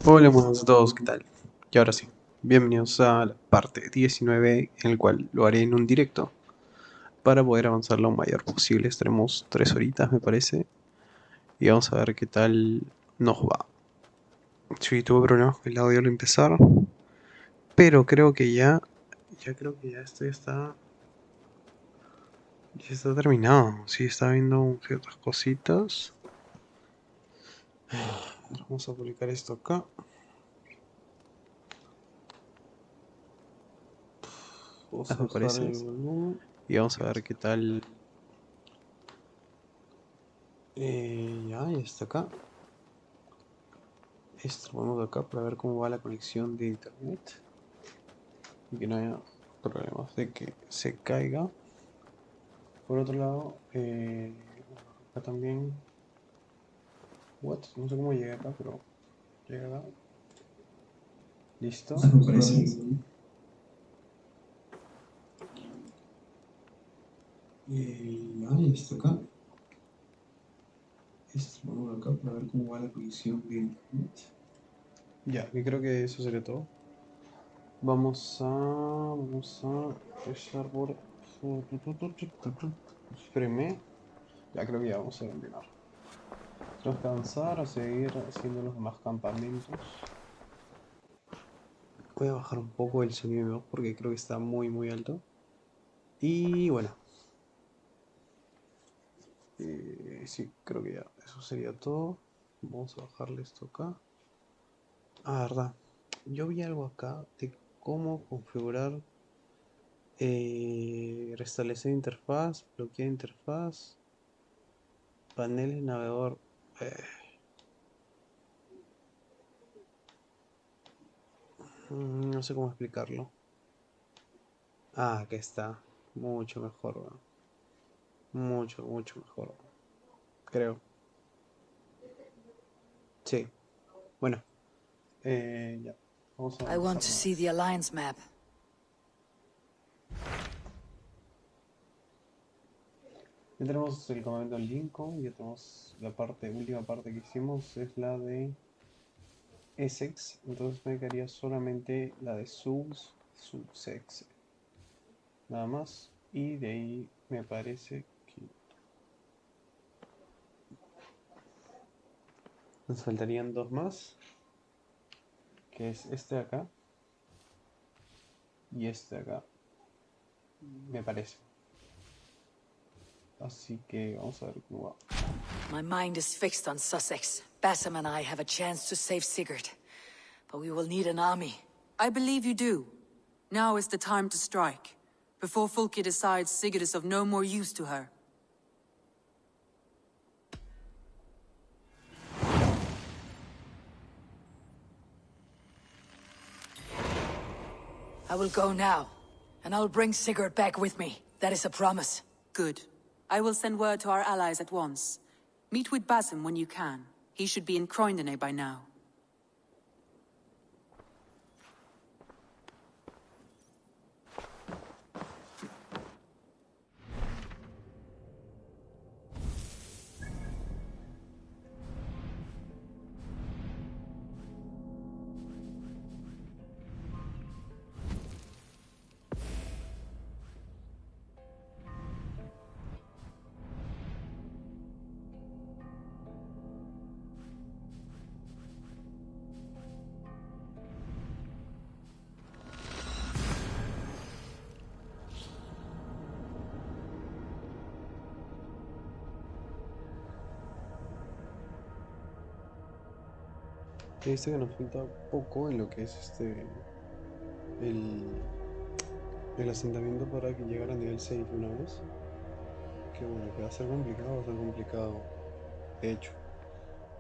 Hola, buenos a todos, ¿qué tal? Y ahora sí, bienvenidos a la parte 19, en el cual lo haré en un directo para poder avanzar lo mayor posible. Estaremos 3 horitas, me parece, y vamos a ver qué tal nos va. Sí, tuve problemas con el audio al empezar, pero creo que creo que ya esto ya está terminado. Sí, está viendo ciertas cositas. Vamos a publicar esto acá. Vamos a bajar el volumen y vamos a ver qué tal. Ya está acá. Esto lo ponemos acá para ver cómo va la conexión de internet y que no haya problemas de que se caiga. Por otro lado, acá también. What? No sé cómo llegué acá, pero llega acá. Listo. Me parece. Ahí está acá. Esto lo ponemos acá para ver cómo va la conexión de internet. Ya, que creo que eso sería todo. Vamos a empezar por Espéreme. Ya creo que ya vamos a continuar. Tenemos que avanzar a seguir haciendo los demás campamentos. Voy a bajar un poco el sonido de mi voz porque creo que está muy alto. Y bueno, sí, creo que ya eso sería todo. Vamos a bajarle esto acá. Ah, verdad. Yo vi algo acá de cómo configurar, restablecer interfaz, bloquear interfaz, panel de navegador. eh, no sé cómo explicarlo. Ah, aquí está. Mucho mejor, weón. Mucho mejor. Creo. Sí. Bueno, ya. Vamos a I want avanzar to see the nomás. Alliance map. Ya tenemos el comando Lincoln, ya tenemos la última parte que hicimos, es la de Essex, entonces me quedaría solamente la de Sussex, nada más, y de ahí me parece que nos faltarían dos más, que es este de acá y este de acá, me parece. Así que vamos a ver cómo va. My mind is fixed on Sussex. Bassam and I have a chance to save Sigurd. But we will need an army. I believe you do. Now is the time to strike, before Fulke decides Sigurd is of no more use to her. I will go now, and I will bring Sigurd back with me. That is a promise. Good. I will send word to our allies at once. Meet with Basim when you can. He should be in Croydon by now. Dice que nos falta poco en lo que es el, el asentamiento para que llegara a nivel 6 de una vez. Que bueno, que va a ser complicado, de hecho.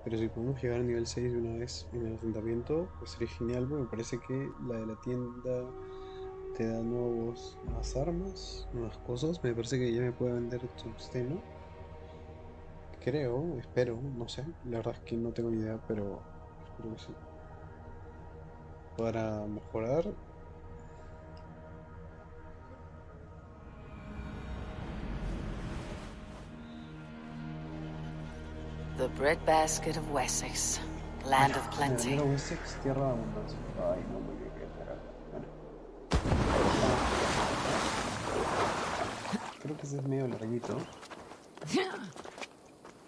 Pero si podemos llegar a nivel 6 de una vez en el asentamiento, pues sería genial, porque me parece que la de la tienda te da nuevas armas, nuevas cosas. Me parece que ya me puede vender tungsteno. Creo, espero, no sé. La verdad es que no tengo ni idea, pero espero que sí. Para mejorar. The breadbasket of Wessex. Land of Mira, plenty. mira, Wessex, tierra de abundancia. Ay, no me llegué a esperar. Bueno, creo que ese es medio larguito.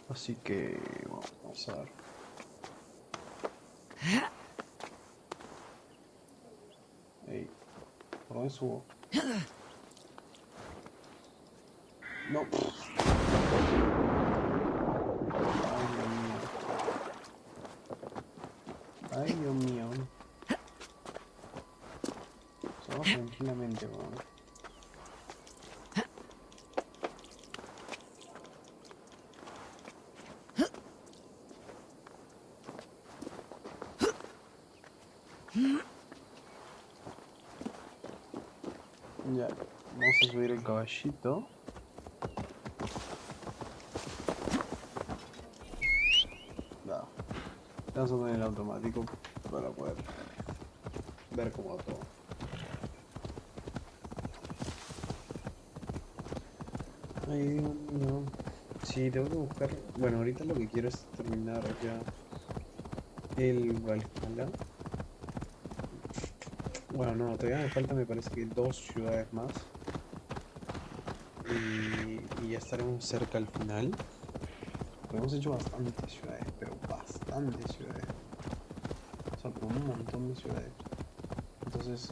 Así que vamos a ver. Ey, ¿por dónde subo? No. Ay, Dios mío. Vamos tranquilamente, weón. Ya, vamos a subir el caballito. No, vamos a poner el automático para poder ver cómo va todo. Ay, Dios mío. Sí, tengo que buscar. Bueno, ahorita lo que quiero es terminar ya el Valhalla. Bueno, no, todavía me falta, me parece que 2 ciudades más. Y ya estaremos cerca al final. Hemos hecho bastantes ciudades, pero bastantes ciudades. O sea, con un montón de ciudades. Entonces,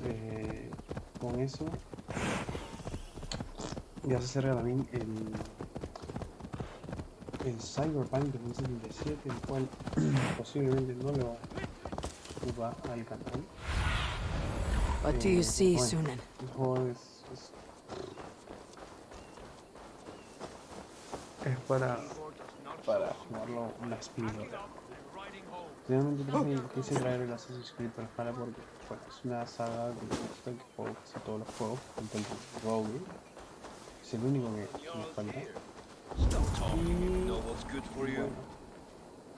con eso ya se acerca también el Cyberpunk 2077, el cual posiblemente no lo suba al canal. What do you see, Bueno, Sunan? el juego es para jugarlo unas mil horas. Realmente quise traer el Assassin's Creed Valhalla porque bueno, es una saga que me gusta, que juego casi todos los juegos, junto al Rogue. Es el único que me falta. Y bueno,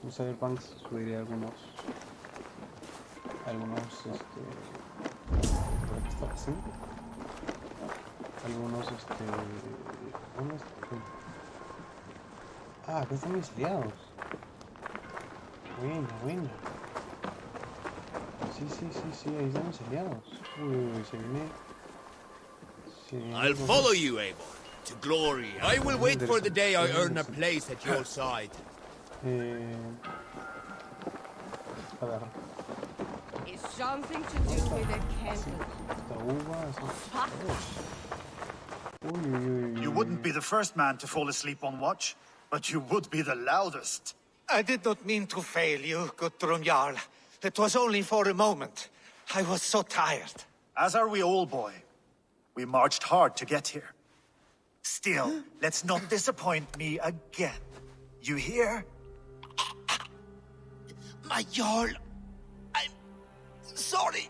en Cyberpunk subiré algunos algunos ¿dónde está? Ah, acá están mis aliados. Buena. Sí, ahí están mis aliados. Uy, se viene I'll follow you, Eivor, to glory. I will wait for the day I earn a place at your side. A ver. It's something to do with a candle. Esta uva, Uy. You wouldn't be the first man to fall asleep on watch, but you would be the loudest. I did not mean to fail you, Guthrum Jarl. It was only for a moment. I was so tired. As are we all, boy. We marched hard to get here. Still, let's not disappoint me again. You hear? My Jarl, I'm sorry.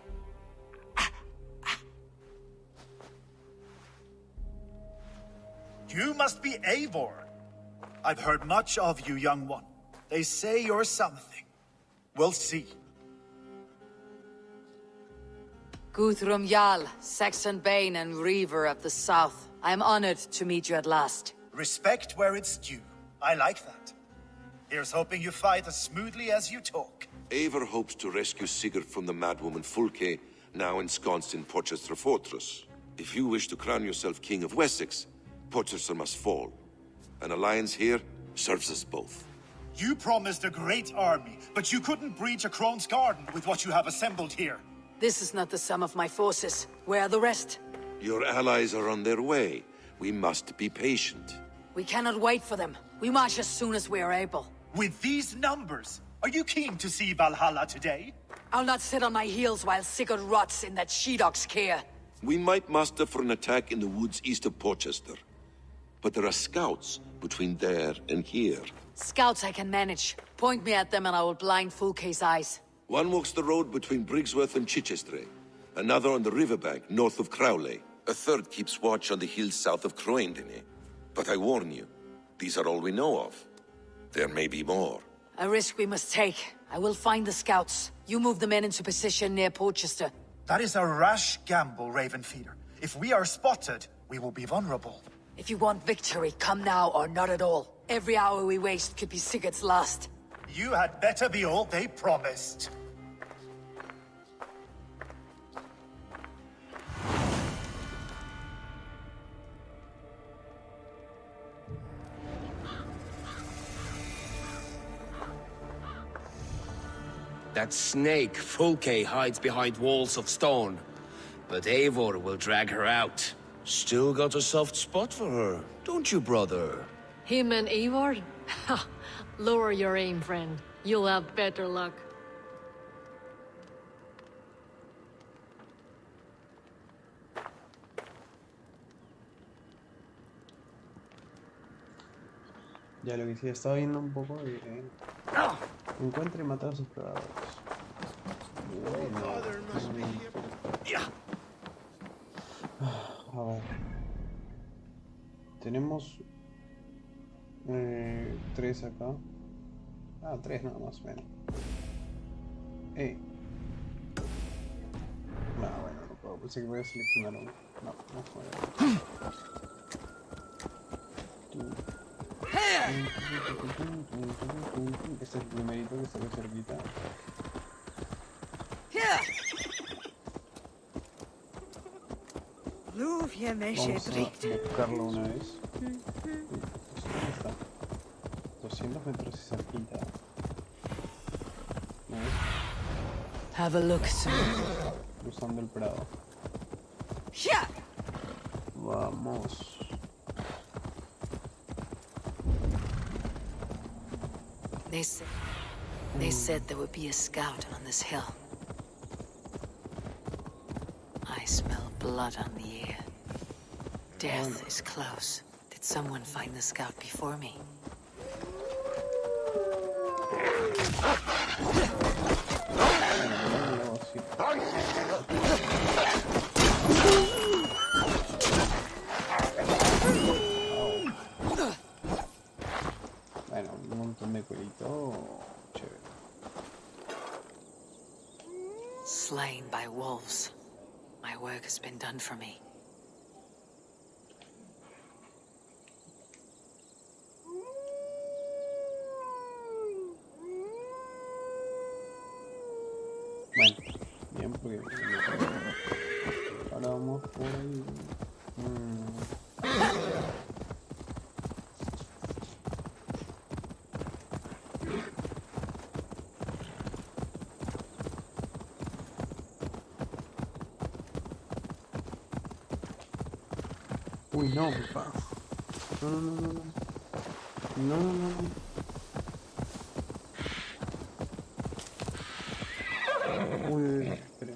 You must be Eivor. I've heard much of you, young one. They say you're something. We'll see. Guthrum Jarl, Saxon Bane and Reaver of the South. I am honored to meet you at last. Respect where it's due. I like that. Here's hoping you fight as smoothly as you talk. Eivor hopes to rescue Sigurd from the madwoman Fulke, now ensconced in Porchester Fortress. If you wish to crown yourself King of Wessex, Porchester must fall. An alliance here serves us both. You promised a great army, but you couldn't breach a Crone's garden with what you have assembled here. This is not the sum of my forces. Where are the rest? Your allies are on their way. We must be patient. We cannot wait for them. We march as soon as we are able. With these numbers, are you keen to see Valhalla today? I'll not sit on my heels while Sigurd rots in that she-dog's care. We might muster for an attack in the woods east of Porchester. But there are scouts between there and here. Scouts I can manage. Point me at them and I will blind Fulke's eyes. One walks the road between Briggsworth and Chichester. Another on the riverbank north of Crowley. A third keeps watch on the hills south of Croendene. But I warn you, these are all we know of. There may be more. A risk we must take. I will find the scouts. You move the men into position near Porchester. That is a rash gamble, Ravenfeeder. If we are spotted, we will be vulnerable. If you want victory, come now or not at all. Every hour we waste could be Sigurd's last. You had better be all they promised. That snake, Fulke, hides behind walls of stone. But Eivor will drag her out. Still got a soft spot for her, don't you, brother? Him and Eivor? Ha! Lower your aim, friend. You'll have better luck. Ya lo que sí estaba viendo un poco de encuentra y mata a sus predadores. Bueno, a ver. Tenemos 3 acá. Ah, 3 nada más, bueno. No, bueno, no puedo. Pensé que voy a seleccionar uno. No, no puedo. Este es el primerito que está muy cerquita. Vamos a buscarlo una vez. ¿Dónde está? 200 metros y cerquita. ¿No ves? Have a look, soon. Cruzando el prado. Vamos. They said there would be a scout on this hill. I smell blood on the air. Death is close. Did someone find the scout before me? Bueno, un montón de cuerito. Chévere. Slain by wolves. My work has been done for me. Bueno, bien, porque ahora vamos por ahí. Uy, no, papá. No, no, no, no, no. No, no, no, no. Uy, espera.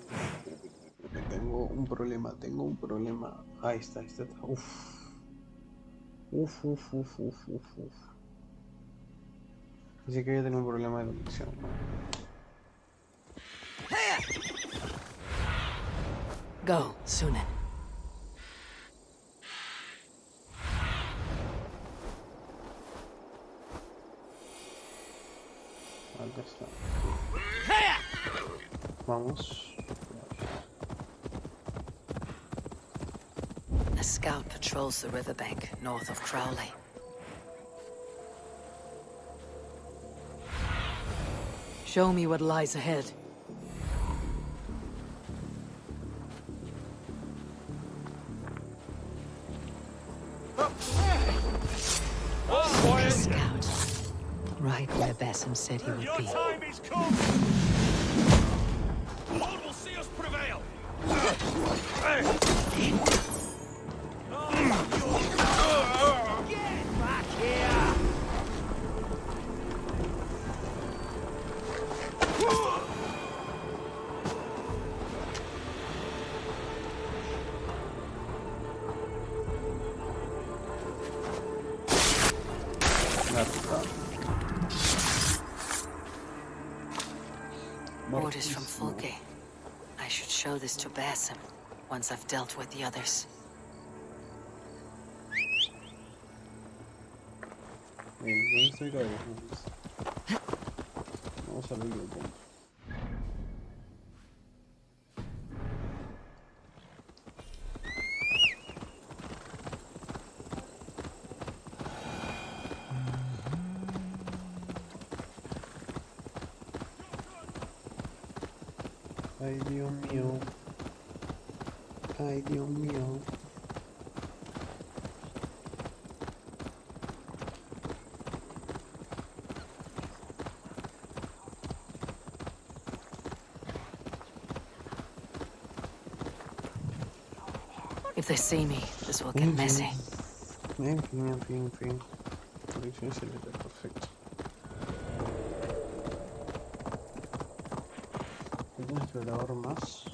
Tengo un problema. Ahí está. Uf. Dice que voy a tener un problema de conexión. Go, Sunan. Acá está. Vamos. A scout patrols the riverbank north of Crowley. Show me what lies ahead. A scout. Right where Basim said he would be. Your time is come! Lord will see us prevail! Get back here! Orders from Fulke. I should show this to Basim once I've dealt with the others. Bien, ¿dónde estoy cabrón? Vamos a ver el grupo. Ay, Dios mío. Ay, Dios mío. If they see me, this will get messy. En fin. Colección excelente, perfecto. Un explorador más.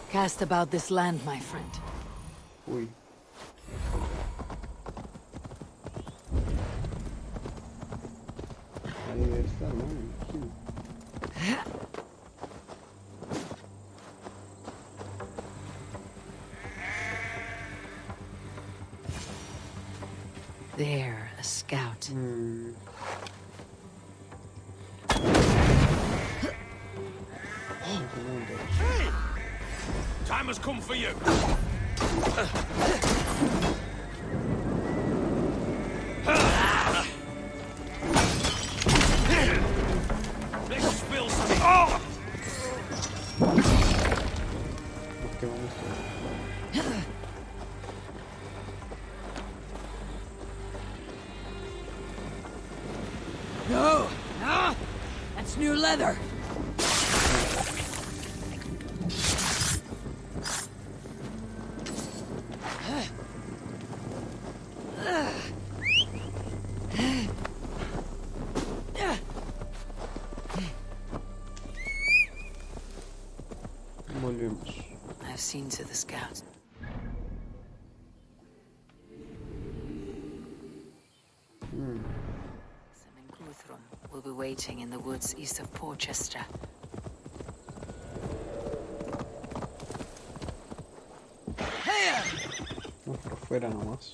Cast about this land, my friend. Uy. Ahí debe estar, ¿no? Me imagino. There, a scout. Time has come for you. Let's spill some. Oh! No! That's new leather! Volvemos. I've seen to the scout. Will be waiting in the woods east of Porchester. No, por fuera nomás.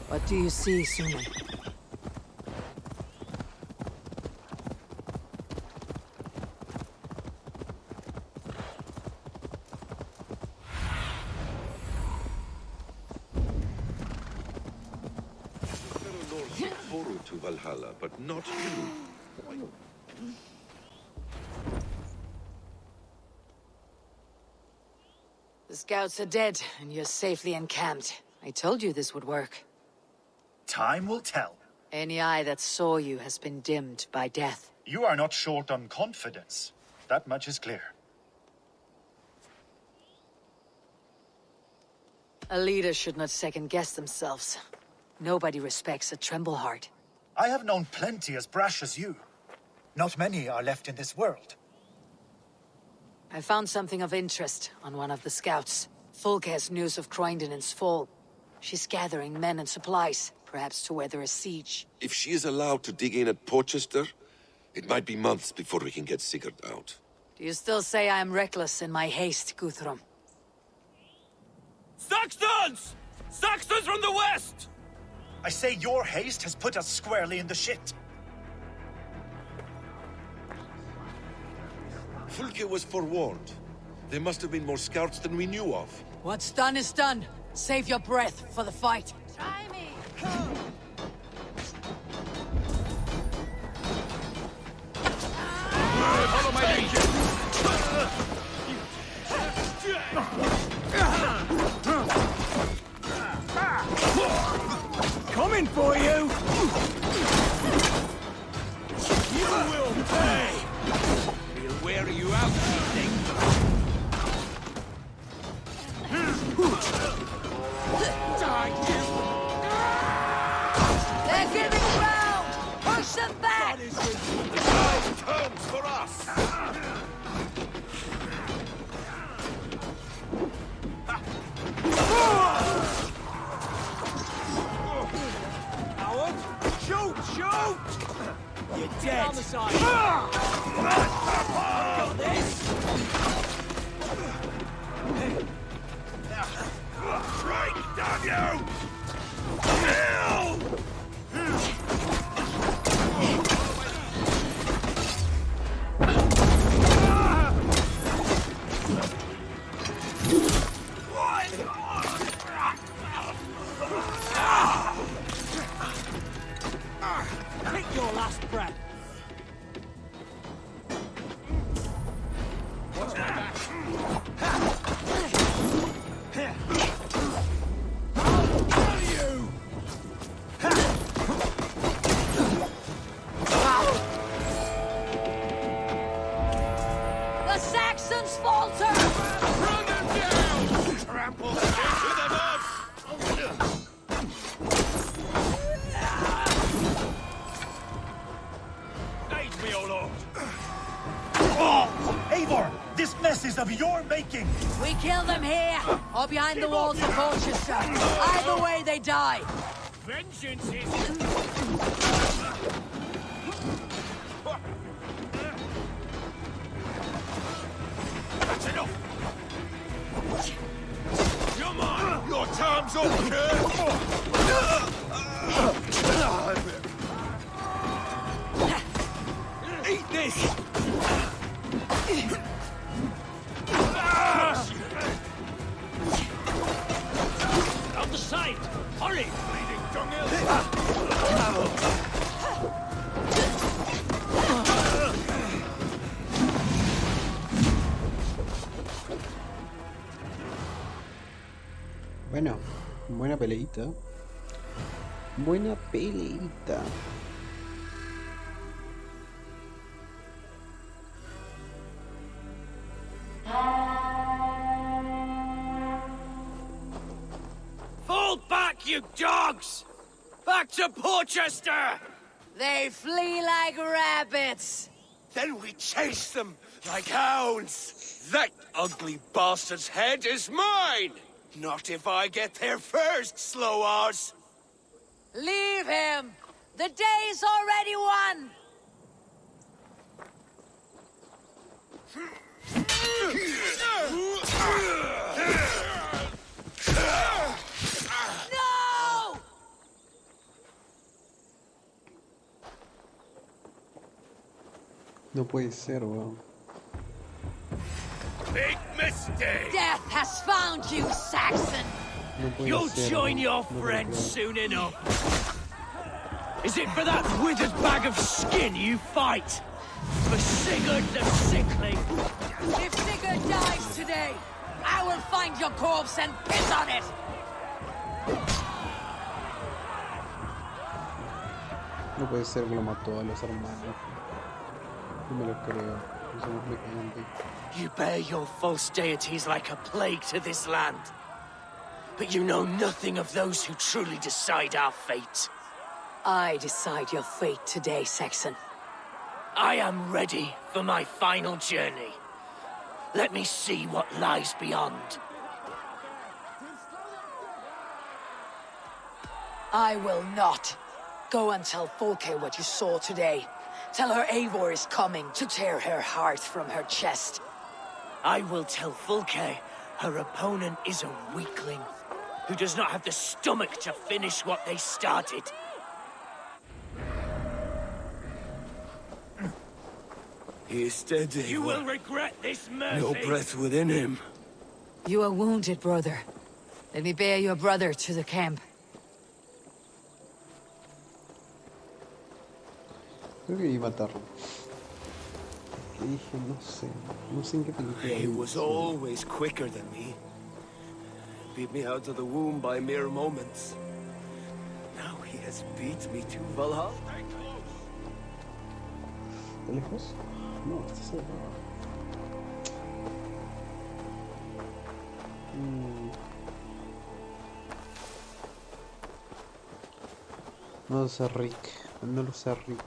What do you see, Suman? Forward to Valhalla, but not you. The scouts are dead, and you're safely encamped. I told you this would work. Time will tell. Any eye that saw you has been dimmed by death. You are not short on confidence. That much is clear. A leader should not second-guess themselves. Nobody respects a tremble heart. I have known plenty as brash as you. Not many are left in this world. I found something of interest on one of the scouts. Fulke has news of Croydon's fall. She's gathering men and supplies, perhaps to weather a siege. If she is allowed to dig in at Porchester, it might be months before we can get Sigurd out. Do you still say I am reckless in my haste, Guthrum? Saxons! Saxons from the west! I say your haste has put us squarely in the shit. Fulke was forewarned. There must have been more scouts than we knew of. What's done is done. Save your breath for the fight. Try me. Follow my lead! Coming for you! You will pay! We'll wear you out, you think? They're giving ground! Push them back! The tide turns for us! side. Got this. Right, damn you! Take your last breath. Watch my back. The Saxons falter! Run them down! Trample them into the mud! Aid me, O Lord. Oh, Eivor! This mess is of your making! We kill them here, or behind the walls of Colchester. Either way, they die. Vengeance is... That's enough! Come on! Your time's up, kid! Eat this! Out the side! Hurry! Bleeding dunghill! Bueno, buena peleita. Buena peleita. Fall back, you dogs! Back to Porchester! They flee like rabbits. Then we chase them like hounds. That ugly bastard's head is mine! Not if I get there first, slow arse. Leave him. The day's already won. No! No puede ser, weón. Big mistake! Death has found you, Saxon. No puede You'll ser, join weón. your No friends puedo soon enough. Is it for that withered bag of skin you fight? For Sigurd the Sickly? If Sigurd dies today, I will find your corpse and piss on it. No puede ser que lo mató a los hermanos. No me lo creo. No somos mecánicos. You bear your false deities like a plague to this land. But you know nothing of those who truly decide our fate. I decide your fate today, Saxon. I am ready for my final journey. Let me see what lies beyond. I will not. Go and tell Folke what you saw today. Tell her Eivor is coming to tear her heart from her chest. I will tell Fulke her opponent is a weakling who does not have the stomach to finish what they started. He is dead, Eivor. You will regret this mercy. No breath within him. You are wounded, brother. Let me bear your brother to the camp. Creo que iba a matarlo. Que dije, no sé. No sé en qué película. He vi was eso. always quicker than me. Beat me out of the womb by mere moments. Now he has beat me to Valhalla. ¿Está lejos? No, está cerca. No lo sé, Rick. No lo sé, Rick.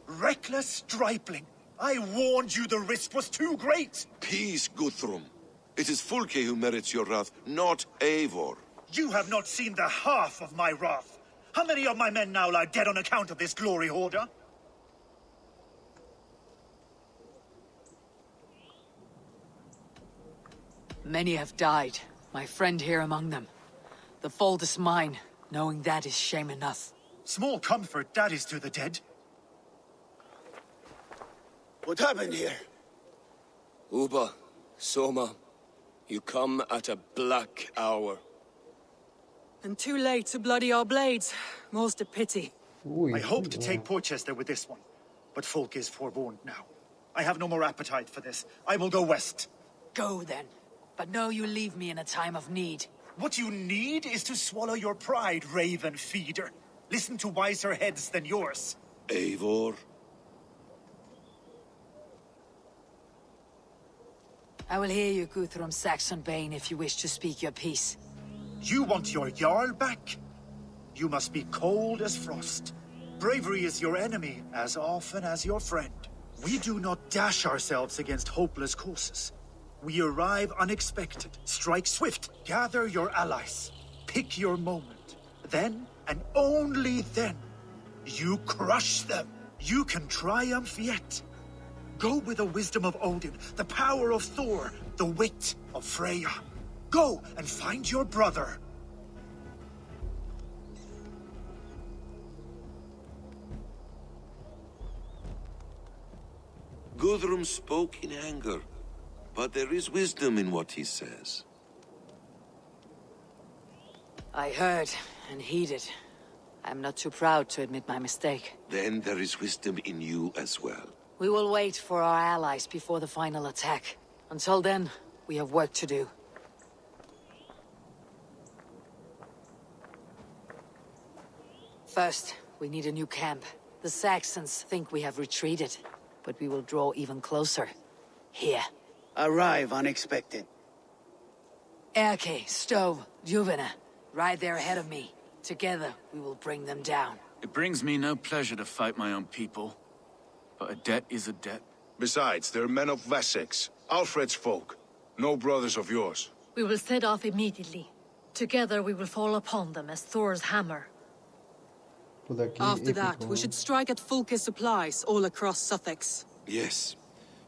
Reckless stripling! I warned you the risk was too great! Peace, Guthrum. It is Fulke who merits your wrath, not Eivor. You have not seen the half of my wrath. How many of my men now lie dead on account of this glory hoarder? Many have died, my friend here among them. The fault is mine, knowing that is shame enough. Small comfort that is to the dead. What happened here? Uba, Soma, you come at a black hour. And too late to bloody our blades. More's the pity. Uy, I hoped to wow. take Porchester with this one, but folk is forewarned now. I have no more appetite for this. I will go west. Go then, but know you leave me in a time of need. What you need is to swallow your pride, raven feeder. Listen to wiser heads than yours. Eivor? I will hear you, Guthrum Saxon-Bane, if you wish to speak your piece. You want your Jarl back? You must be cold as frost. Bravery is your enemy as often as your friend. We do not dash ourselves against hopeless courses. We arrive unexpected, strike swift, gather your allies, pick your moment. Then, and only then, you crush them. You can triumph yet. Go with the wisdom of Odin, the power of Thor, the wit of Freya. Go and find your brother. Guthrum spoke in anger, but there is wisdom in what he says. I heard and heeded. I'm not too proud to admit my mistake. Then there is wisdom in you as well. We will wait for our allies before the final attack. Until then, we have work to do. First, we need a new camp. The Saxons think we have retreated, but we will draw even closer. Here. Arrive unexpected. Erke, Stove, Juvena. Right there ahead of me. Together, we will bring them down. It brings me no pleasure to fight my own people. But a debt is a debt. Besides, they're men of Wessex, Alfred's folk. No brothers of yours. We will set off immediately. Together we will fall upon them as Thor's hammer. After that, we should strike at Fulke's supplies all across Sussex. Yes.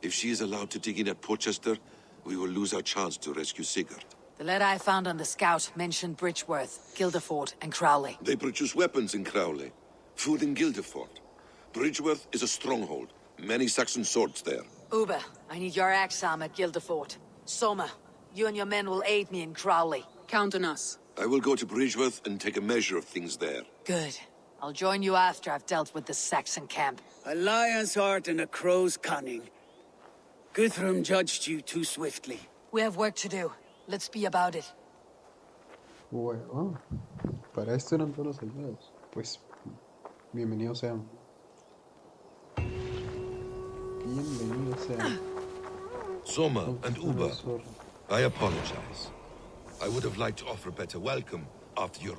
If she is allowed to dig in at Porchester, we will lose our chance to rescue Sigurd. The letter I found on the scout mentioned Bridgeworth, Guildeford, and Crowley. They produce weapons in Crowley, food in Guildeford. Bridgeworth is a stronghold. Many Saxon swords there. Uber, I need your axe arm at Guildeford. Soma, you and your men will aid me in Crowley. Count on us. I will go to Bridgeworth and take a measure of things there. Good. I'll join you after I've dealt with the Saxon camp. A lion's heart and a crow's cunning. Guthrum judged you too swiftly. We have work to do. Let's be about it. Bueno, para esto eran todos los aliados. Pues, bienvenidos sean. Bienvenidos sean. Soma and Uba, I apologize. I would have liked to offer a better welcome after your...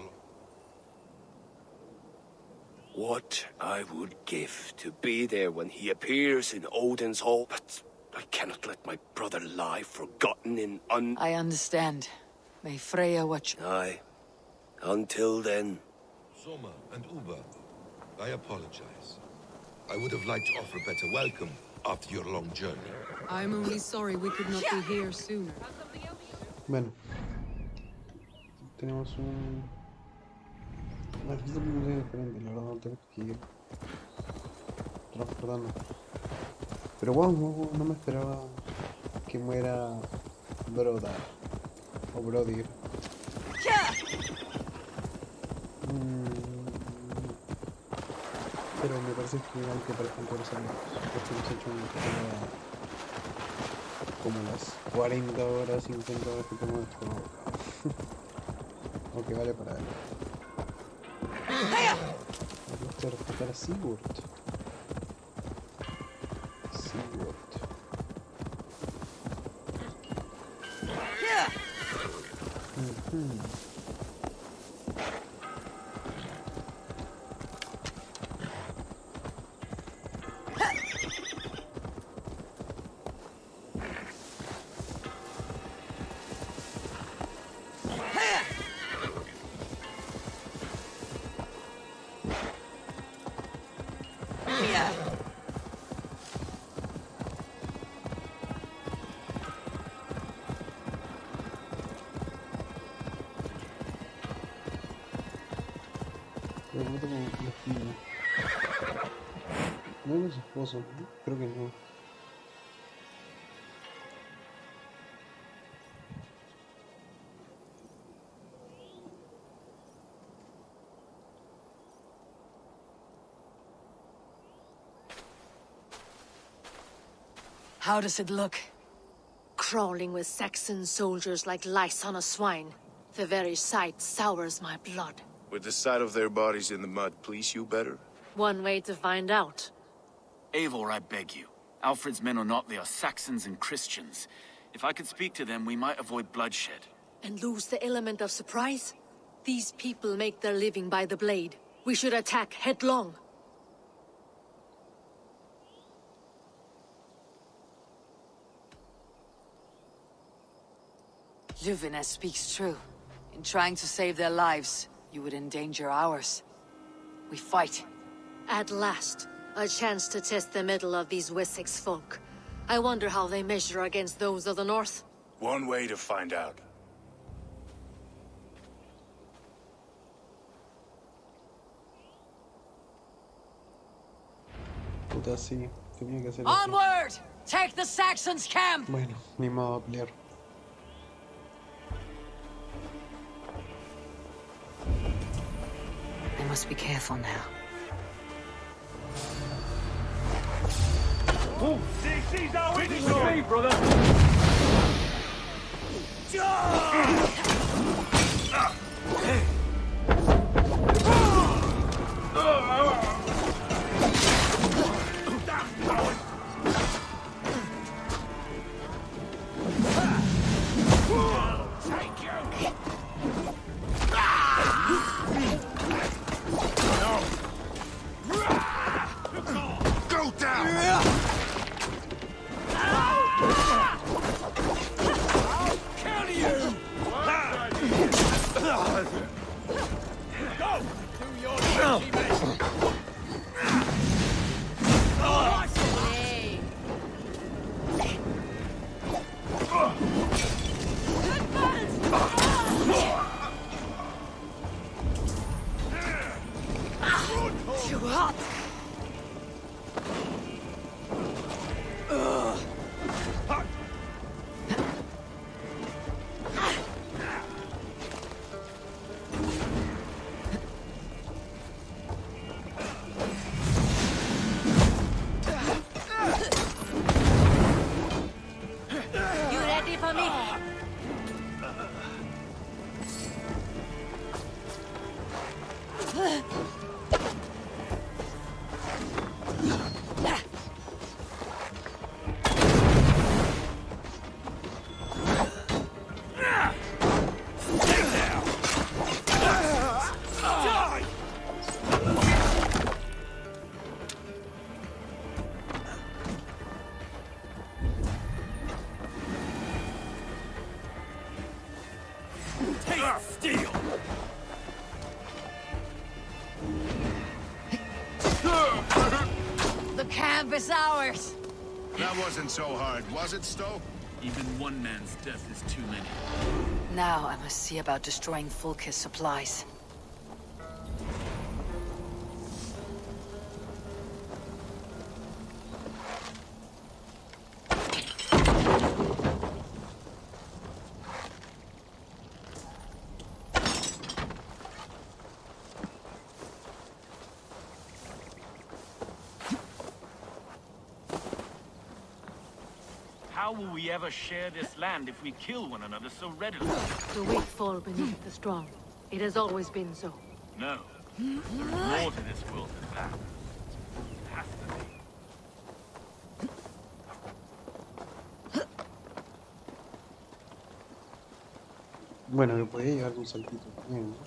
What I would give to be there when he appears in Odin's hall, but I cannot let my brother lie forgotten in I understand. May Freya watch... Aye. Until then... Soma and Uba, I apologize. I would have liked to offer a better welcome after your long journey. I'm only sorry we could not be here sooner. Bueno. Tenemos un... Bueno, esto es muy diferente, la verdad no tengo que ir transportando. Pero wow, no me esperaba que muera Broda o Brodir. Pero me parece que hay que presentar los amigos. Esto hemos hecho una carrera como las 40 horas, 50 horas que tengo esto. Aunque vale para él. Me gusta respetar a Sigurd. No es su esposo, ¿no? Creo que no. How does it look? Crawling with Saxon soldiers like lice on a swine. The very sight sours my blood. Would the sight of their bodies in the mud please you better? One way to find out. Eivor, I beg you. Alfred's men are not, they are Saxons and Christians. If I could speak to them, we might avoid bloodshed. And lose the element of surprise? These people make their living by the blade. We should attack headlong. Ljuvina speaks true. In trying to save their lives, you would endanger ours. We fight. At last, a chance to test the mettle of these Wessex folk. I wonder how they measure against those of the north. One way to find out. Puta, sí. Tenía que hacer eso. Onward! Take the Saxons' camp! Bueno, ni modo a pelear. I must be careful now. Oh, she's our witness to me, brother! Go down! Kill you! Go! Do your duty, mate! Too hot! You ready for me? Take steel! The camp is ours! That wasn't so hard, was it, Stowe? Even one man's death is too many. Now I must see about destroying Fulke's supplies. How will we ever share this land if we kill one another so readily? The weak fall beneath the strong. It has always been so. No. There's more to this world than that. It has to be. Bueno, le podía llegar un saltito también, ¿no?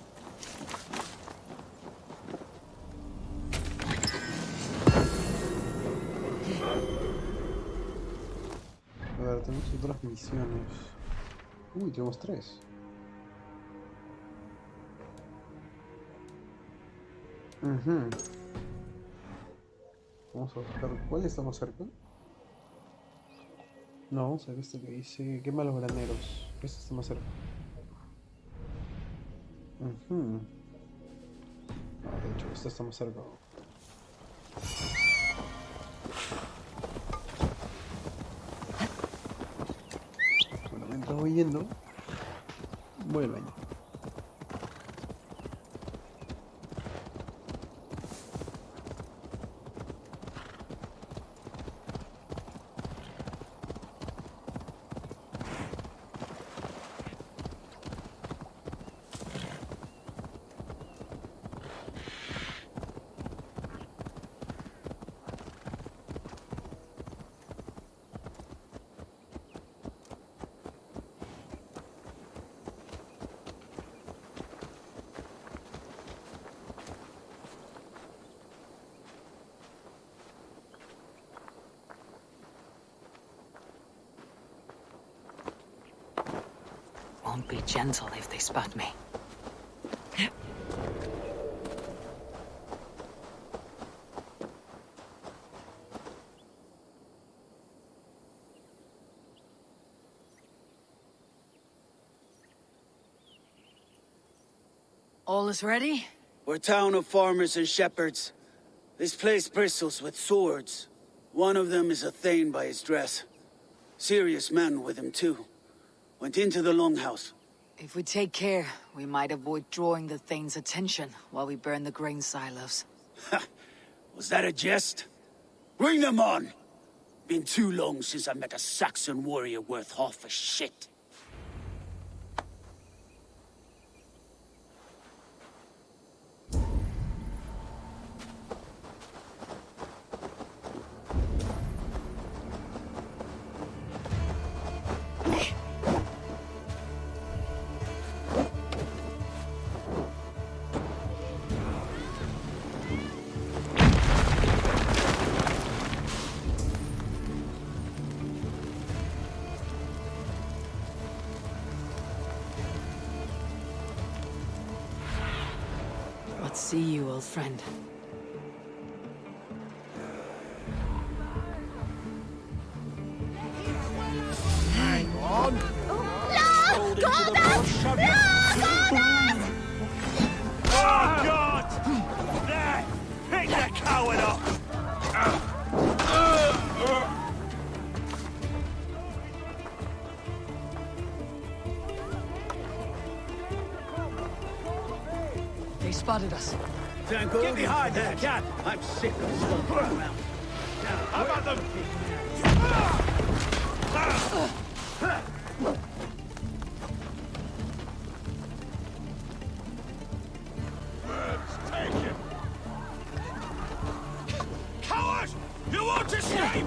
A ver, tenemos otras misiones. Uy, tenemos 3. Vamos a buscar cuál está más cerca. No, vamos a ver este que dice quema los graneros. Este está más cerca. De hecho, este está más cerca. Bueno, mientras voy yendo, voy al baño. Won't be gentle if they spot me. All is ready? We're a town of farmers and shepherds. This place bristles with swords. One of them is a thane by his dress. Serious man with him too. Went into the longhouse. If we take care, we might avoid drawing the Thane's attention while we burn the grain silos. Ha! Was that a jest? Bring them on! Been too long since I met a Saxon warrior worth half a shit. See you, old friend. Hang on! No! Goldust! No! Goldust! Oh, God! There! Pick the coward up! They spotted us. Get behind there, cat! I'm sick of slumping around. How about them? Let's take it! Coward! You won't escape!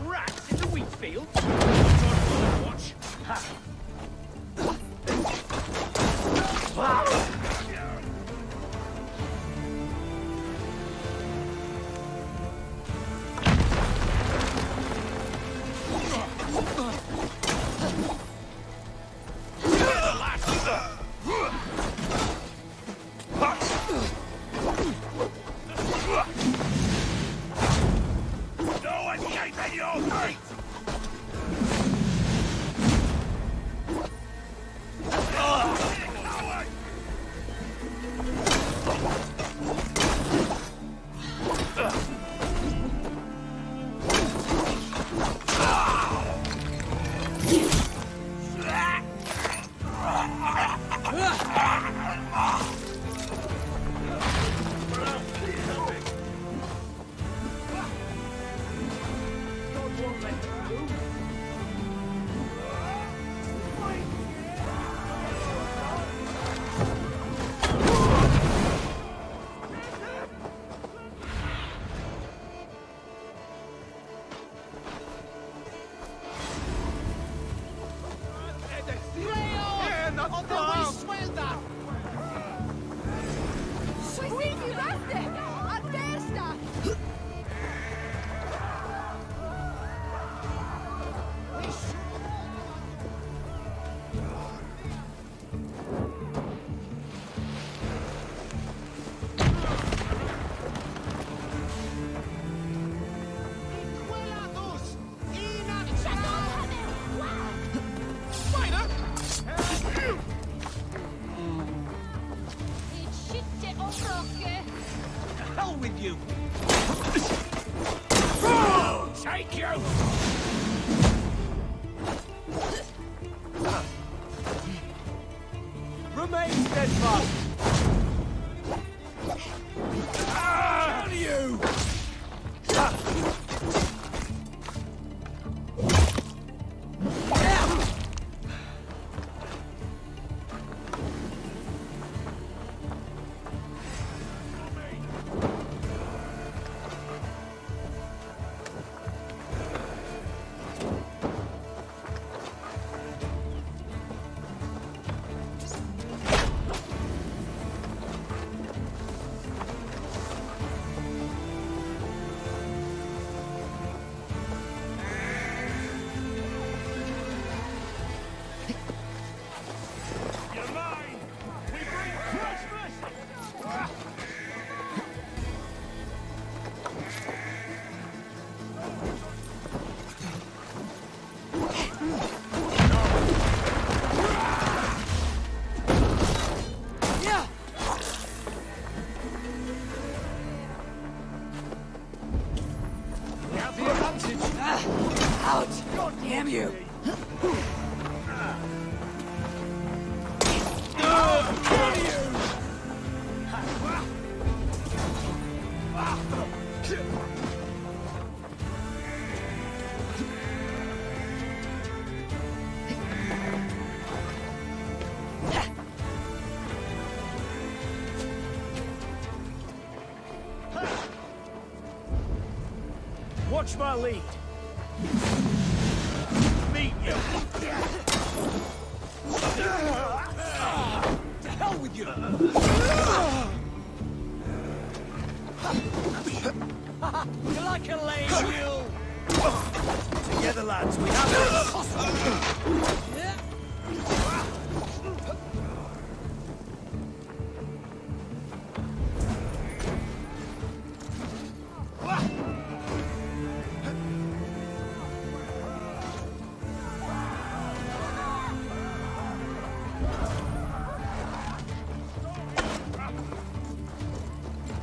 Rats in the wheat field? Watch! Remain steadfast! Down you! Out! Damn you! Watch my lead. Meet you. To hell with you. You like a lame mule? Together, lads, we have it.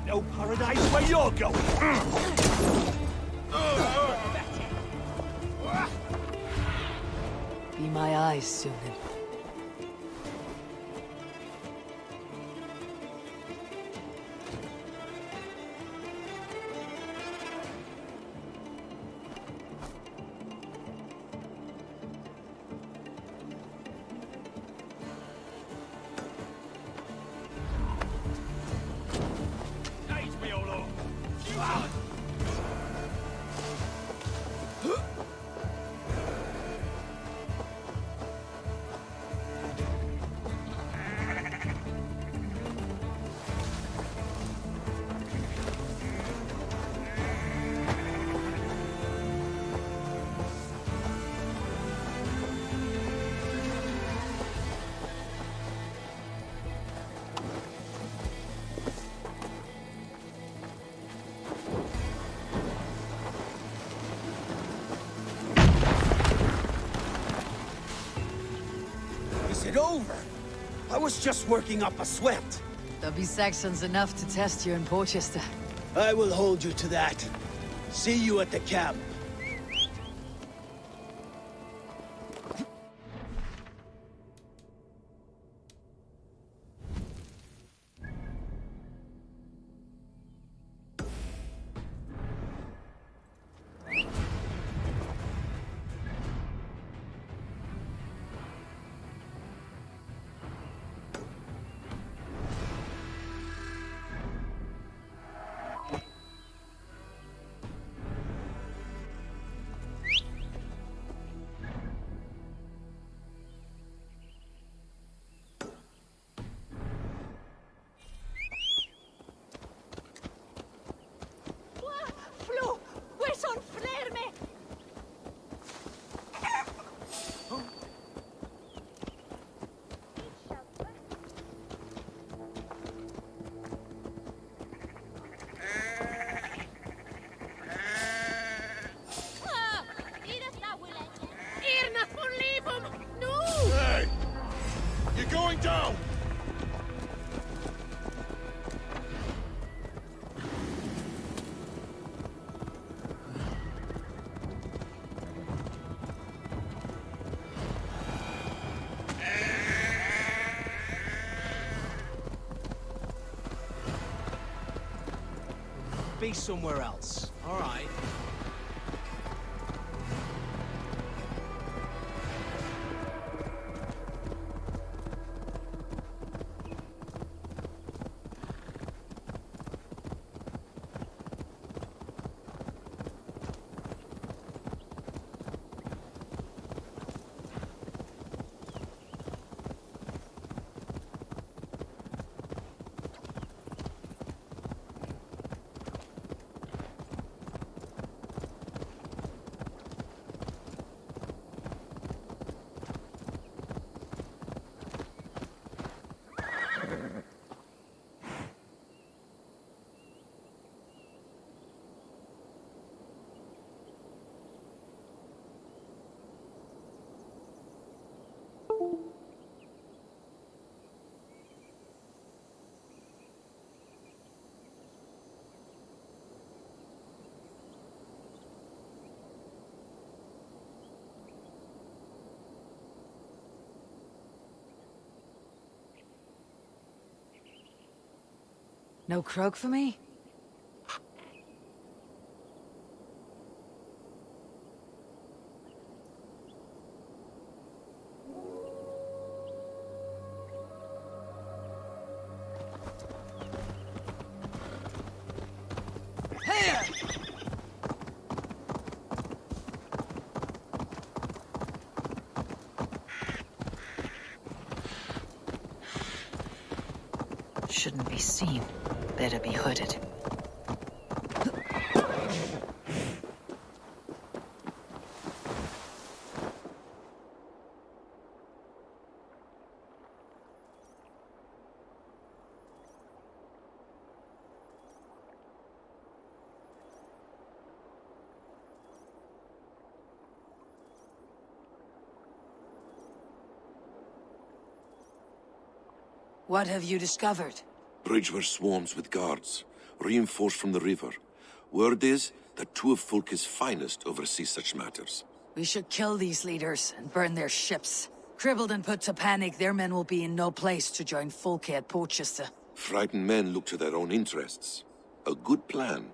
No paradise where you're going. Be my eyes, Sunan. Is it over? I was just working up a sweat. There'll be Saxons enough to test you in Porchester. I will hold you to that. See you at the camp. down! be somewhere else. All right. No croak for me? Shouldn't be seen. Better be hooded. What have you discovered? Bridge swarms with guards, reinforced from the river. Word is that two of Fulke's finest oversee such matters. We should kill these leaders and burn their ships. Crippled and put to panic, their men will be in no place to join Fulke at Porchester. Frightened men look to their own interests. A good plan.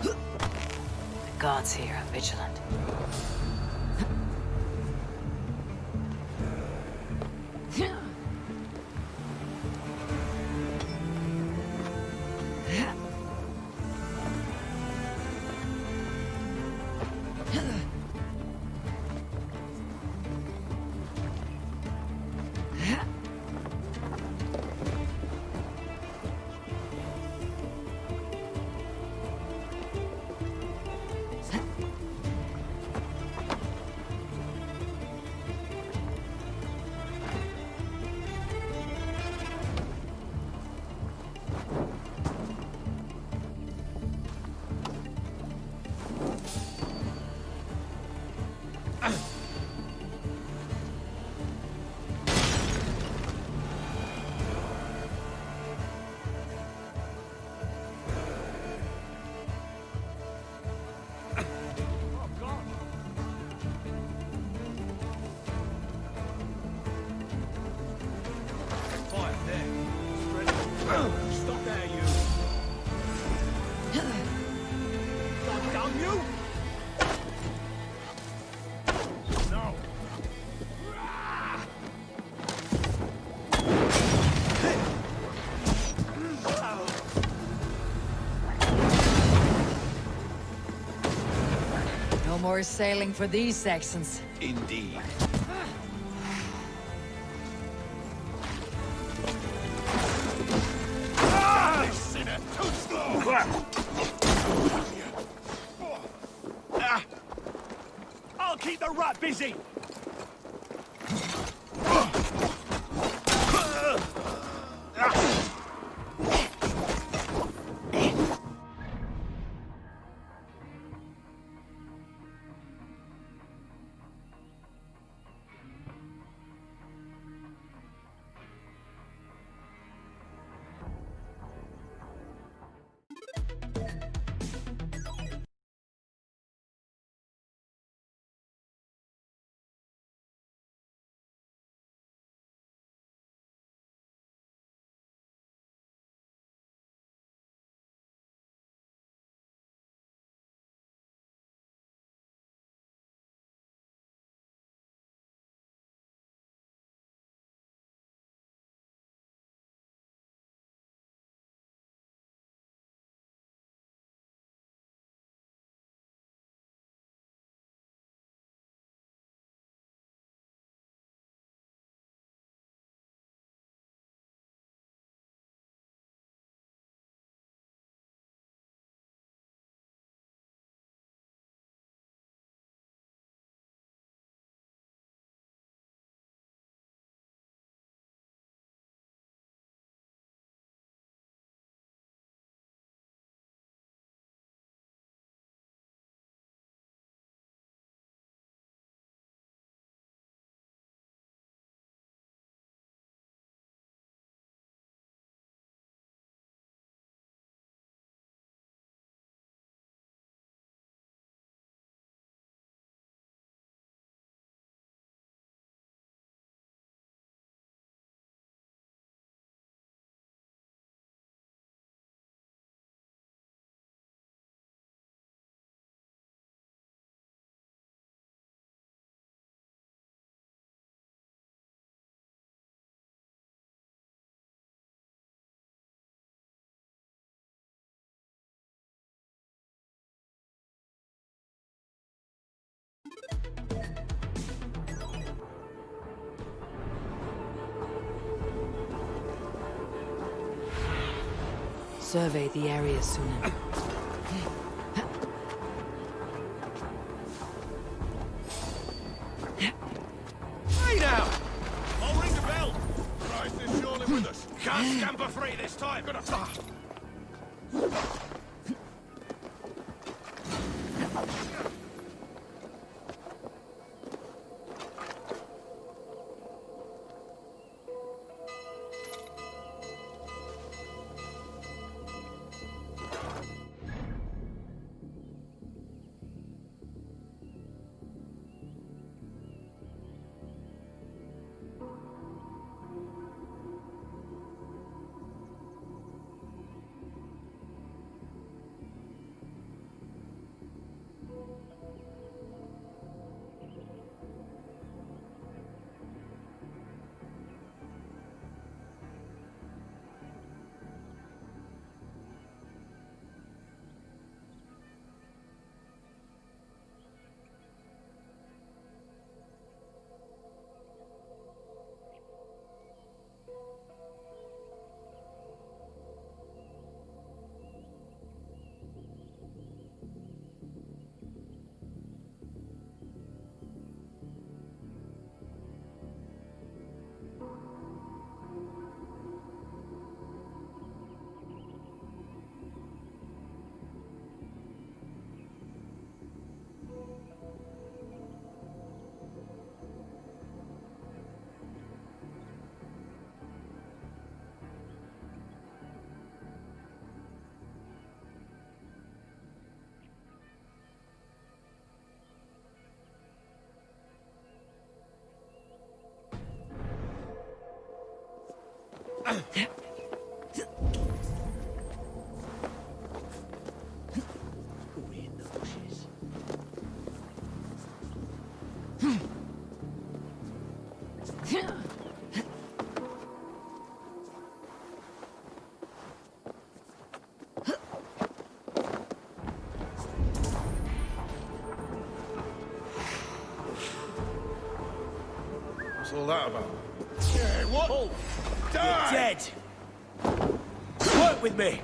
The gods here are vigilant. Stop there, you! God damn you! No! No more sailing for these Saxons. Indeed. I'll keep the rat busy! survey the area sooner. Hey now! I'll ring the bell! Christ is surely with us. Can't scamper free this time. What's all that about? Yeah, what? Oh, you're dead! Work with me!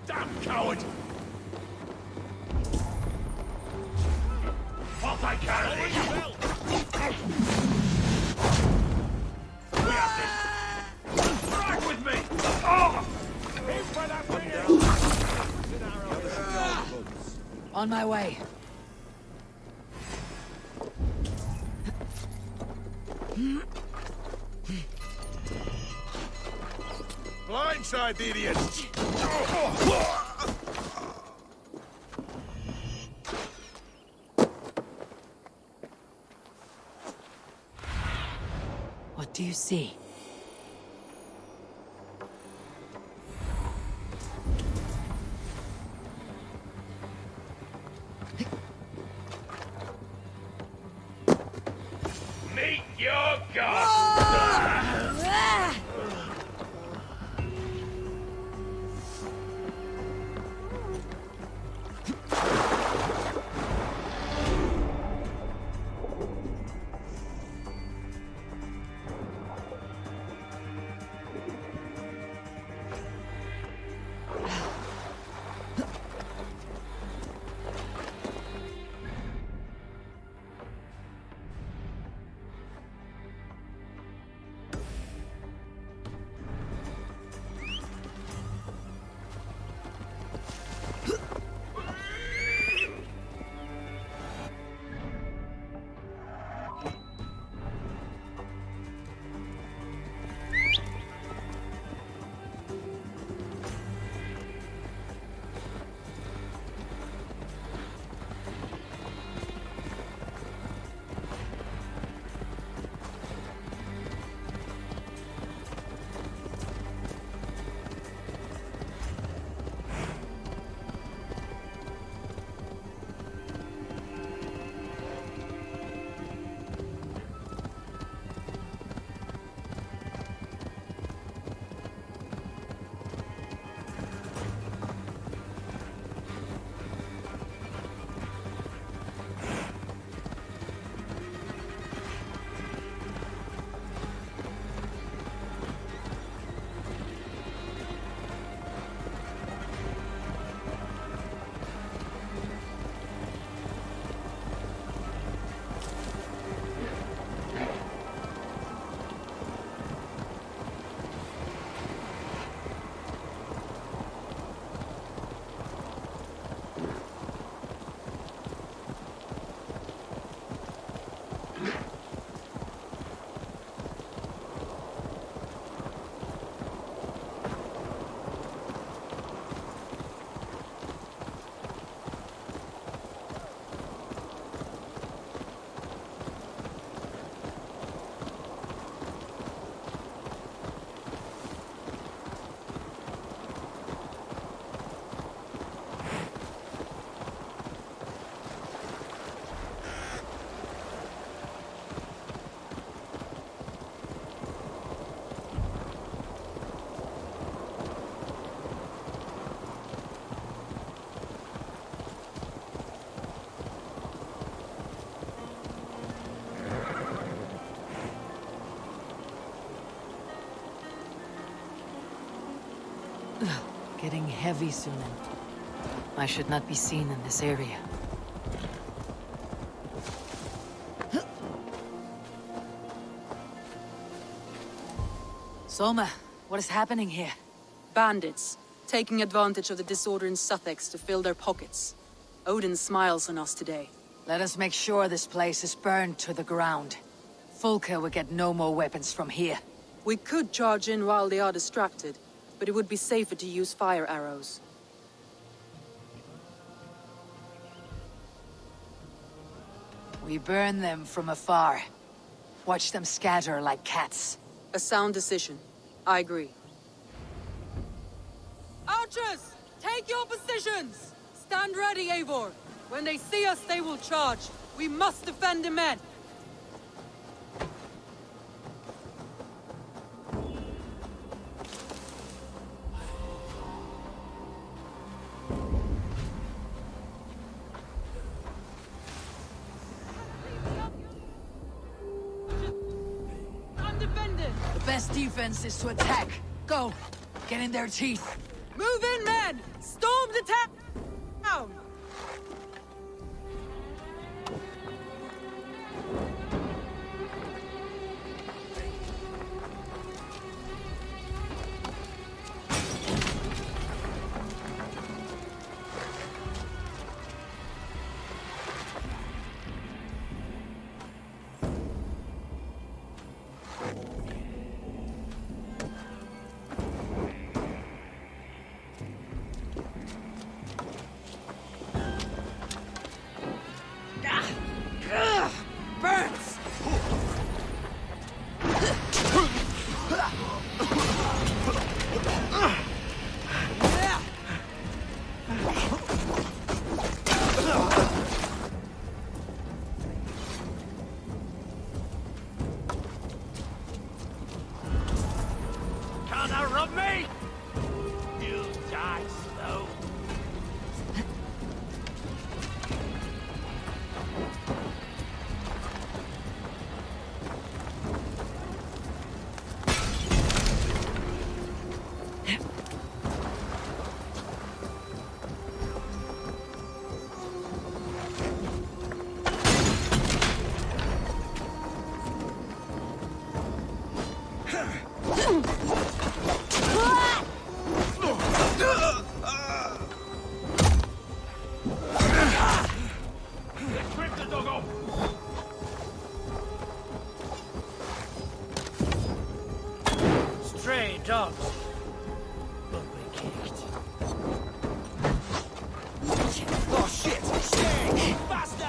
Damn coward! I'll take care of this! We have this! Right with me! Oh! Here's where that thing is! On my way. Blindside, the idiot! What do you see? Meet your god! Getting heavy soon. I should not be seen in this area. Soma, what is happening here? Bandits, taking advantage of the disorder in Sussex to fill their pockets. Odin smiles on us today. Let us make sure this place is burned to the ground. Fulke will get no more weapons from here. We could charge in while they are distracted, but it would be safer to use fire arrows. We burn them from afar. Watch them scatter like cats. A sound decision. I agree. Archers! Take your positions! Stand ready, Eivor! When they see us, they will charge. We must defend the men! The best defense is to attack. Go! Get in their teeth! Move in, men! Storm the town! Burns! Can't outrun me! You'll die slow. Stray dogs. But we kicked. Oh shit! Stay! Faster!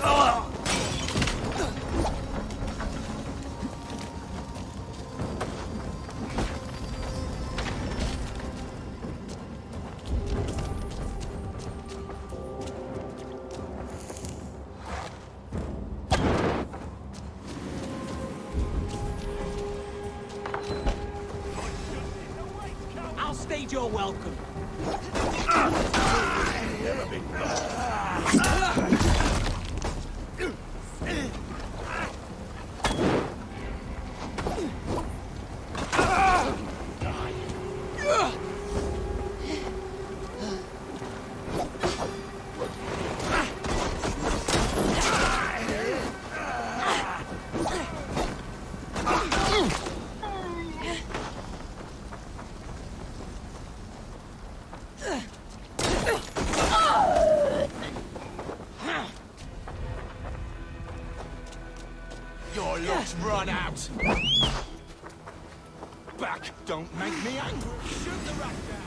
Oh. I'll stage your welcome. You're a big Your luck's run out. Back, don't make me angry. Shoot the rat down.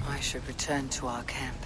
I should return to our camp.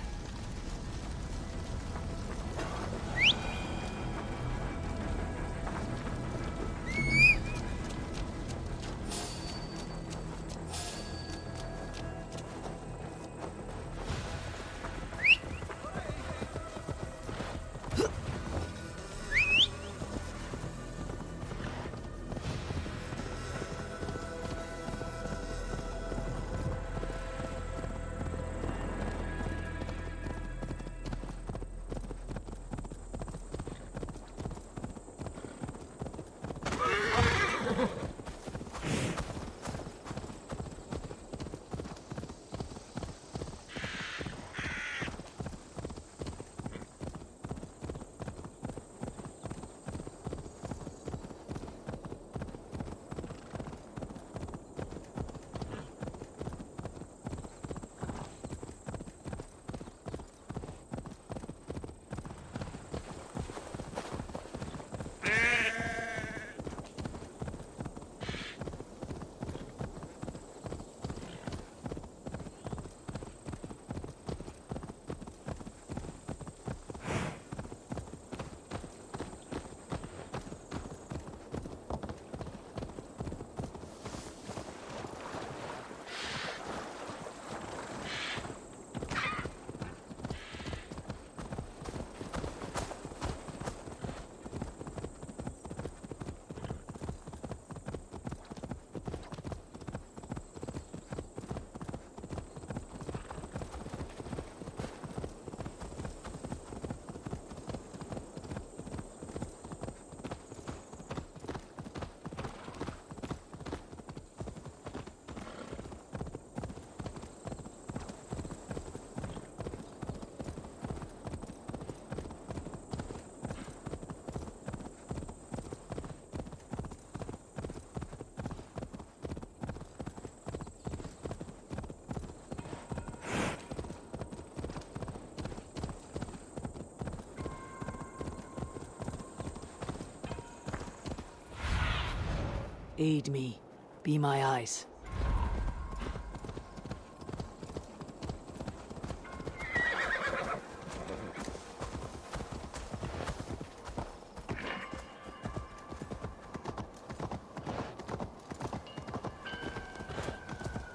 Aid me. Be my eyes.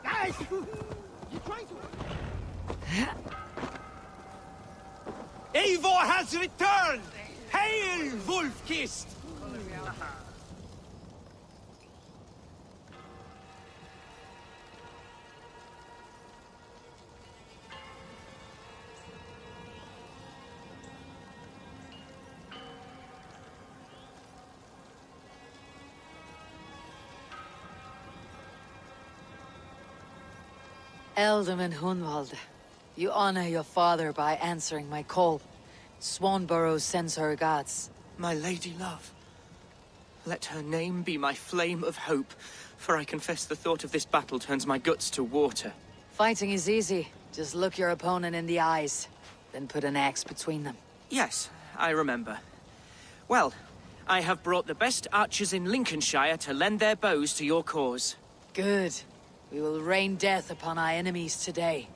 Guys! You trying to... Eivor has returned! Hail, Wolf-Kissed! Ealdorman Hunwald, you honor your father by answering my call. Swanborough sends her regards. My lady love, let her name be my flame of hope, for I confess the thought of this battle turns my guts to water. Fighting is easy. Just look your opponent in the eyes, then put an axe between them. Yes, I remember. Well, I have brought the best archers in Lincolnshire to lend their bows to your cause. Good. We will rain death upon our enemies today.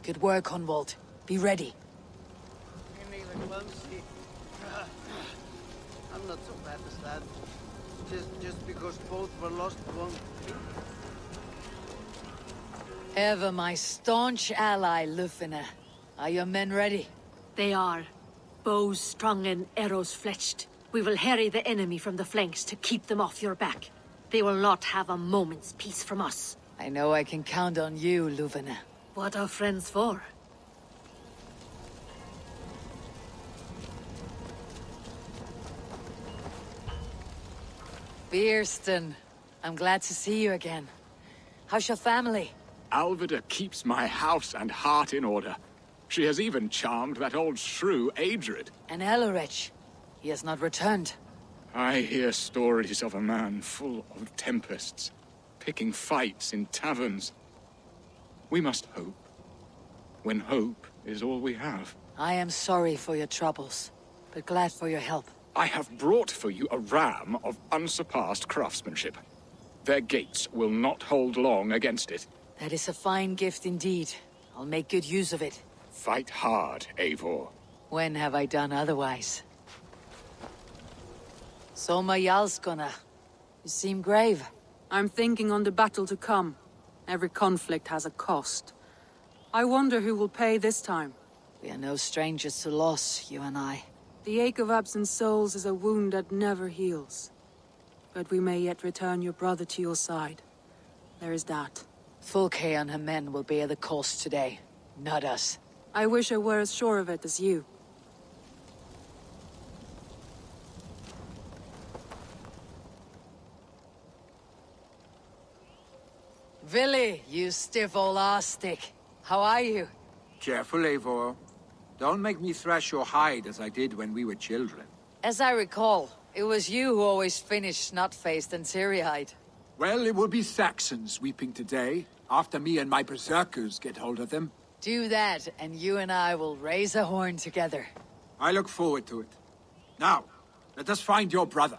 Good work, Hunwald. Be ready. I'm not so bad as that. Just because both were lost won't... Ever my staunch ally, Lufina. Are your men ready? They are. Bows strung and arrows fletched. We will harry the enemy from the flanks to keep them off your back. They will not have a moment's peace from us. I know I can count on you, Lufina. What are friends for? Beerston, I'm glad to see you again. How's your family? Alvida keeps my house and heart in order. She has even charmed that old shrew, Adrid. And Elorich. He has not returned. I hear stories of a man full of tempests, picking fights in taverns. We must hope, when hope is all we have. I am sorry for your troubles, but glad for your help. I have brought for you a ram of unsurpassed craftsmanship. Their gates will not hold long against it. That is a fine gift indeed. I'll make good use of it. Fight hard, Eivor. When have I done otherwise? Soma Jarlskona. You seem grave. I'm thinking on the battle to come. Every conflict has a cost. I wonder who will pay this time. We are no strangers to loss, you and I. The ache of absent souls is a wound that never heals. But we may yet return your brother to your side. There is that. Fulke and her men will bear the cost today, not us. I wish I were as sure of it as you. Villy, you stiff old arse-stick. How are you? Careful, Eivor. Don't make me thrash your hide as I did when we were children. As I recall, it was you who always finished snot-faced and teary-eyed. Well, it will be Saxons weeping today, after me and my Berserkers get hold of them. Do that, and you and I will raise a horn together. I look forward to it. Now, let us find your brother.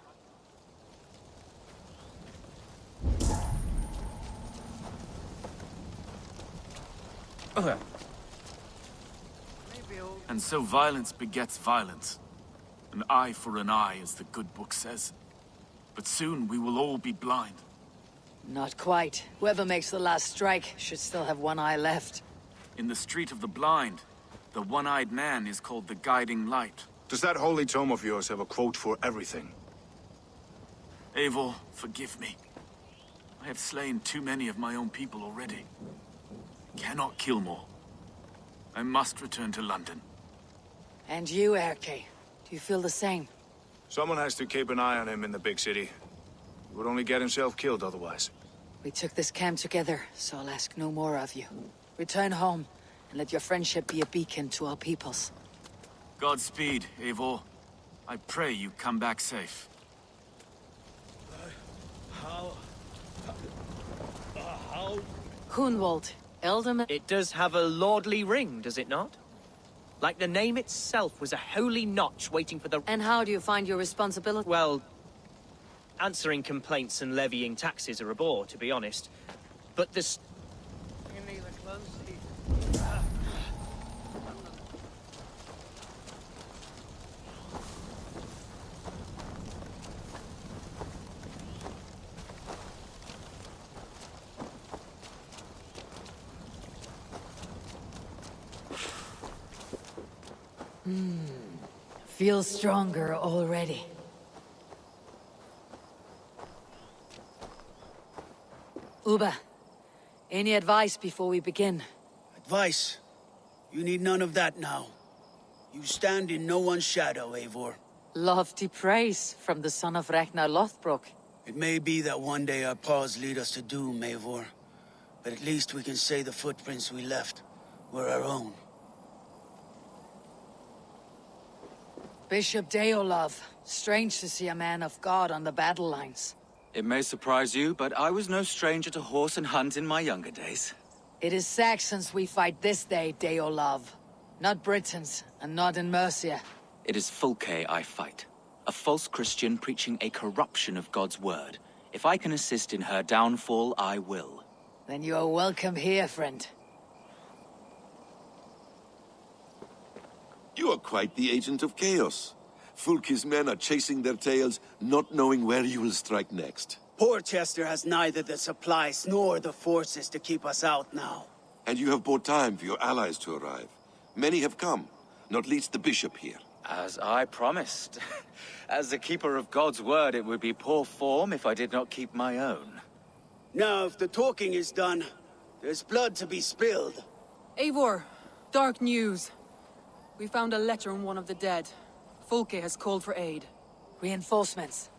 And so violence begets violence. An eye for an eye, as the good book says. But soon we will all be blind. Not quite. Whoever makes the last strike should still have one eye left. In the Street of the Blind, the one-eyed man is called the Guiding Light. Does that holy tome of yours have a quote for everything? Eivor, forgive me. I have slain too many of my own people already. Cannot kill more. I must return to London. And you, Erke, do you feel the same? Someone has to keep an eye on him in the big city. He would only get himself killed otherwise. We took this camp together, so I'll ask no more of you. Return home, and let your friendship be a beacon to our peoples. Godspeed, Eivor. I pray you come back safe. How... Hunwald, Ealdorman... It does have a lordly ring, does it not? Like the name itself was a holy notch waiting for the... And how do you find your responsibility? Well, Answering complaints and levying taxes are a bore, to be honest. But this... Feel stronger already. Uba, any advice before we begin? Advice? You need none of that now. You stand in no one's shadow, Eivor. Lofty praise from the son of Ragnar Lothbrok. It may be that one day our paths lead us to doom, Eivor. But at least we can say the footprints we left were our own. Bishop Deolov. Strange to see a man of God on the battle lines. It may surprise you, but I was no stranger to horse and hunt in my younger days. It is Saxons we fight this day, Deolov. Not Britons, and not in Mercia. It is Fulke I fight. A false Christian preaching a corruption of God's word. If I can assist in her downfall, I will. Then you are welcome here, friend. You are quite the agent of chaos. Fulke's men are chasing their tails, not knowing where you will strike next. Porchester has neither the supplies nor the forces to keep us out now. And you have bought time for your allies to arrive. Many have come, not least the bishop here. As I promised. As the keeper of God's word, it would be poor form if I did not keep my own. Now, if the talking is done, there's blood to be spilled. Eivor, dark news. We found a letter on one of the dead. Fulke has called for aid. Reinforcements.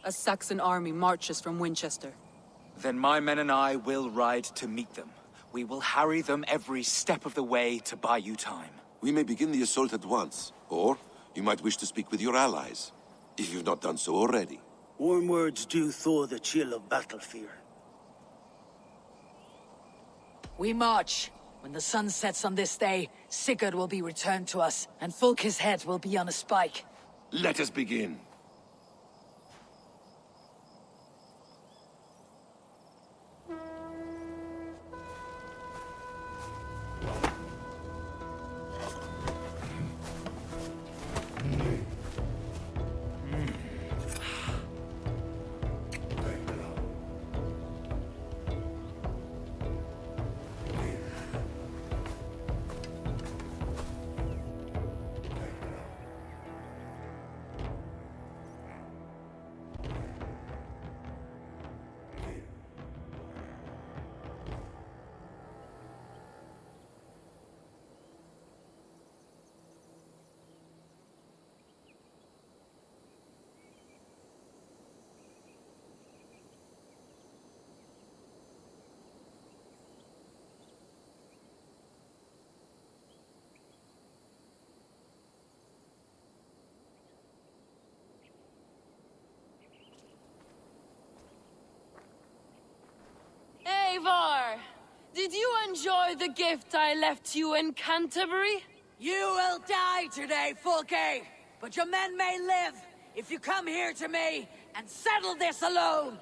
A Saxon army marches from Winchester. Then my men and I will ride to meet them. We will harry them every step of the way to buy you time. We may begin the assault at once, or you might wish to speak with your allies, if you've not done so already. Warm words do thaw the chill of battle fear. We march. When the sun sets on this day, Sigurd will be returned to us, and Fulke's head will be on a spike. Let us begin. Eivor, did you enjoy the gift I left you in Canterbury? You will die today, Fulke! But your men may live if you come here to me and settle this alone!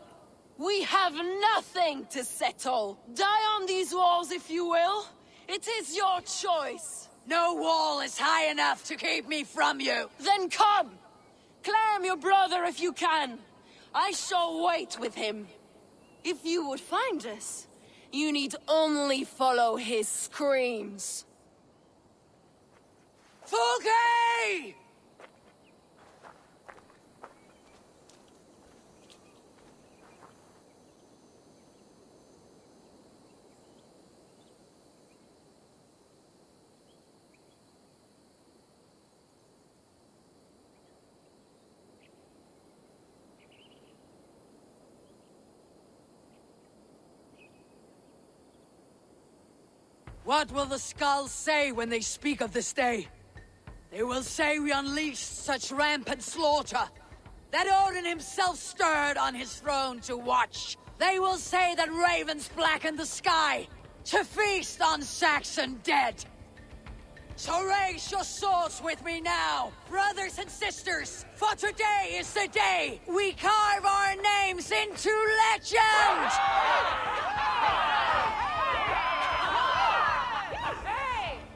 We have nothing to settle. Die on these walls if you will. It is your choice. No wall is high enough to keep me from you! Then come! Claim your brother if you can. I shall wait with him. If you would find us, you need only follow his screams. Fulke! What will the skulls say when they speak of this day? They will say we unleashed such rampant slaughter, that Odin himself stirred on his throne to watch. They will say that ravens blackened the sky, to feast on Saxon dead. So raise your swords with me now, brothers and sisters, for today is the day we carve our names into legend!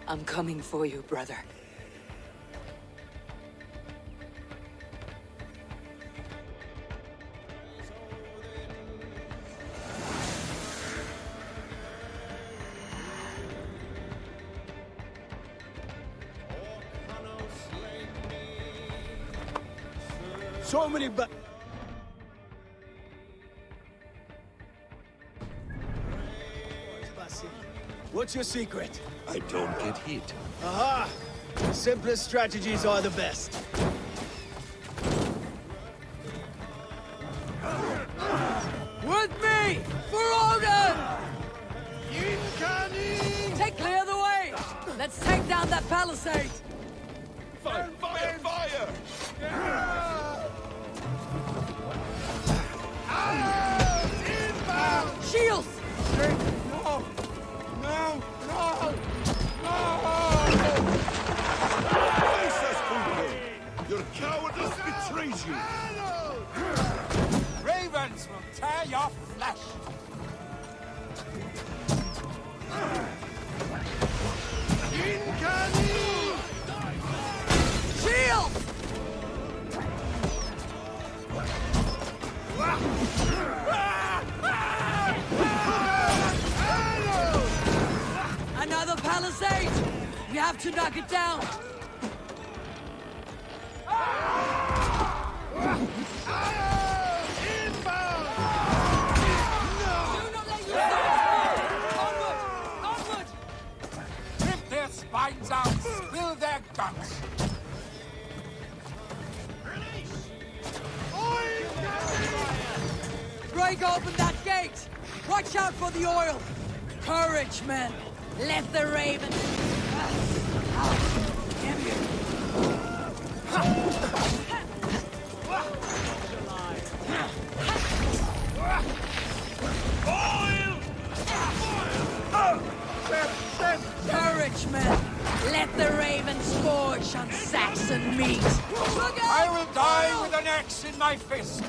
I'm coming for you, brother. So many What's your secret? I don't get hit. Aha! The simplest strategies are the best. With me! For Odin! Take clear the way! Let's take down that palisade! Fire! Fire! Fire! Shields! No! No! No! No! Face us, Fulke! Your cowardice betrays you! Ravens will tear your flesh! Shield! Another palisade! We have to knock it down! Rip their spines out! Spill their guts! Break open that gate! Watch out for the oil! Courage, men! Let the ravens... Courage, men! Let the ravens gorge on Saxon meat! I will die with an axe in my fist!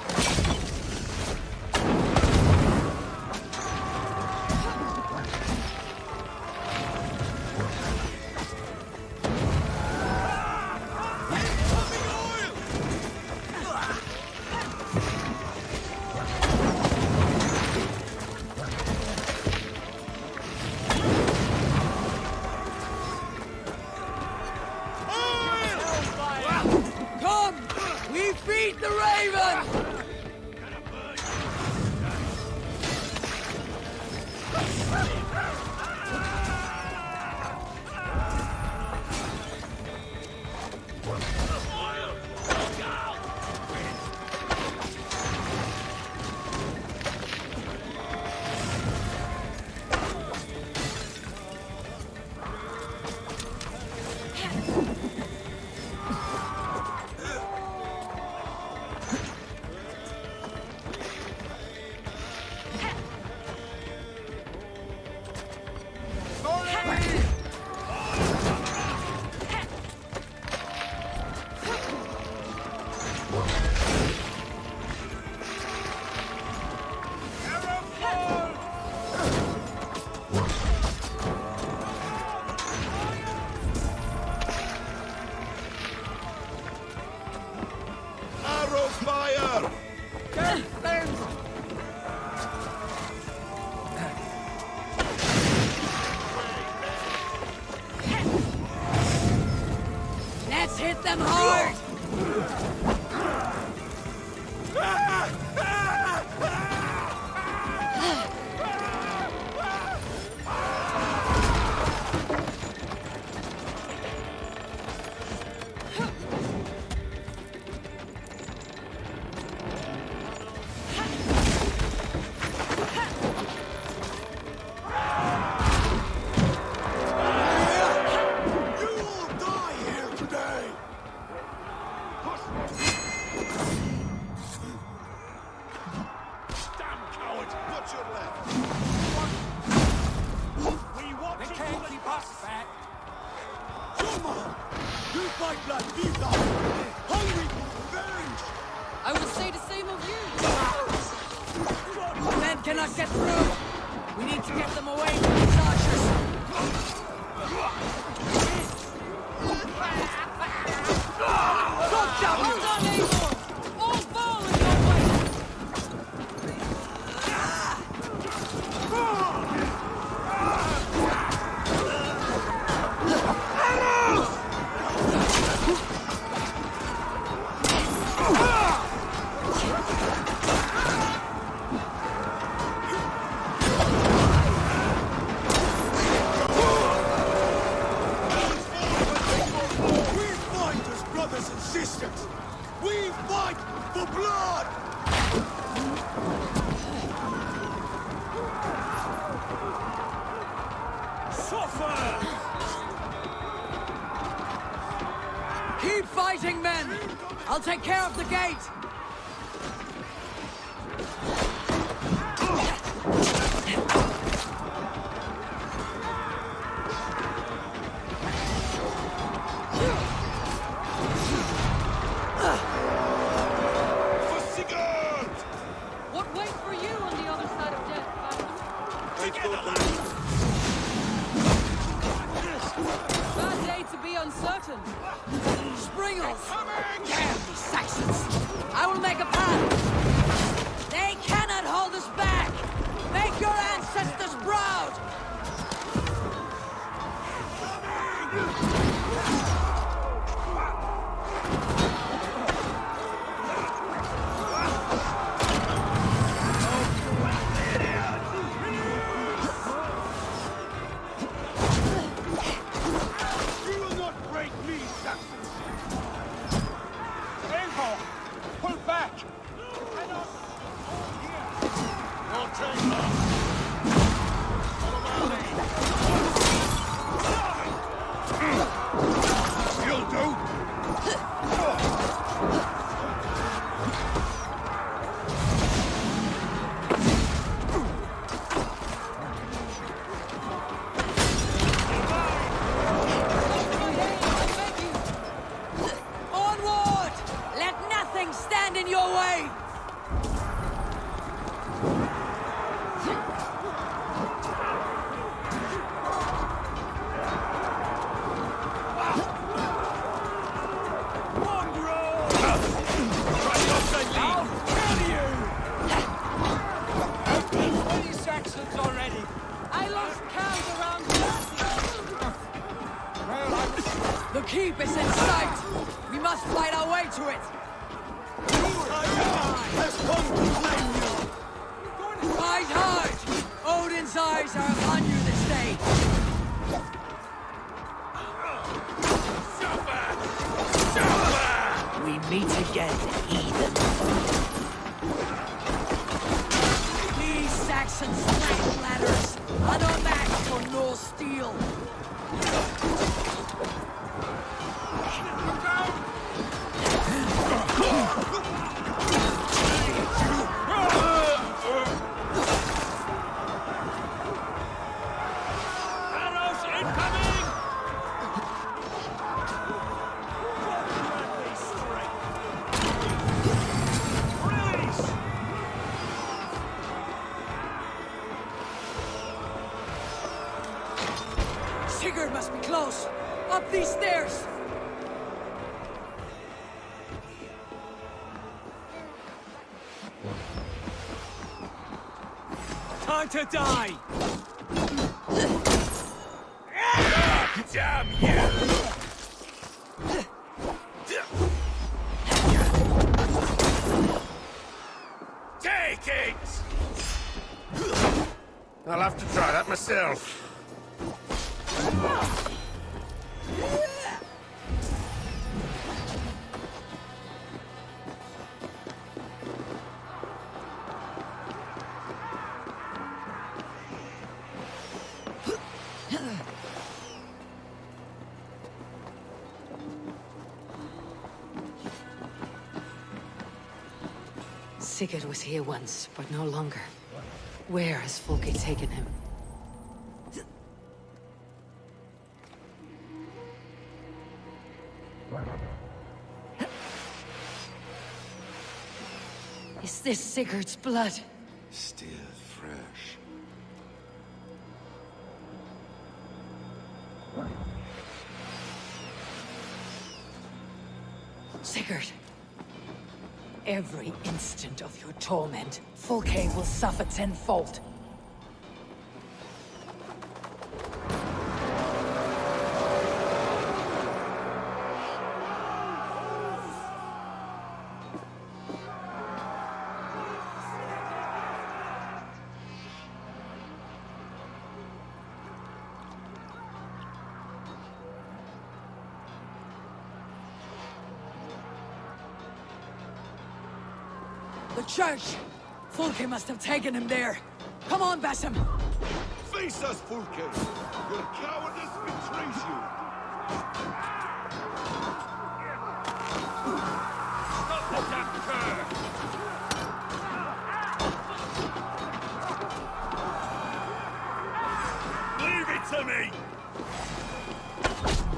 Come! We beat the raven! Arrow fire! Let's hit them hard! You will die here today! fight like these are hungry for revenge! I would say the same of you. Men cannot get through! We need to get them away from these archers! Well done, Eivor! All ball in your way! Brothers and sisters, we fight for blood! Suffer! Keep fighting, men! I'll take care of the gate! What waits for you on the other side of death, bad day to be uncertain. Springles! Damn these Saxons! I will make a path! They cannot hold us back! Make your ancestors proud! You will not break me, Saxons! Eivor, pull back! Your turn! Follow my lead! You'll do! Onward! Let nothing stand in your way! Saxons already! I lost count around The keep is in sight! We must fight our way to it! Fight hard! Odin's eyes are upon you this day! We meet again, heathen. These Saxon strength ladders are no match for Norse steel! Arrows incoming! Release! Sigurd must be close! Up these stairs! Time to die! Damn you! Take it! I'll have to try that myself. Sigurd was here once, but no longer. Where has Folke taken him? Is this Sigurd's blood? Still fresh. Sigurd. Every instant of your torment, Fulke will suffer tenfold. The church! Fulke must have taken him there. Come on, Basim! Face us, Fulke! Your cowardice betrays you! Stop the damn cur! Leave it to me!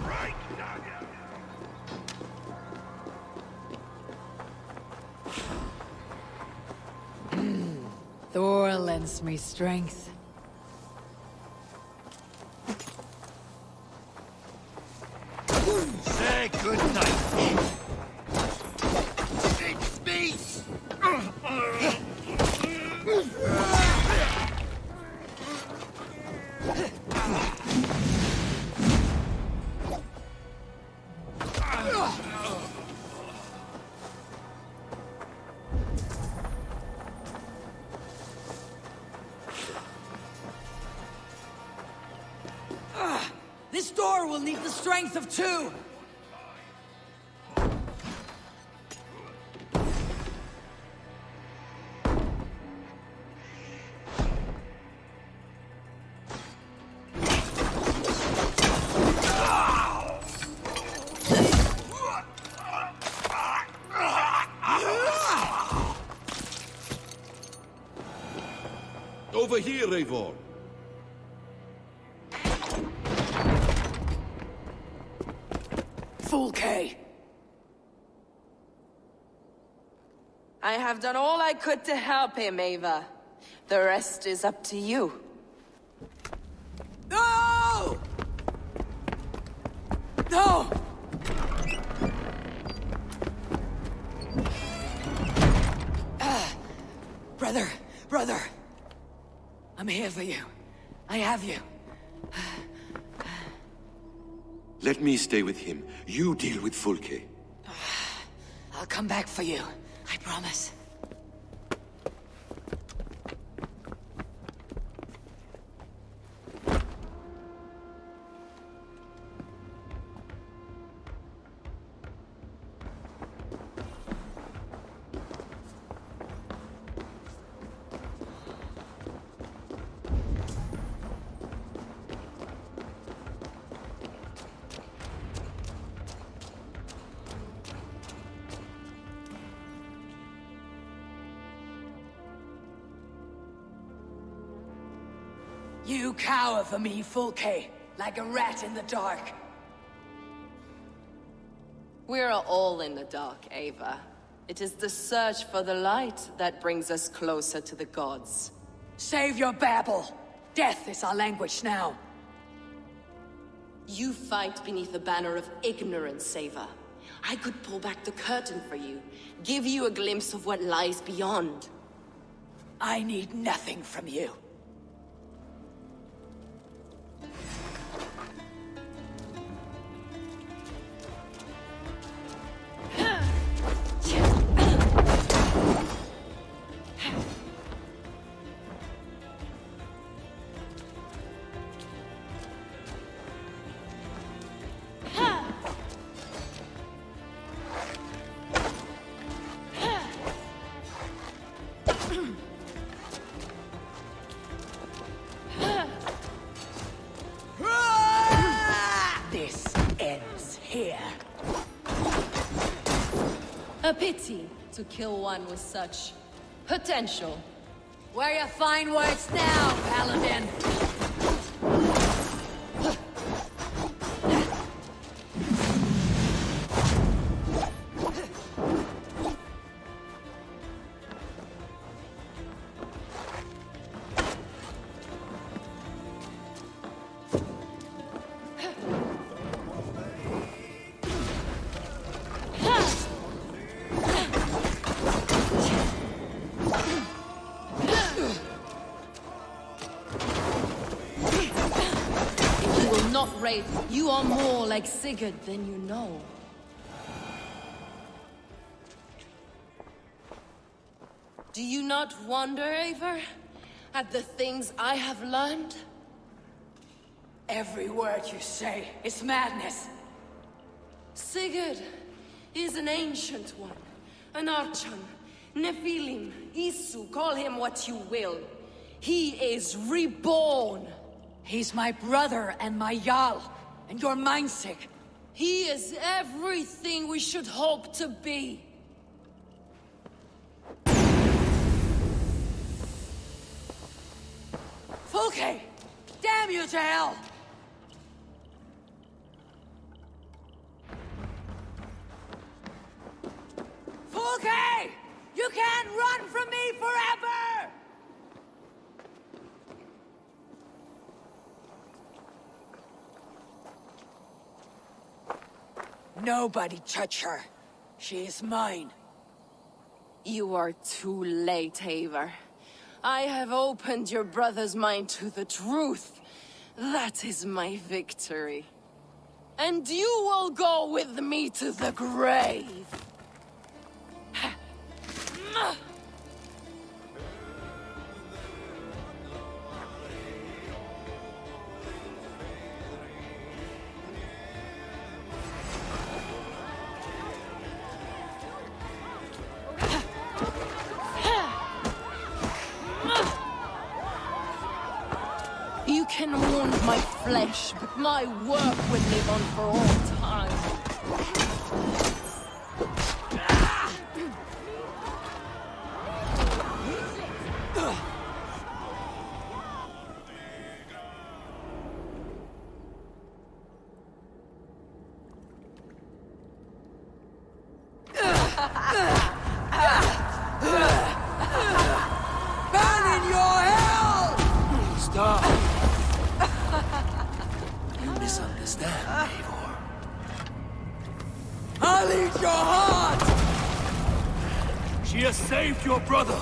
Right now! Thor lends me strength. Say goodnight! Six beasts! This door will need the strength of two! Over here, Eivor! Fulke! I have done all I could to help him, Ava. The rest is up to you. No! No! Brother! I'm here for you. I have you. Let me stay with him. You deal with Fulke. I'll come back for you. I promise. You cower for me, Fulke, like a rat in the dark. We're all in the dark, Ava. It is the search for the light that brings us closer to the gods. Save your babble. Death is our language now. You fight beneath the banner of ignorance, Ava. I could pull back the curtain for you, give you a glimpse of what lies beyond. I need nothing from you. A pity to kill one with such potential. Where your fine words now, Paladin? are more like Sigurd than you know. Do you not wonder, Eivor, at the things I have learned? Every word you say is madness. Sigurd is an ancient one, an Archon, Nephilim, Isu, call him what you will. He is reborn. He's my brother and my Jarl, and you're mindsick. He is everything we should hope to be. Fulke! Damn you to hell! Fulke! You can't run from me forever! Nobody touch her. She is mine. You are too late, Eivor. I have opened your brother's mind to the truth. That is my victory. And you will go with me to the grave. You can wound my flesh, but my work will live on for all time. Burn in your hell! Stop! You misunderstand, Eivor. I'll eat your heart! She has saved your brother!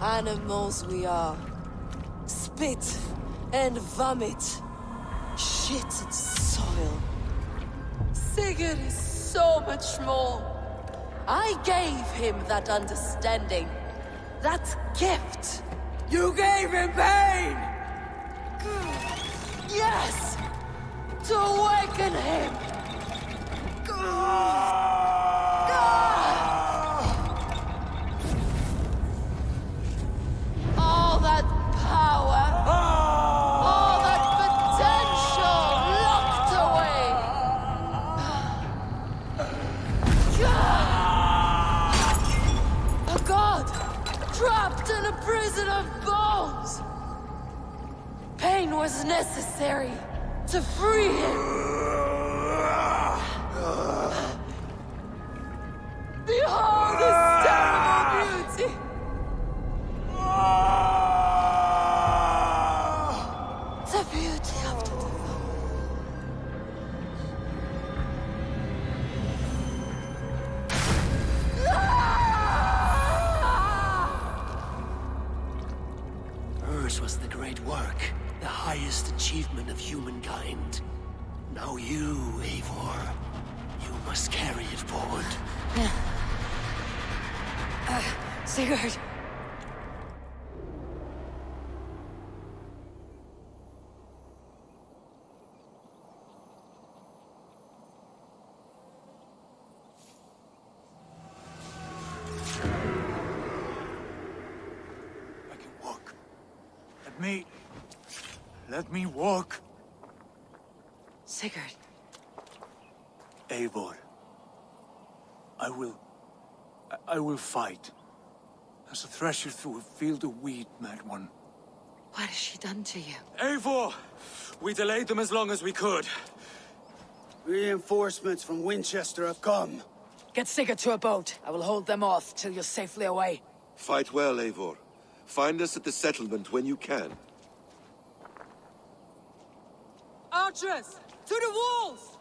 Animals we are. Spit and vomit. Shit and soil. Sigurd is so much more. I gave him that understanding. That gift. You gave him pain! Yes! To awaken him! All that power, all that potential locked away! A god trapped in a prison of bones! Pain was necessary to free him! Behold his terrible beauty! The beauty of the divine. Hers was the great work, the highest achievement of humankind. Now you, Eivor, you must carry it forward. Sigurd. I can walk. Let me walk. Sigurd. Eivor. I will fight. As a thresher through a field of wheat, mad one. What has she done to you? Eivor! We delayed them as long as we could. Reinforcements from Winchester have come. Get Sigurd to a boat. I will hold them off till you're safely away. Fight well, Eivor. Find us at the settlement when you can. Archers! To the walls!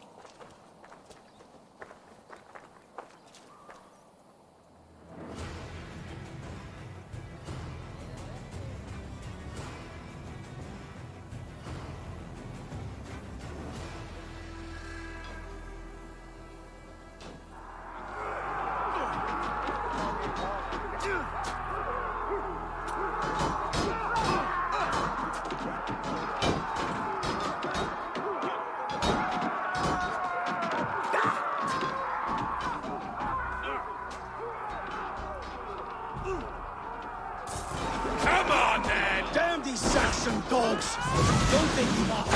dogs! Don't they give up?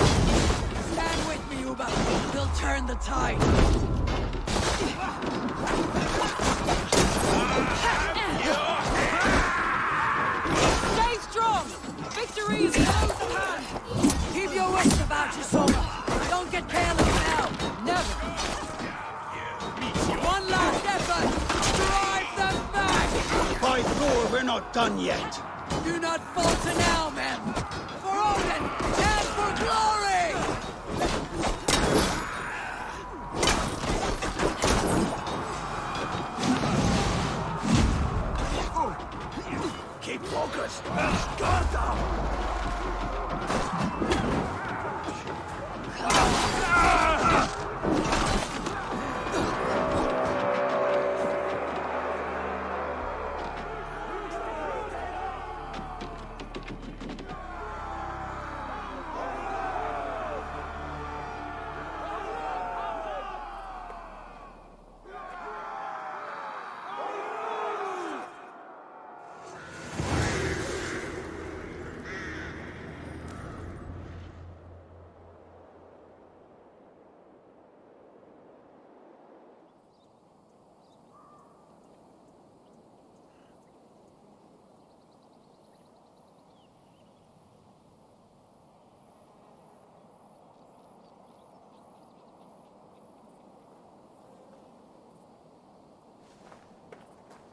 Stand with me, Uba. We'll turn the tide. Stay strong! Victory is close at hand! Keep your wits about you, Soma. Don't get careless now. Never! One last effort! Drive them back! By Thor, we're not done yet! Do not falter now, men! For Odin and for glory! Keep focused! Sparta!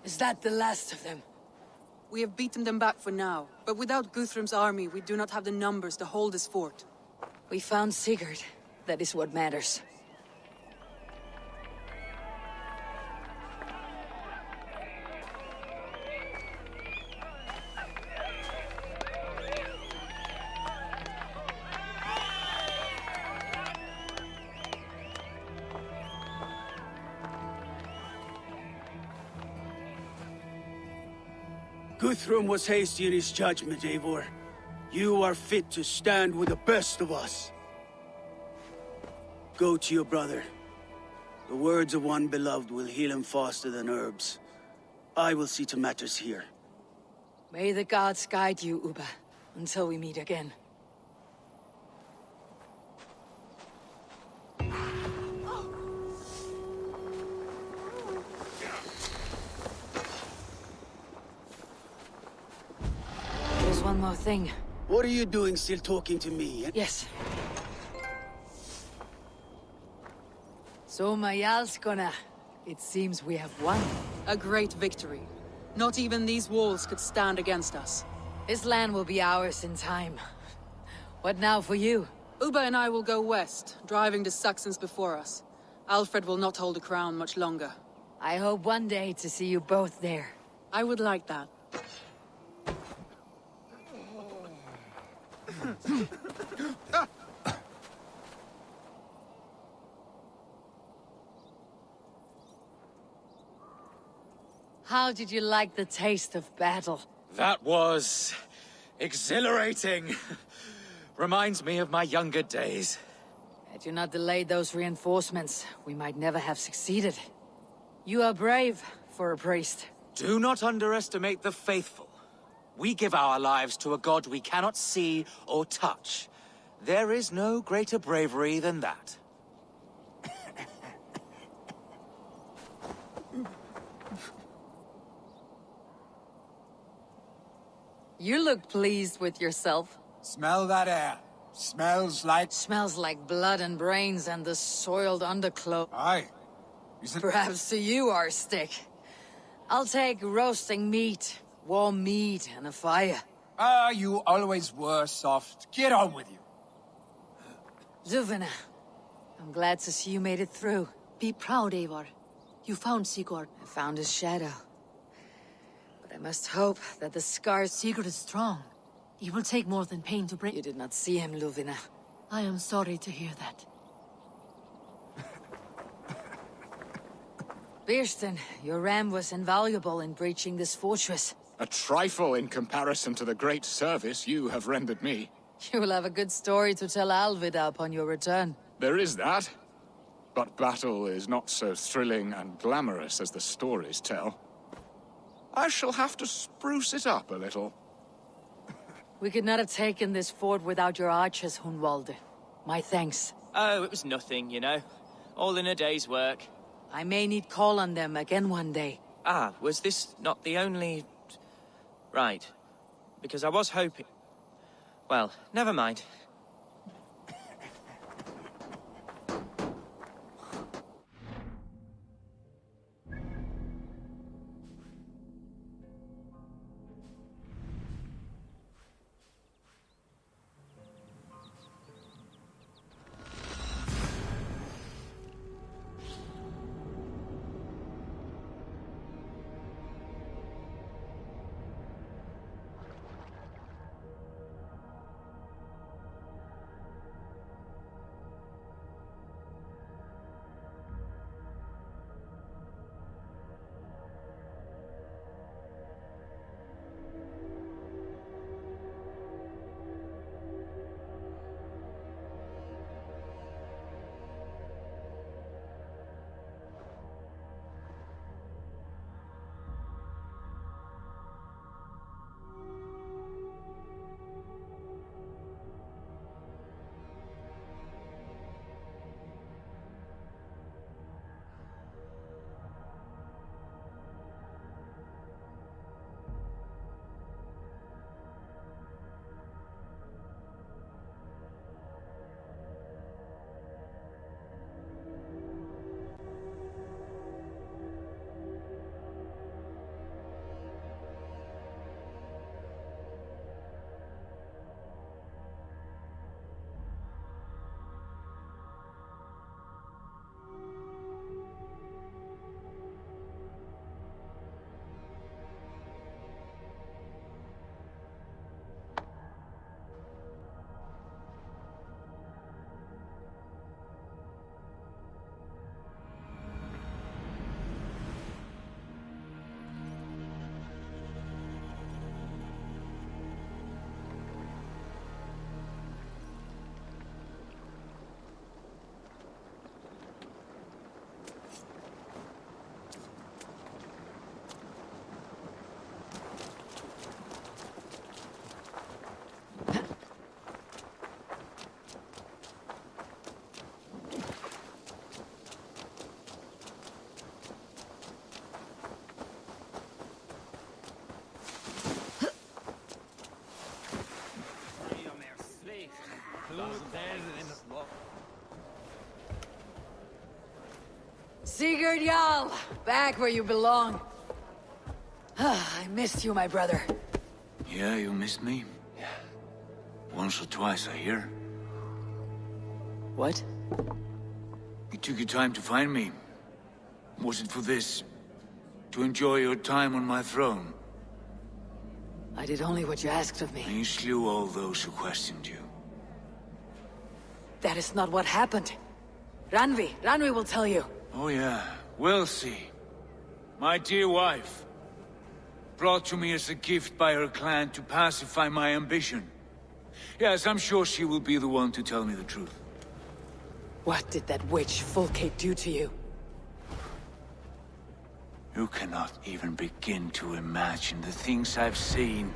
Is that the last of them? We have beaten them back for now, but without Guthrum's army, we do not have the numbers to hold this fort. We found Sigurd. That is what matters. Guthrum was hasty in his judgment, Eivor. You are fit to stand with the best of us. Go to your brother. The words of one beloved will heal him faster than herbs. I will see to matters here. May the gods guide you, Uba, until we meet again. There's one more thing. What are you doing still talking to me? Yes. Soma Jarlskona. It seems we have won. A great victory. Not even these walls could stand against us. This land will be ours in time. What now for you? Uba and I will go west, driving the Saxons before us. Alfred will not hold the crown much longer. I hope one day to see you both there. I would like that. How did you like the taste of battle? That was exhilarating. Reminds me of my younger days. Had you not delayed those reinforcements, we might never have succeeded. You are brave for a priest. Do not underestimate the faithful. We give our lives to a god we cannot see or touch. There is no greater bravery than that. You look pleased with yourself. Smell that air. Smells like... Smells like blood and brains and the soiled underclothes. Aye. Isn't... Perhaps to you, our stick. I'll take roasting meat, warm meat, and a fire. Ah, you always were soft. Get on with you. Zuvina, I'm glad to see you made it through. Be proud, Eivor. You found Sigurd. I found his shadow. But I must hope that the scars... Sigurd is strong. He will take more than pain to bring... You did not see him, Luvina. I am sorry to hear that. Birsten, your ram was invaluable in breaching this fortress. A trifle in comparison to the great service you have rendered me. You will have a good story to tell Alvida upon your return. There is that. But battle is not so thrilling and glamorous as the stories tell. I shall have to spruce it up a little. We could not have taken this fort without your archers, Hunwalde. My thanks. Oh, it was nothing, you know. All in a day's work. I may need call on them again one day. Ah, was this not the only... Right. Because I was hoping... Well, never mind. Sigurd Jarl, back where you belong. I missed you, my brother. Yeah, you missed me? Yeah. Once or twice, I hear. What? You took your time to find me. Was it for this? To enjoy your time on my throne? I did only what you asked of me. And you slew all those who questioned you. That is not what happened. Ranvi will tell you. Oh yeah, we'll see. My dear wife, brought to me as a gift by her clan to pacify my ambition. Yes, I'm sure she will be the one to tell me the truth. What did that witch Fulke do to you? You cannot even begin to imagine the things I've seen.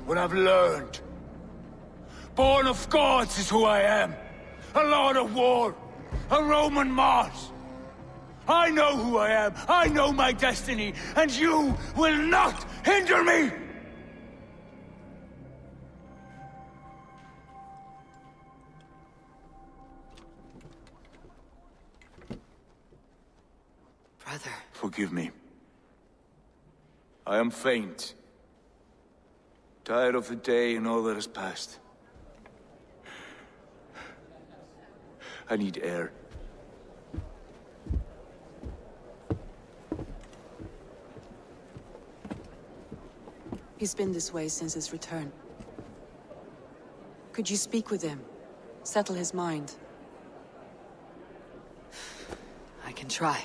What I've learned. Born of gods is who I am. A lord of war. A Roman Mars. I know who I am. I know my destiny. And you will not hinder me! Brother. Forgive me. I am faint. Tired of the day and all that has passed. I need air. He's been this way since his return. Could you speak with him? Settle his mind? I can try.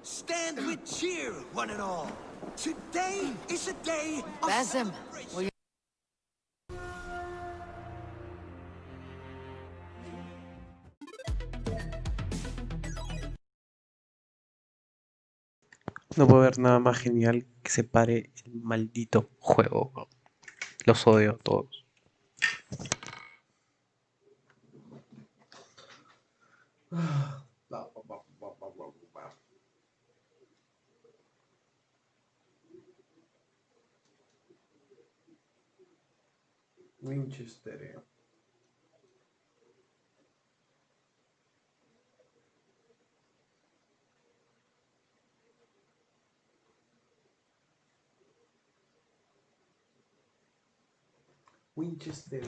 Stand with cheer, one and all. Today is a day of Basim, will you... No puedo ver nada más genial que se pare el maldito juego. Los odio a todos. Winchester. Winchester.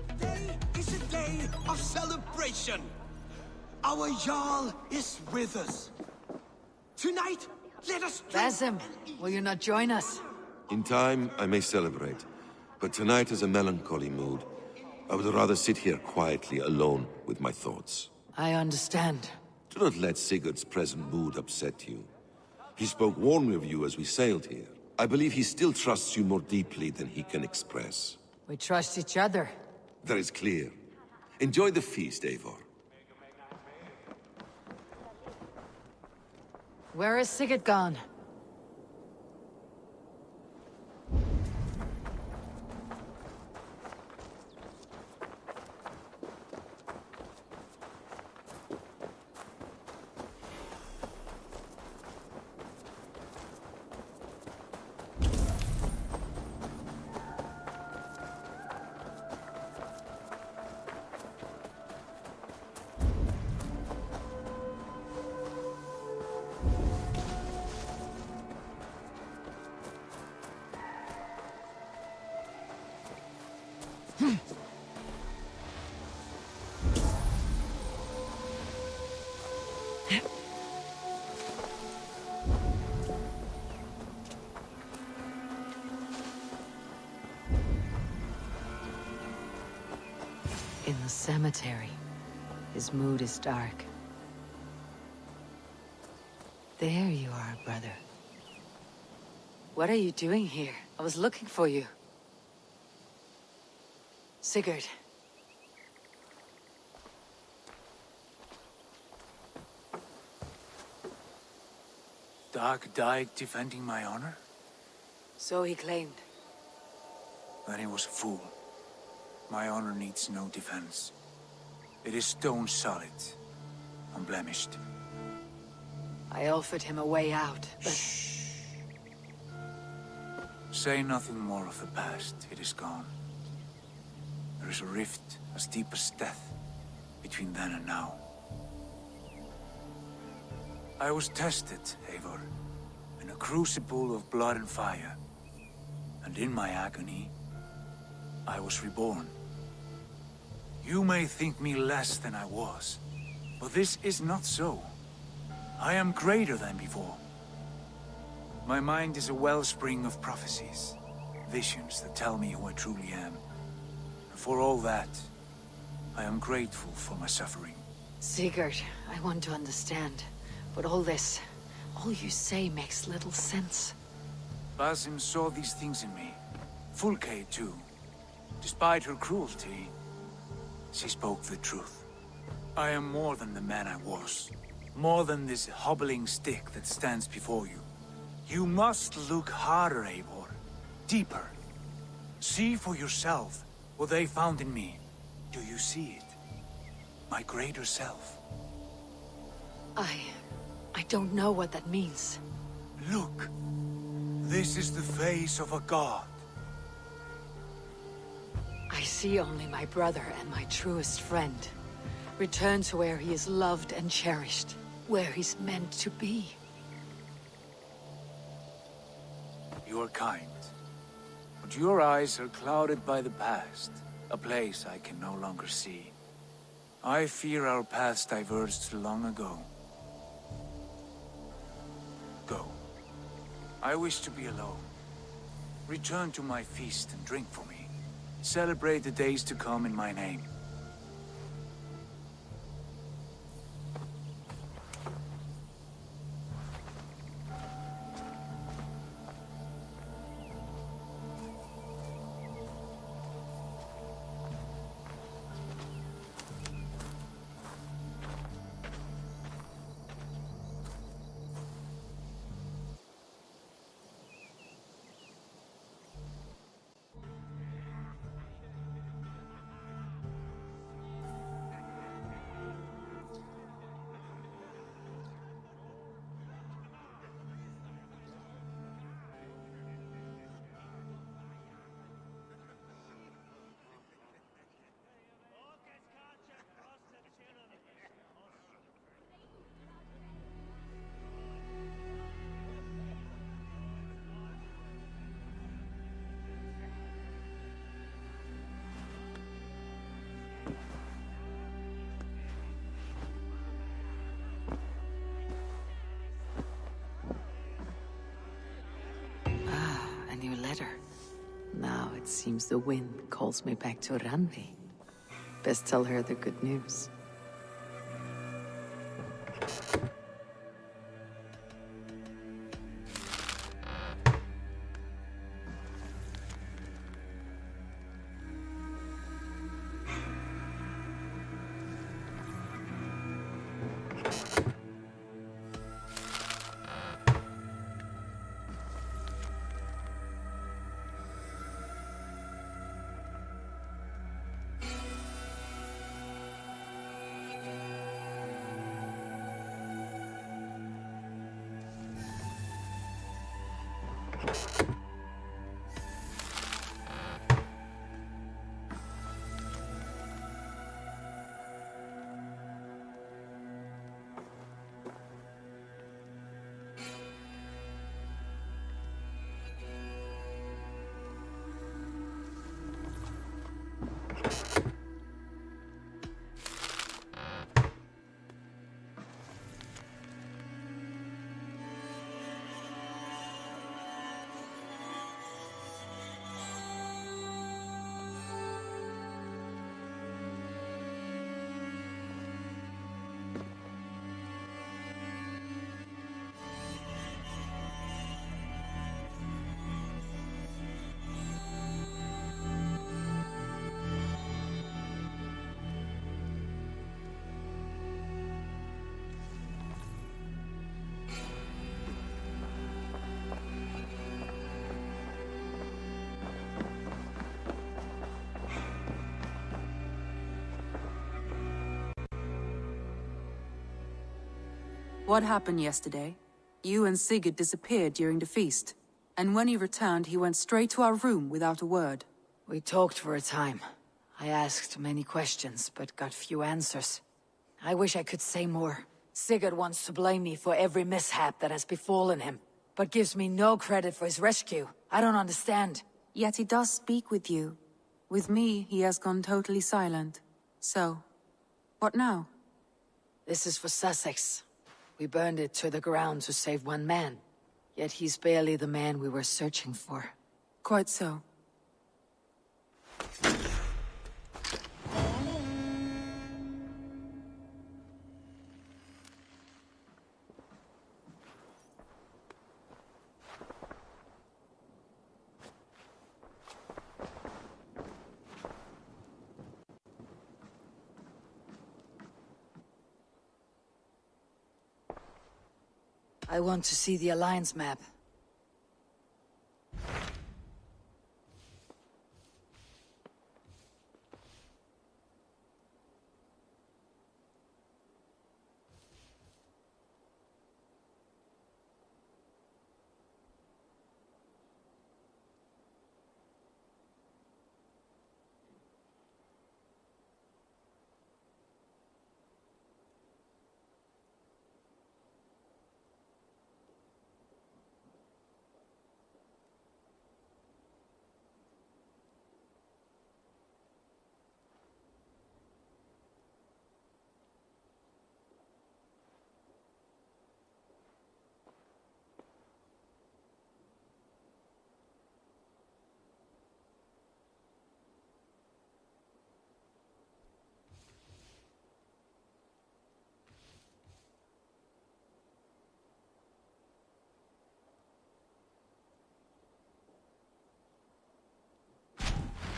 Today is a day of celebration. Our Jarl is with us. Tonight, let us Basim, will you not join us? In time, I may celebrate, but tonight is a melancholy mood. I would rather sit here quietly, alone with my thoughts. I understand. Do not let Sigurd's present mood upset you. He spoke warmly of you as we sailed here. I believe he still trusts you more deeply than he can express. We trust each other. That is clear. Enjoy the feast, Eivor. Where is Sigurd gone? In the cemetery, his mood is dark. There you are, brother. What are you doing here? I was looking for you. Sigurd. Dag died defending my honor? So he claimed. Then he was a fool. My honor needs no defense. It is stone solid, unblemished. I offered him a way out, but... Shh. Say nothing more of the past. It is gone. There is a rift as deep as death between then and now. I was tested, Eivor, in a crucible of blood and fire. And in my agony, I was reborn. You may think me less than I was, but this is not so. I am greater than before. My mind is a wellspring of prophecies, visions that tell me who I truly am. And for all that, I am grateful for my suffering. Sigurd, I want to understand, but all this, all you say makes little sense. Basim saw these things in me. Fulke, too. Despite her cruelty, she spoke the truth. I am more than the man I was. More than this hobbling stick that stands before you. You must look harder, Eivor. Deeper. See for yourself what they found in me. Do you see it? My greater self. I don't know what that means. Look. This is the face of a god. I see only my brother and my truest friend. Return to where he is loved and cherished. Where he's meant to be. You are kind. But your eyes are clouded by the past. A place I can no longer see. I fear our paths diverged long ago. Go. I wish to be alone. Return to my feast and drink for me. Celebrate the days to come in my name. Now it seems the wind calls me back to Randi. Best tell her the good news. What happened yesterday? You and Sigurd disappeared during the feast. And when he returned, he went straight to our room without a word. We talked for a time. I asked many questions, but got few answers. I wish I could say more. Sigurd wants to blame me for every mishap that has befallen him, but gives me no credit for his rescue. I don't understand. Yet he does speak with you. With me, he has gone totally silent. So, what now? This is for Sussex. We burned it to the ground to save one man. Yet he's barely the man we were searching for. Quite so. I want to see the Alliance map.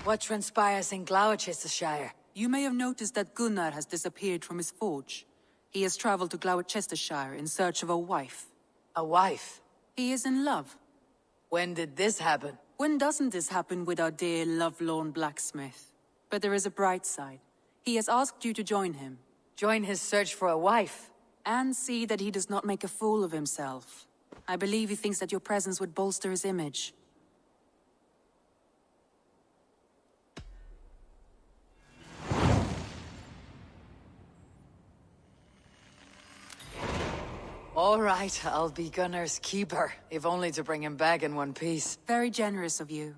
What transpires in Gloucestershire? You may have noticed that Gunnar has disappeared from his forge. He has traveled to Gloucestershire in search of a wife. A wife? He is in love. When did this happen? When doesn't this happen with our dear lovelorn blacksmith? But there is a bright side. He has asked you to join him. Join his search for a wife? And see that he does not make a fool of himself. I believe he thinks that your presence would bolster his image. All right, I'll be Gunnar's keeper, if only to bring him back in one piece. Very generous of you.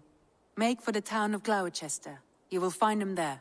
Make for the town of Gloucester. You will find him there.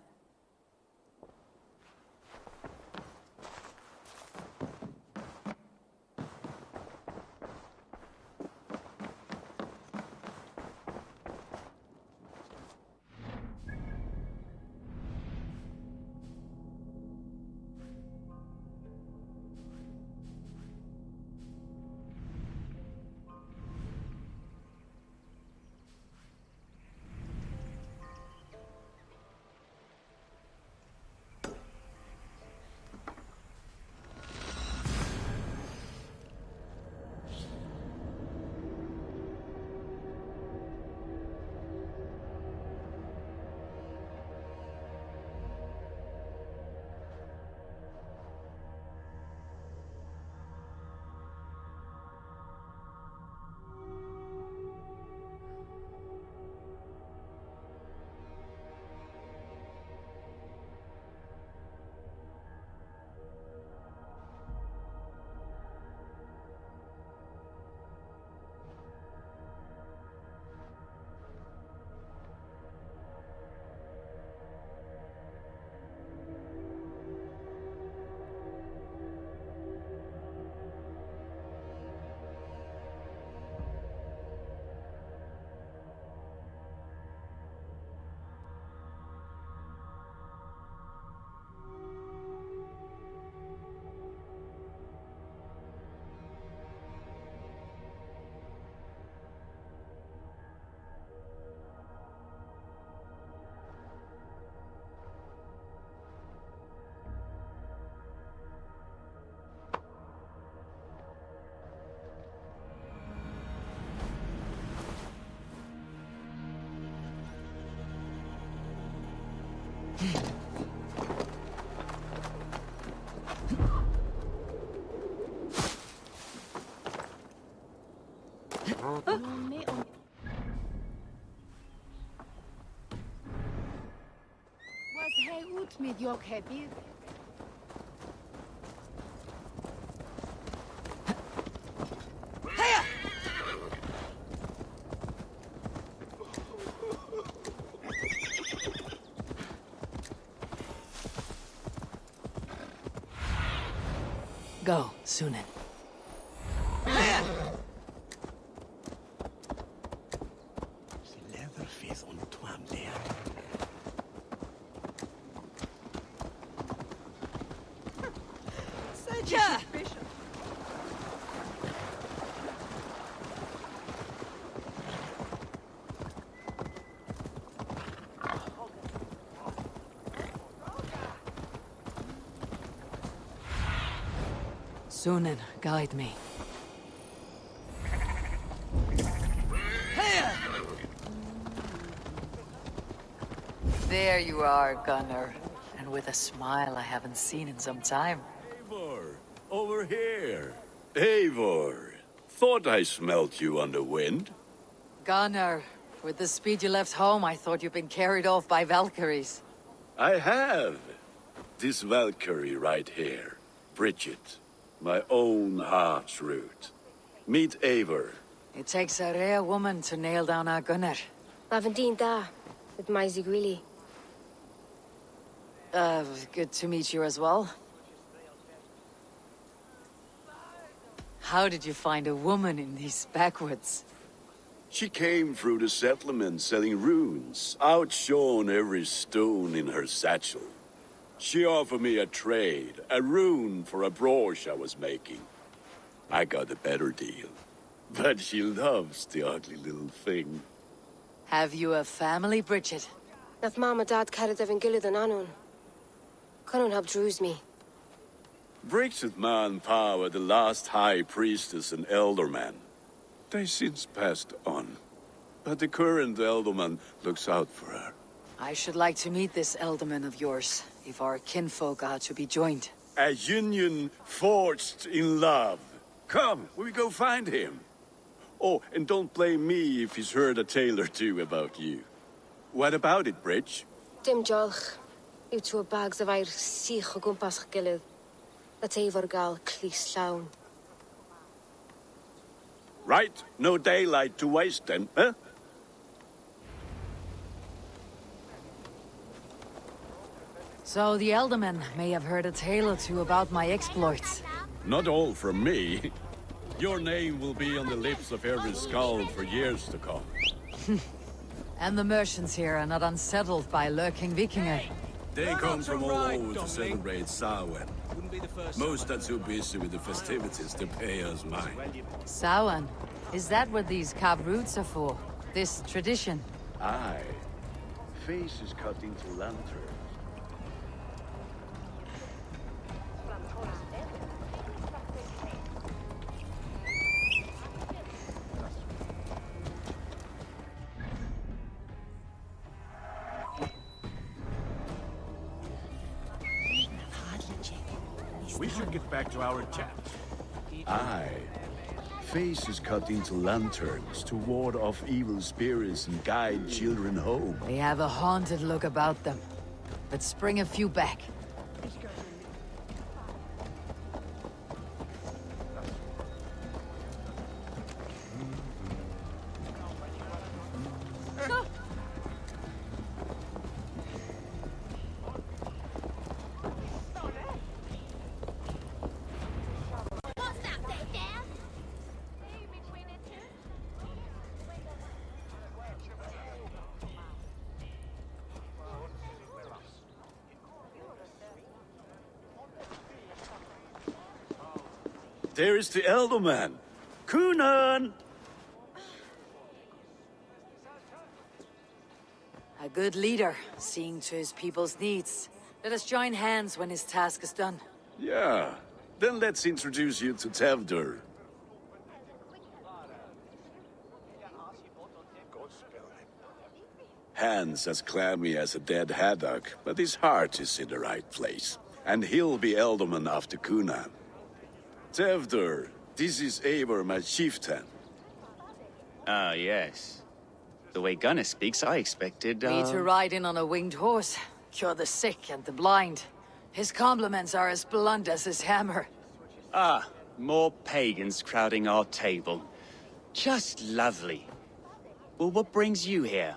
Go, Sunan. Yeah. Sunan, guide me. There you are, Gunnar. And with a smile I haven't seen in some time. Eivor, over here. Eivor, thought I smelt you on the wind. Gunnar, with the speed you left home, I thought you'd been carried off by Valkyries. I have. This Valkyrie right here, Bridget, my own heart's root. Meet Eivor. It takes a rare woman to nail down our Gunnar. Lavendine da, with my Zigrili. Good to meet you as well. How did you find a woman in these backwoods? She came through the settlement selling runes, outshone every stone in her satchel. She offered me a trade, a rune for a brooch I was making. I got a better deal. But she loves the ugly little thing. Have you a family, Bridget? Nath Mom and Dad carried Evan Gillard and Anun. Couldn't help drews me. Bridget Man Pa were the last high priestess and elderman. They since passed on. But the current elderman looks out for her. I should like to meet this elderman of yours, if our kinfolk are to be joined. A union forged in love. Come, we go find him. Oh, and don't blame me if he's heard a tale or two about you. What about it, Bridge? Dim jolch. You two bags of air sich o gwmpas gilydd. That Eivor gal clis llawn. Right, no daylight to waste then, huh? So the Elderman may have heard a tale or two about my exploits. Not all from me. Your name will be on the lips of every skull for years to come. And the merchants here are not unsettled by lurking Vikinger. They come from all over to celebrate Samhain. Most are too busy with the festivities to pay us mind. Samhain? Is that what these carved roots are for? This tradition? Aye. Faces cut into lanterns. We should get back to our chat. Aye. Faces cut into lanterns to ward off evil spirits and guide children home. They have a haunted look about them. Let's bring a few back. There is the Elderman. Kunan! A good leader, seeing to his people's needs. Let us join hands when his task is done. Yeah. Then let's introduce you to Tevdur. Hands as clammy as a dead haddock, but his heart is in the right place. And he'll be Elderman after Kunan. Tevdur, this is Eivor, my chieftain. Ah, yes. The way Gunnar speaks, I expected, Me to ride in on a winged horse, cure the sick and the blind. His compliments are as blunt as his hammer. Ah, more pagans crowding our table. Just lovely. Well, what brings you here?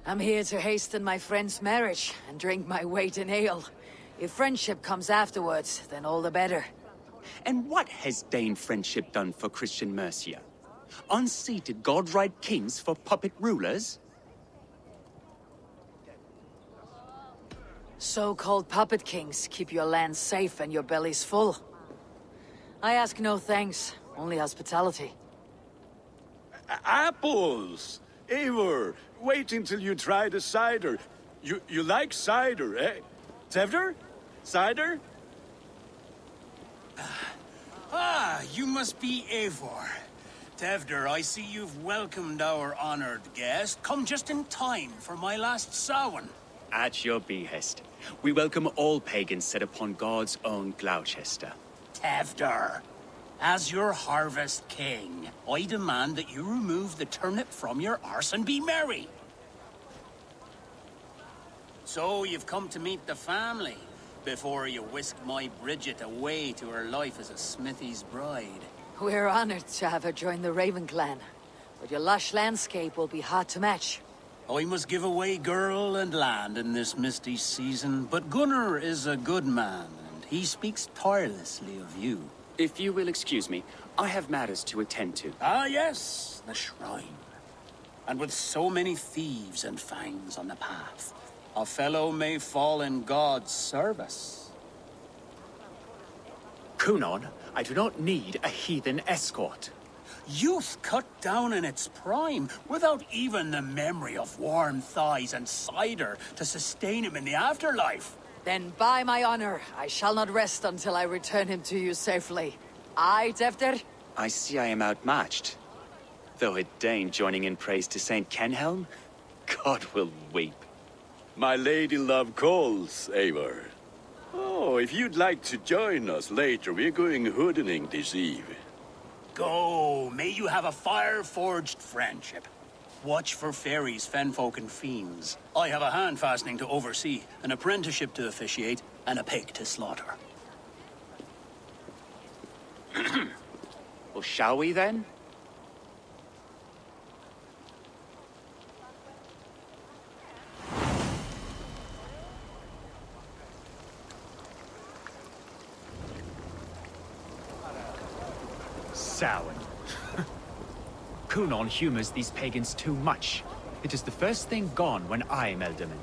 I'm here to hasten my friend's marriage and drink my weight in ale. If friendship comes afterwards, then all the better. And what has Dane friendship done for Christian Mercia? Unseated godright kings for puppet rulers? So-called puppet kings keep your lands safe and your bellies full. I ask no thanks, only hospitality. Apples! Eivor, wait until you try the cider. You like cider, eh? Tevder? Cider? Ah, you must be Eivor. Tevder, I see you've welcomed our honored guest. Come just in time for my last Samhain. At your behest. We welcome all pagans set upon God's own Gloucester. Tevder, as your harvest king, I demand that you remove the turnip from your arse and be merry. So you've come to meet the family, before you whisk my Bridget away to her life as a smithy's bride. We're honored to have her join the Raven clan, but your lush landscape will be hard to match. I must give away girl and land in this misty season, but Gunnar is a good man, and he speaks tirelessly of you. If you will excuse me, I have matters to attend to. Ah, yes, the shrine. And with so many thieves and fangs on the path, a fellow may fall in God's service. Kunon, I do not need a heathen escort. Youth cut down in its prime, without even the memory of warm thighs and cider to sustain him in the afterlife. Then by my honor, I shall not rest until I return him to you safely. Aye, Tevder? I see I am outmatched. Though a Dane joining in praise to Saint Kenhelm, God will weep. My lady love calls, Eivor. Oh, if you'd like to join us later, we're going hoodening this eve. Go, may you have a fire-forged friendship. Watch for fairies, fenfolk, and fiends. I have a hand fastening to oversee, an apprenticeship to officiate, and a pig to slaughter. Well, shall we then? Samhain. Kunon humors these pagans too much. It is the first thing gone when I am Elderman.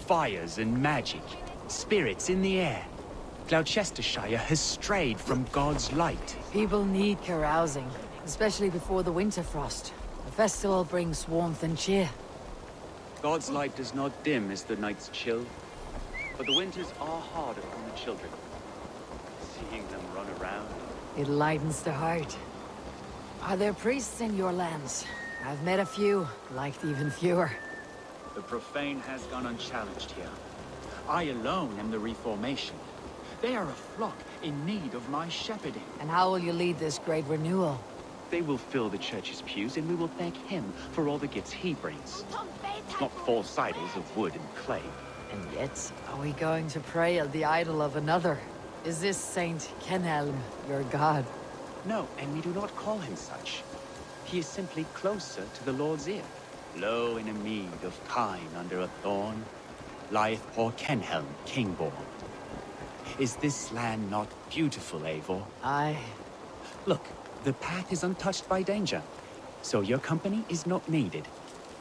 Fires and magic, spirits in the air. Gloucestershire has strayed from God's light. People need carousing, especially before the winter frost. The festival brings warmth and cheer. God's light does not dim as the nights chill, but the winters are hard upon the children. Seeing them run around. It lightens the heart. Are there priests in your lands? I've met a few, liked even fewer. The profane has gone unchallenged here. I alone am the Reformation. They are a flock in need of my shepherding. And how will you lead this great renewal? They will fill the church's pews, and we will thank him for all the gifts he brings. Not false idols of wood and clay. And yet, are we going to pray at the idol of another? Is this Saint Kenhelm your god? No, and we do not call him such. He is simply closer to the Lord's ear. Low in a mead of kine under a thorn, lieth poor Kenhelm, king-born. Is this land not beautiful, Eivor? Aye. Look, the path is untouched by danger, so your company is not needed.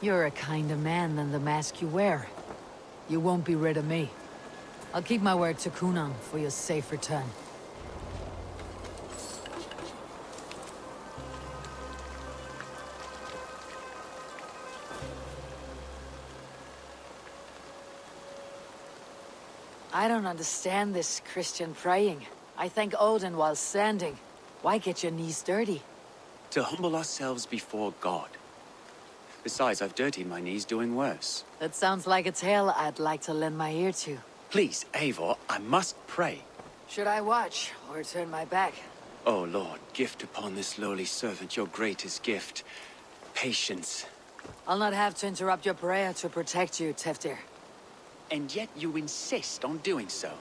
You're a kinder man than the mask you wear. You won't be rid of me. I'll keep my word to Kunon for your safe return. I don't understand this Christian praying. I thank Odin while standing. Why get your knees dirty? To humble ourselves before God. Besides, I've dirtied my knees doing worse. That sounds like a tale I'd like to lend my ear to. Please, Eivor, I must pray. Should I watch or turn my back? Oh, Lord, gift upon this lowly servant your greatest gift. Patience. I'll not have to interrupt your prayer to protect you, Teftir. And yet you insist on doing so.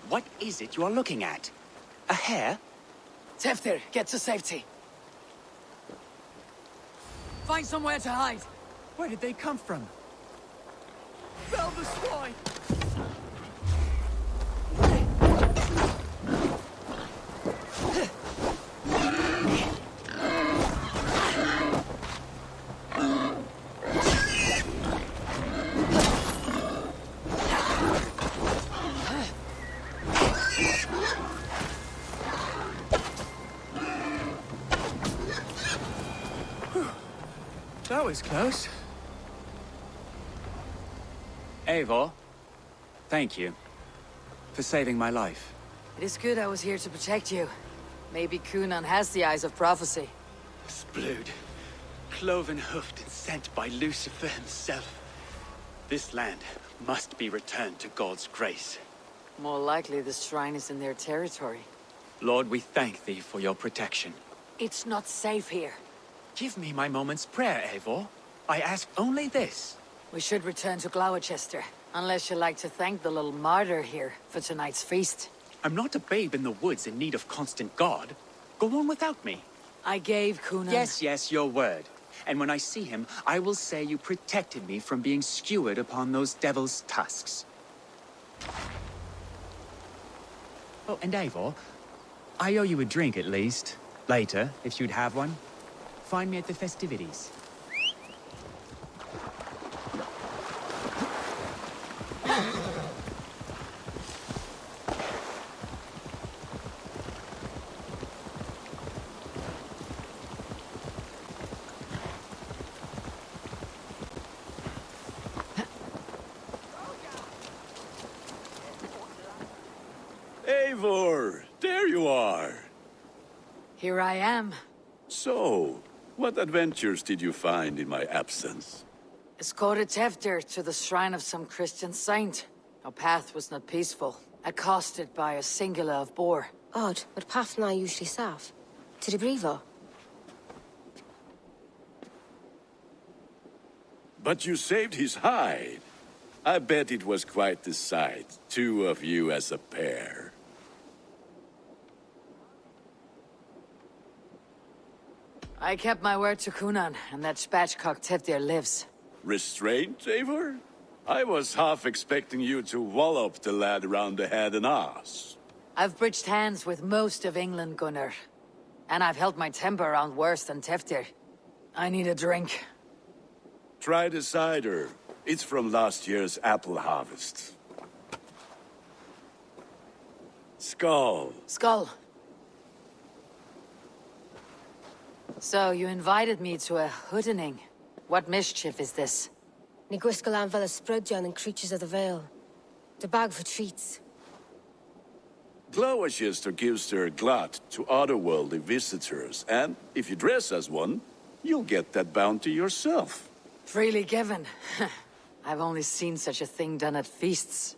What is it you are looking at? A hare? Teftir, get to safety. Find somewhere to hide. Where did they come from? Fell the swine! That was close. Eivor, thank you for saving my life. It is good I was here to protect you. Maybe Cunan has the eyes of prophecy. Splood, cloven-hoofed and sent by Lucifer himself. This land must be returned to God's grace. More likely the shrine is in their territory. Lord, we thank thee for your protection. It's not safe here. Give me my moment's prayer, Eivor. I ask only this. We should return to Gloucester, unless you'd like to thank the little martyr here for tonight's feast. I'm not a babe in the woods in need of constant guard. Go on without me. I gave Cunan... Yes, your word. And when I see him, I will say you protected me from being skewered upon those devil's tusks. Oh, and Eivor, I owe you a drink at least. Later, if you'd have one. Find me at the festivities. Eivor, there you are. Here I am. So, what adventures did you find in my absence? Escorted Teftir to the shrine of some Christian saint. Our path was not peaceful, accosted by a singular of boar. Odd, but path na usually safe. To the Brevo. But you saved his hide. I bet it was quite the sight, two of you as a pair. I kept my word to Cunan, and that spatchcock Teftir lives. Restraint, Eivor? I was half expecting you to wallop the lad around the head and ass. I've bridged hands with most of England, Gunnar. And I've held my temper around worse than Teftir. I need a drink. Try the cider. It's from last year's apple harvest. Skull. Skull. So, you invited me to a hoodening. What mischief is this? Ni gwisgal an fel ysbrydion and creatures of the Vale. The bag for treats. Gloucester gives their glut to otherworldly visitors, and if you dress as one, you'll get that bounty yourself. Freely given. I've only seen such a thing done at feasts.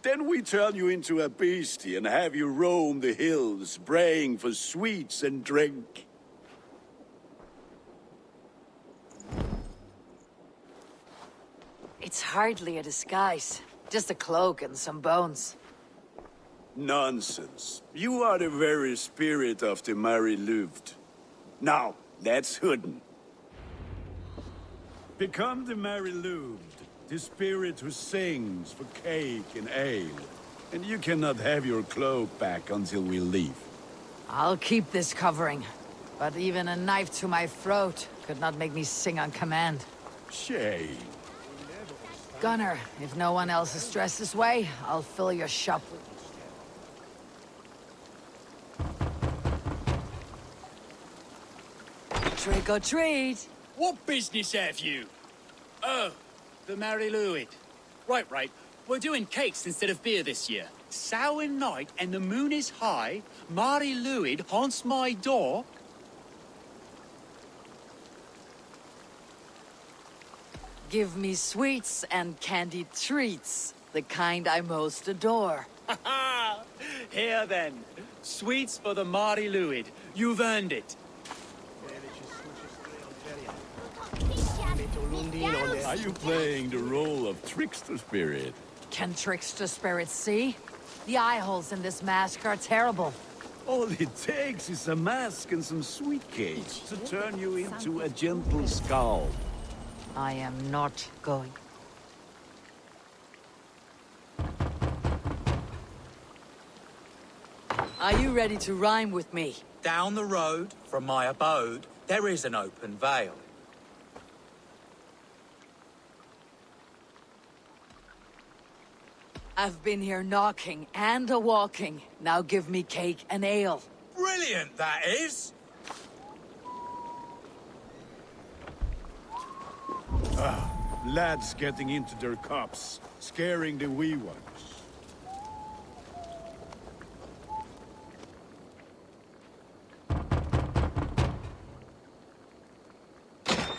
Then we turn you into a beastie and have you roam the hills, braying for sweets and drink. It's hardly a disguise. Just a cloak and some bones. Nonsense. You are the very spirit of the Mary Louved. Now, let's hooden. Become the Mary Louved, the spirit who sings for cake and ale. And you cannot have your cloak back until we leave. I'll keep this covering. But even a knife to my throat could not make me sing on command. Shame. Gunnar, if no one else is dressed this way, I'll fill your shop with... Trick or treat! What business have you? Oh, the Mary Louid. Right. We're doing cakes instead of beer this year. Samhain night and the moon is high. Mary Louid haunts my door. Give me sweets and candied treats, the kind I most adore. Here then. Sweets for the Mari Luid. You've earned it. Are you playing the role of trickster spirit? Can trickster spirits see? The eye holes in this mask are terrible. All it takes is a mask and some sweet cakes to turn you into a gentle skull. I am not going. Are you ready to rhyme with me? Down the road from my abode, there is an open vale. I've been here knocking and a-walking. Now give me cake and ale. Brilliant, that is! Lads getting into their cups, scaring the wee ones.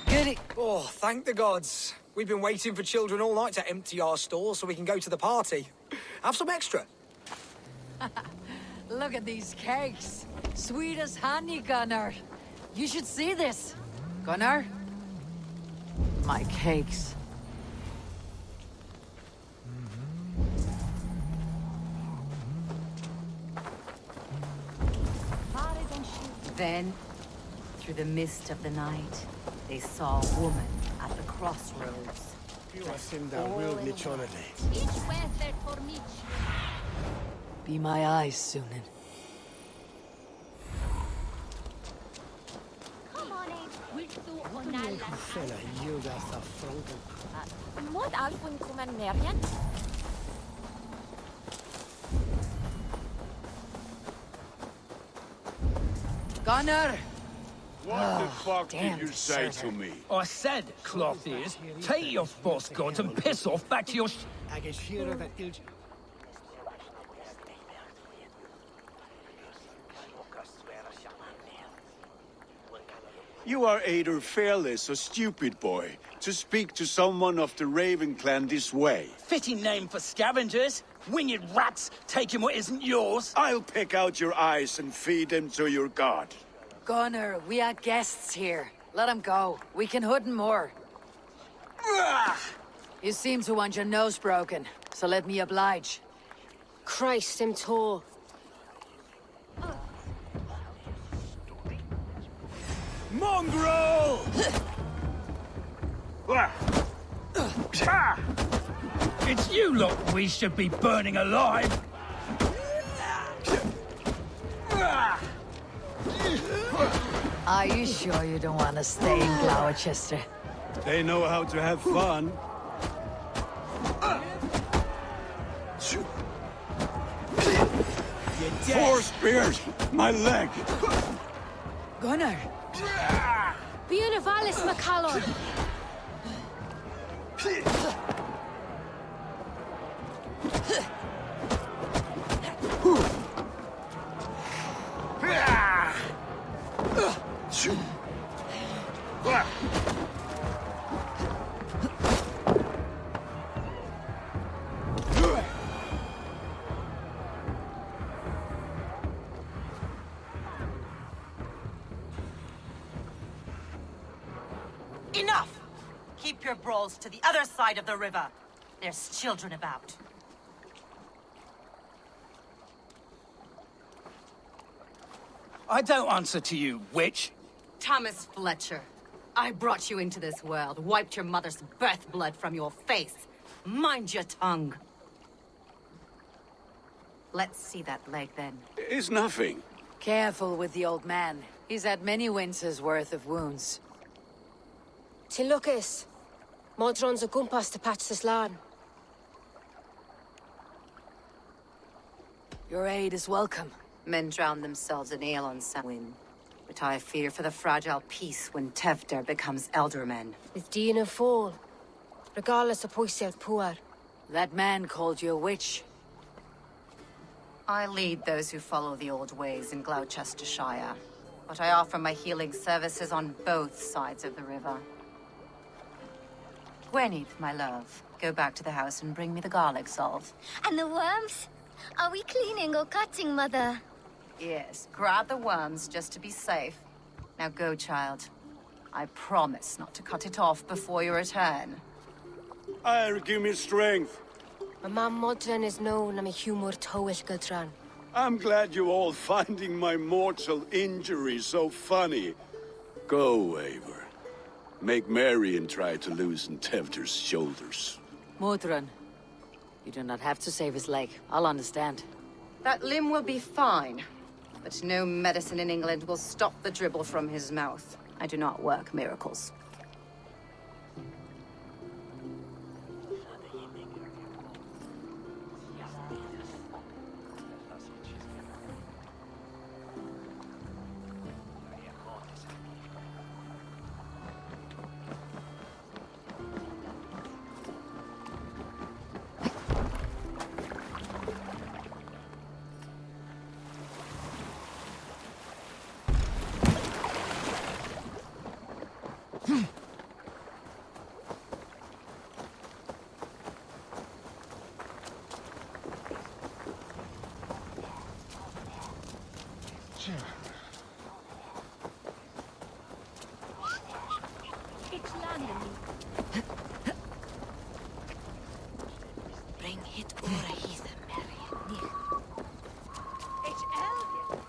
Goody. Oh, thank the gods. We've been waiting for children all night to empty our stores so we can go to the party. Have some extra. Look at these cakes. Sweet as honey, Gunnar. You should see this. Gunnar? My cakes. Then, through the mist of the night, they saw a woman at the crossroads. Be my eyes, Sunan. Gunnar! What the fuck damn did you say Bersérker. to me? I said, cloth ears, take your false gods and piss off back to your You are either fearless or stupid, boy, to speak to someone of the Raven clan this way. fitting name for scavengers. Winged rats taking what isn't yours. I'll pick out your eyes and feed them to your god. Gunnar, we are guests here. Let him go. We can hood more. You seem to want your nose broken, so let me oblige. Christ, him tall. Mongrel! It's you lot we should be burning alive. Are you sure you don't want to stay in Gloucester? They know how to have fun. Four spears! My leg! Gunnar! Bíonavalis McCallum. Enough! Keep your brawls to the other side of the river. There's children about. I don't answer to you, witch. Thomas Fletcher, I brought you into this world, wiped your mother's birth blood from your face. Mind your tongue. Let's see that leg, then. It's nothing. Careful with the old man. He's had many winters' worth of wounds. Tilukis. Modron's a gumpas to patch this land. Your aid is welcome. Men drown themselves in ale on Samhain. But I fear for the fragile peace when Tevder becomes eldermen. With Dean and Fall. Regardless of Poisiel Puar. That man called you a witch. I lead those who follow the old ways in Gloucestershire. But I offer my healing services on both sides of the river. Gweneth, my love, go back to the house and bring me the garlic salve. And the worms? Are we cleaning or cutting, Mother? Yes, grab the worms just to be safe. Now go, child. I promise not to cut it off before you return. Give me strength. My mam modran is known am a humor towish gudran. I'm glad you all finding my mortal injury so funny. Go, Eivor. Make merry and try to loosen Tevder's shoulders. Modran, you do not have to save his leg. I'll understand. That limb will be fine. But no medicine in England will stop the dribble from his mouth. I do not work miracles.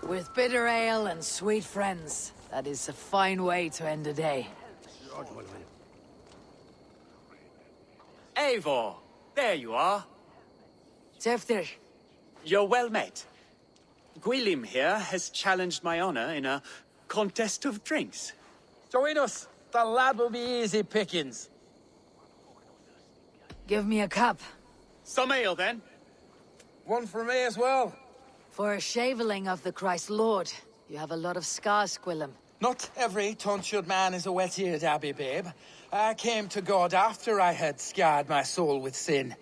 With bitter ale and sweet friends, that is a fine way to end a day. Eivor, there you are. Tevder. You're well met. Gwilym here has challenged my honor in a contest of drinks. Join us. The lad will be easy pickings. Give me a cup. Some ale, then. One for me as well. For a shaveling of the Christ Lord, you have a lot of scars, Gwilym. Not every tonsured man is a wet-eared abbey, babe. I came to God after I had scarred my soul with sin.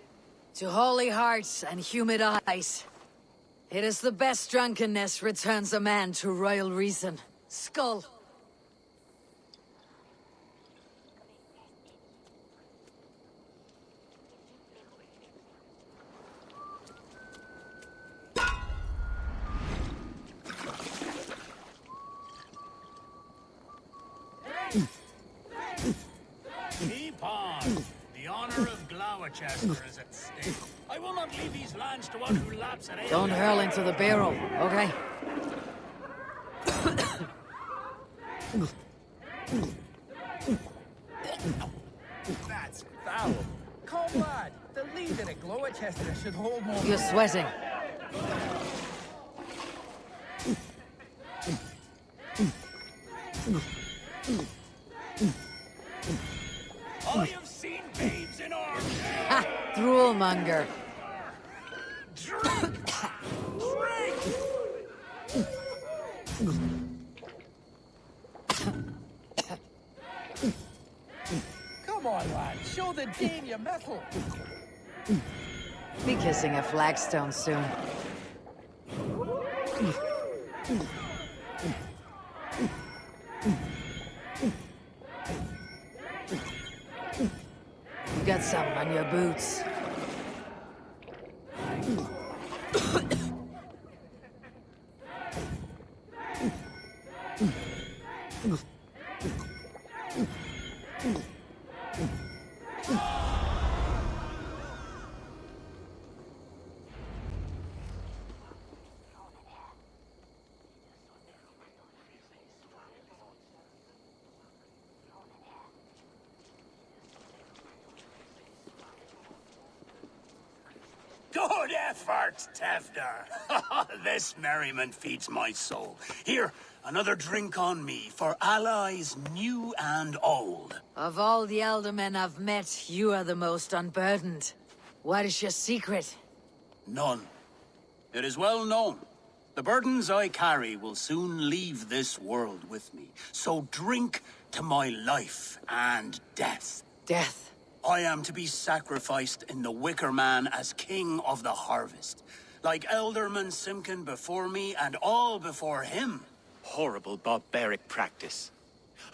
To holy hearts and humid eyes. It is the best drunkenness returns a man to royal reason. Skull. Keep on. The honor of Gloucester is at stake. I will not leave these lands to one who laps at ale. Don't hurl into the barrel, okay? That's foul. Comrade, the leader at Gloucester should hold more. You're sweating. I have seen babes in arms. Ha! Droolmonger. Drink! Come on, lad. Show the Dane your mettle. Be kissing a flagstone soon. You got something on your boots. Good effort, Tevder. This merriment feeds my soul. Here, another drink on me for allies new and old. Of all the eldermen I've met, you are the most unburdened. What is your secret? None. It is well known. The burdens I carry will soon leave this world with me. So drink to my life and death. Death? I am to be sacrificed in the Wicker Man as king of the harvest. Like Elderman Simkin before me and all before him. Horrible barbaric practice.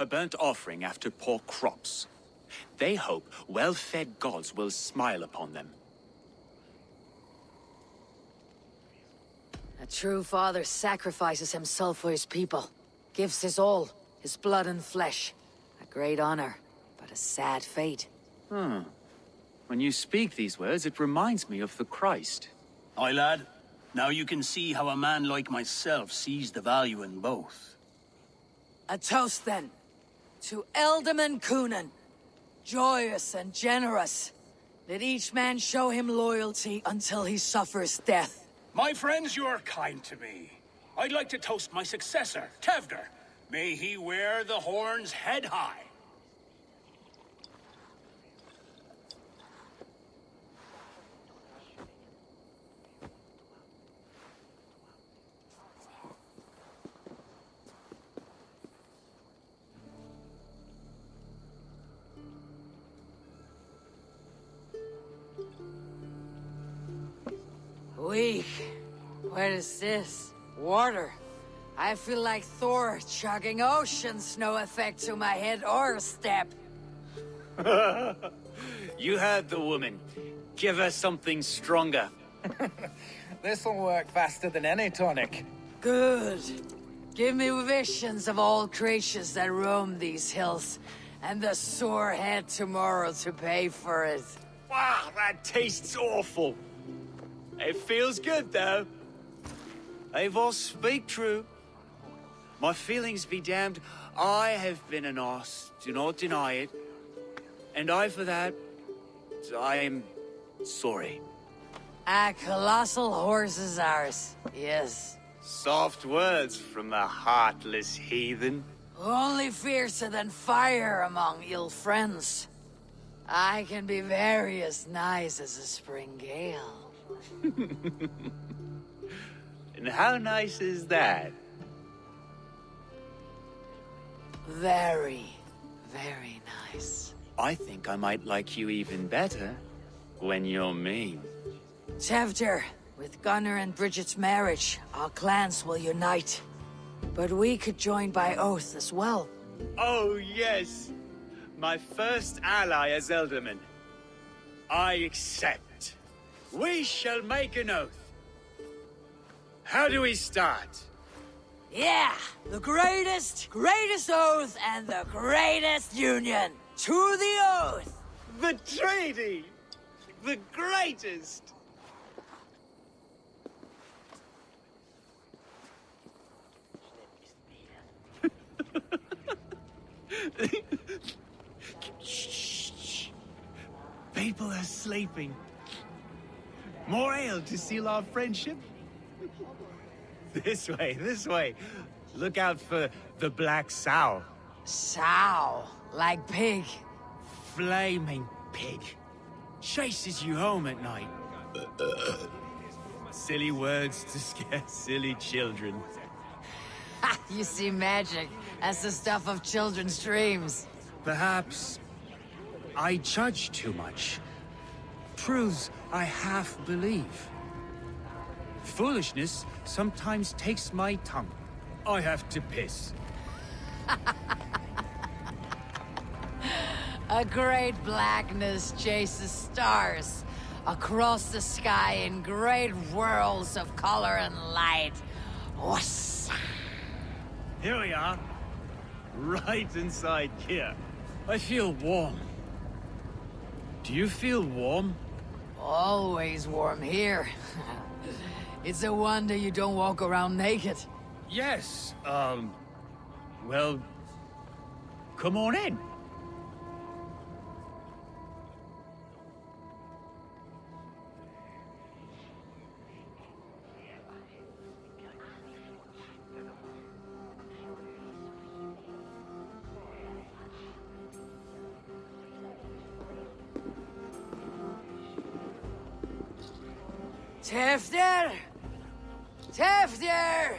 A burnt offering after poor crops. They hope well-fed gods will smile upon them. A true father sacrifices himself for his people. Gives his all, his blood and flesh. A great honor, but a sad fate. When you speak these words, it reminds me of the Christ. Aye, lad. Now you can see how a man like myself sees the value in both. A toast, then, to Ealdorman Coonan. Joyous and generous. Let each man show him loyalty until he suffers death. My friends, you are kind to me. I'd like to toast my successor, Tevder. May he wear the horns head high. Weak. What is this? Water. I feel like Thor chugging oceans. No effect to my head or step. You heard the woman. Give her something stronger. This'll work faster than any tonic. Good. Give me visions of all creatures that roam these hills, and the sore head tomorrow to pay for it. Wow, that tastes awful. It feels good, though. Eivor, speak true. My feelings be damned. I have been an arse, do not deny it. And I, for that, I am sorry. A colossal horse is ours, yes. Soft words from the heartless heathen. Only fiercer than fire among ill friends. I can be very as nice as a spring gale. And how nice is that? Very, very nice. I think I might like you even better when you're mean. Tevder, with Gunnar and Bridget's marriage, our clans will unite. But we could join by oath as well. Oh, yes. My first ally as Ealdorman. I accept. We shall make an oath. How do we start? Yeah! The greatest oath and the greatest union! To the oath! The treaty! The greatest! Shh. People are sleeping. More ale to seal our friendship? This way. Look out for the black sow. Sow? Like pig? Flaming pig. Chases you home at night. Silly words to scare silly children. You see magic. That's the stuff of children's dreams. Perhaps I judge too much. Truths I half believe. Foolishness sometimes takes my tongue. I have to piss. A great blackness chases stars across the sky in great whirls of color and light. Whoosh. Here we are. Right inside here. I feel warm. Do you feel warm? Always warm here. It's a wonder you don't walk around naked. Yes, well, come on in. Tevder! Tevder!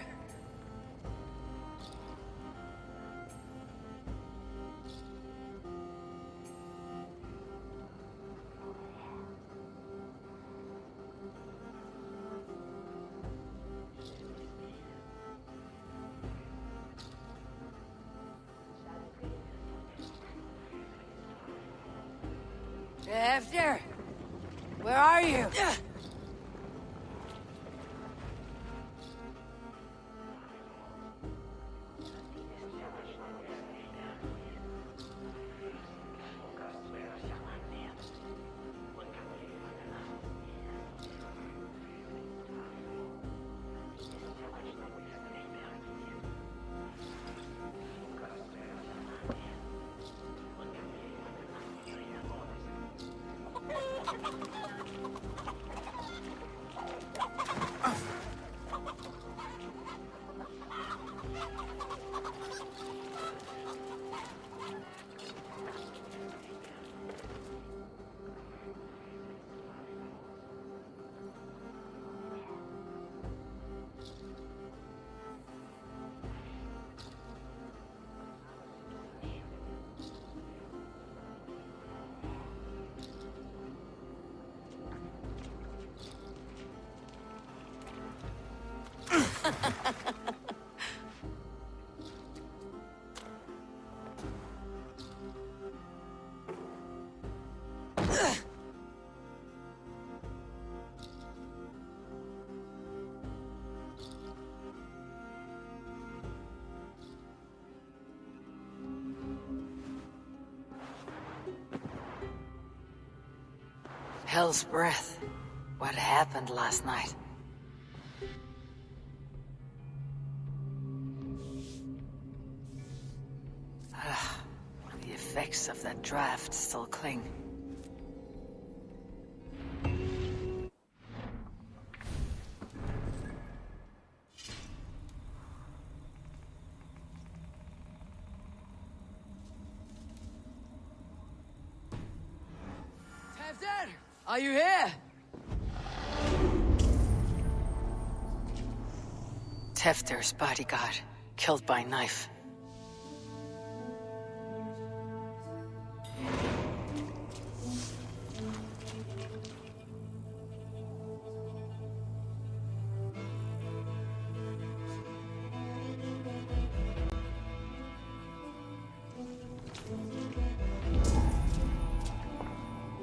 Tevder! Where are you? Hell's breath. What happened last night? The effects of that draft still cling. Tevder, are you here? Tefter's bodyguard, killed by knife.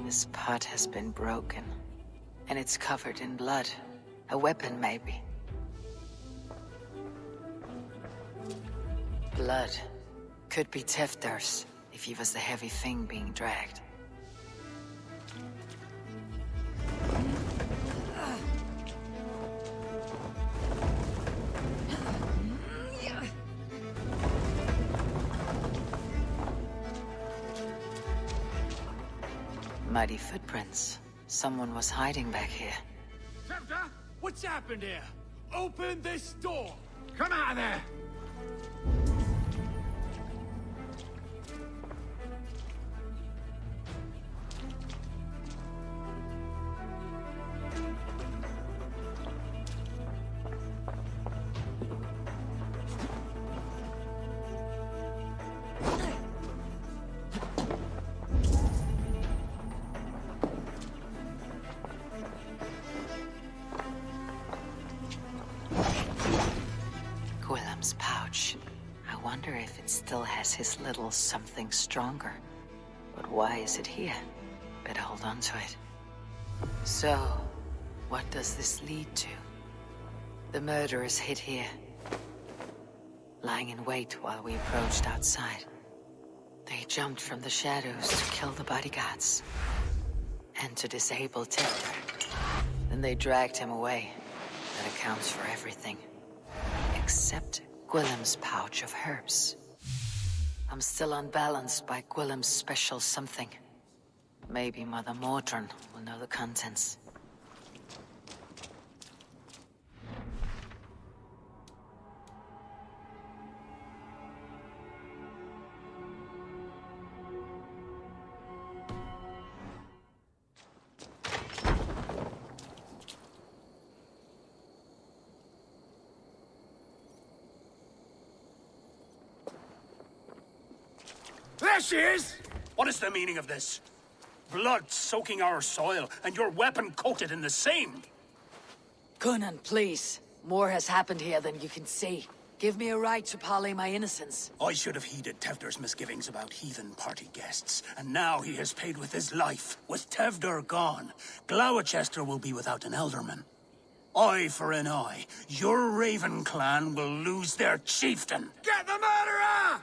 This pot has been broken, and it's covered in blood. A weapon, maybe. Blood. Could be Tefter's, if he was the heavy thing being dragged. Muddy footprints. Someone was hiding back here. Tefter, what's happened here? Open this door! Come out of there! Gwillem's pouch. I wonder if it still has his little something stronger. But why is it here? Better hold on to it. So, what does this lead to? The murderers hid here, lying in wait while we approached outside. They jumped from the shadows to kill the bodyguards and to disable Tefter. Then they dragged him away. That accounts for everything. Except Gwillem's pouch of herbs. I'm still unbalanced by Gwillem's special something. Maybe Mother Mordrin will know the contents. There she is! What is the meaning of this? Blood soaking our soil, and your weapon coated in the same! Gunnan, please. More has happened here than you can see. Give me a right to parley my innocence. I should have heeded Tevder's misgivings about heathen party guests, and now he has paid with his life. With Tevder gone, Gloucester will be without an elderman. Eye for an eye. Your Raven clan will lose their chieftain. Get the murderer!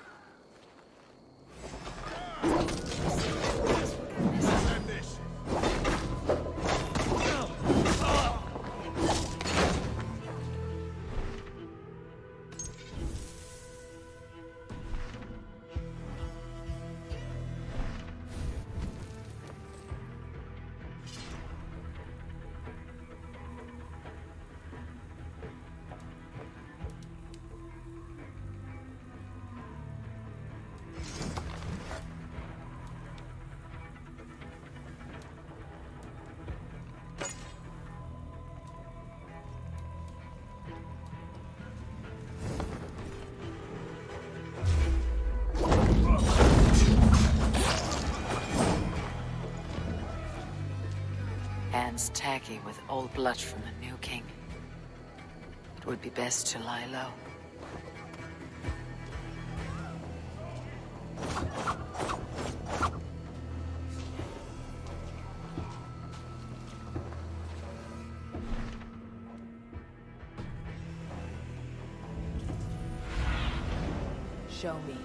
Hands taggy with old blood from the new king. It would be best to lie low. Show me.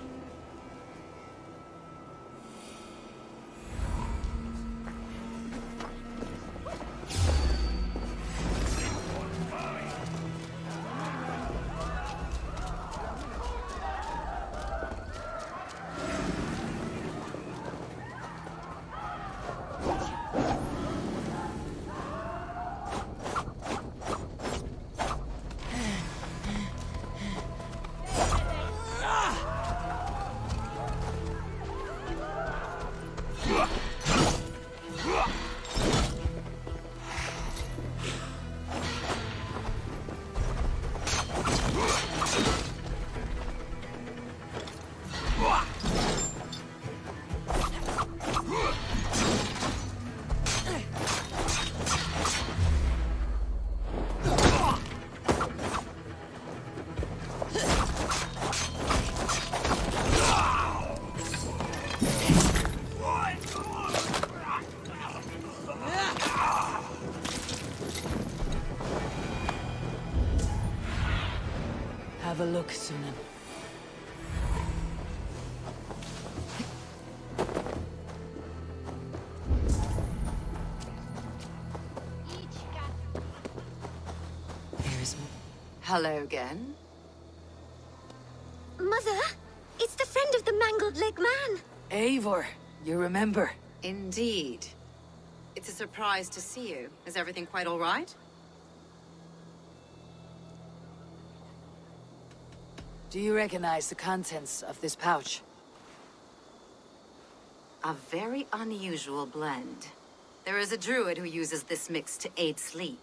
Hello again. Mother, it's the friend of the mangled leg man. Eivor, you remember? Indeed. It's a surprise to see you. Is everything quite all right? Do you recognize the contents of this pouch? A very unusual blend. There is a druid who uses this mix to aid sleep.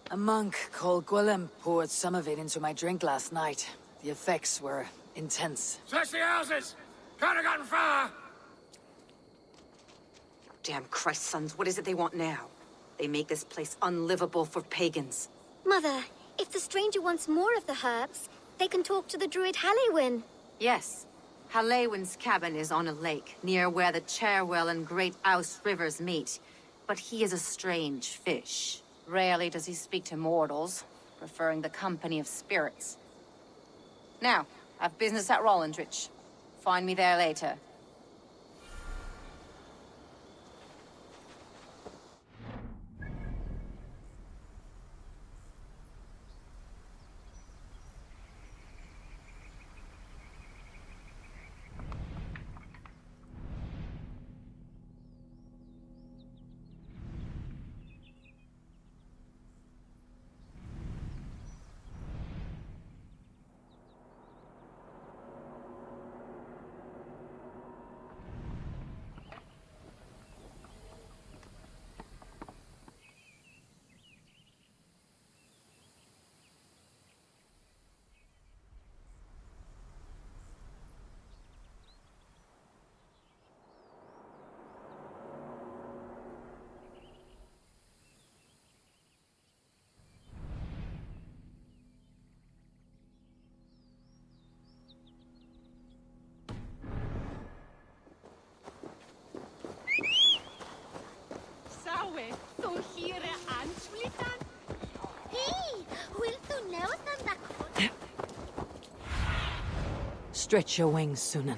A monk called Gwilym poured some of it into my drink last night. The effects were intense. Search the houses! Can't have gotten far! Damn Christ, sons, what is it they want now? They make this place unlivable for pagans. Mother, if the stranger wants more of the herbs, they can talk to the druid Halewyn. Yes. Halewyn's cabin is on a lake, near where the Cherwell and Great Ouse rivers meet. But he is a strange fish. Rarely does he speak to mortals, preferring the company of spirits. Now, I've business at Rollindrich. Find me there later. Stretch your wings, Sunan.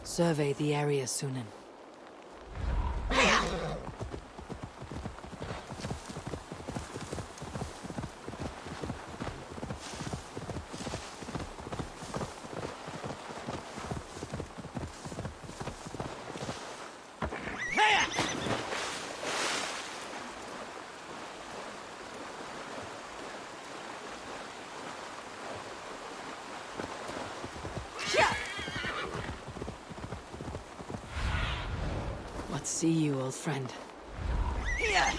Survey the area, Sunan. What see you, old friend? Here!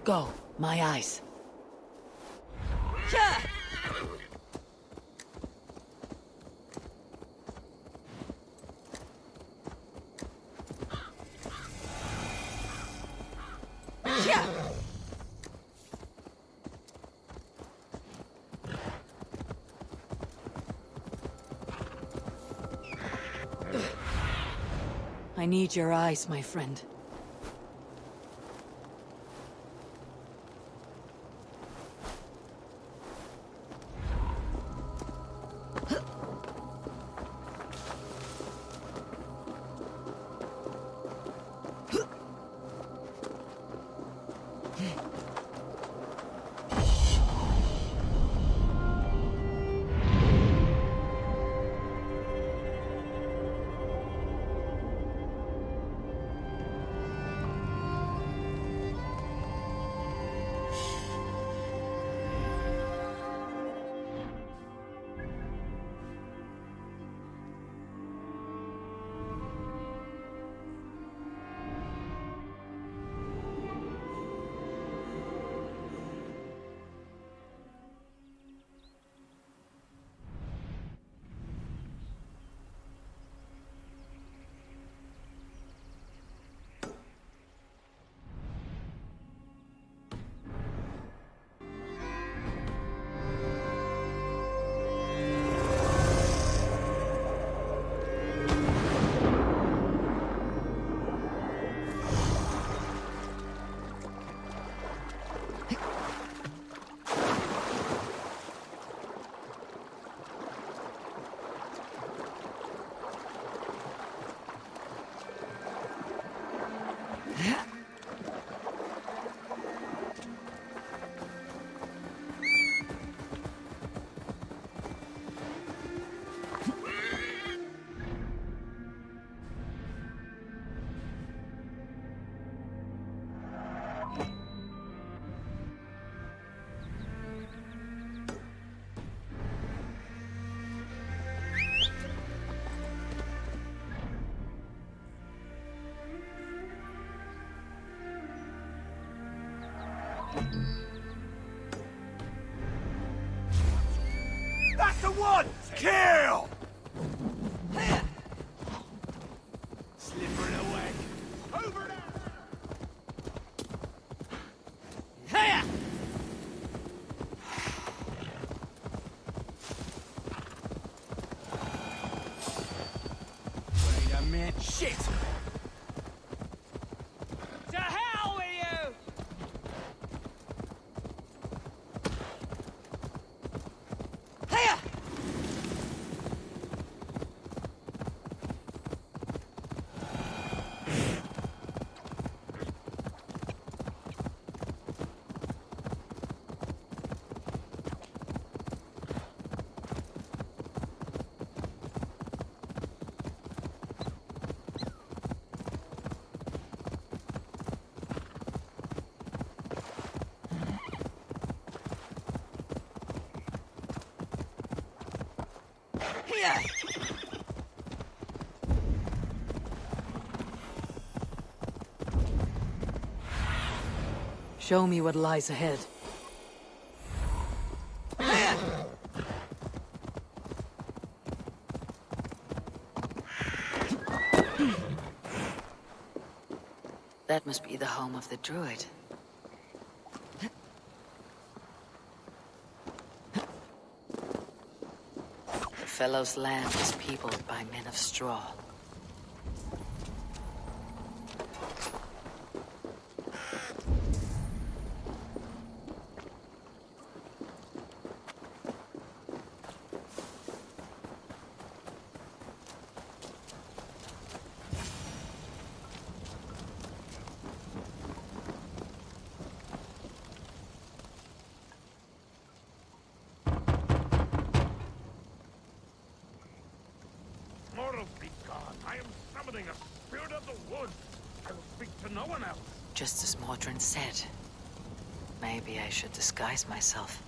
Go, my eyes. I need your eyes, my friend. That's the one! Kill! Slipper away. Over there! man. Shit! To hell with you! Hiya! Show me what lies ahead. That must be the home of the druid. The fellow's land is peopled by men of straw. Mortals be gone. I am summoning a spirit of the woods. I will speak to no one else. Just as Mordrin said. Maybe I should disguise myself.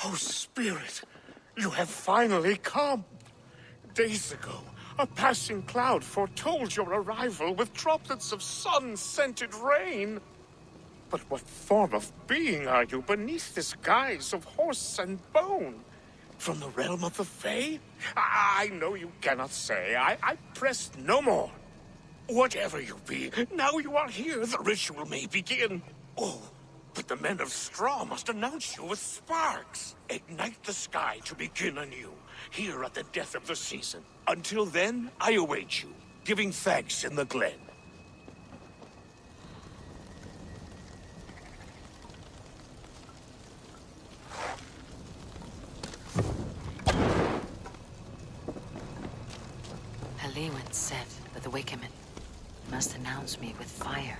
Oh, Spirit, you have finally come. Days ago, a passing cloud foretold your arrival with droplets of sun-scented rain. But what form of being are you beneath this guise of horse and bone? From the realm of the Fae? I know you cannot say. I press no more. Whatever you be, now you are here, the ritual may begin. Oh, but the men of straw must announce you with sparks. Ignite the sky to begin anew, here at the death of the season. Until then, I await you, giving thanks in the glen. Halewin said that the Wickermen must announce me with fire.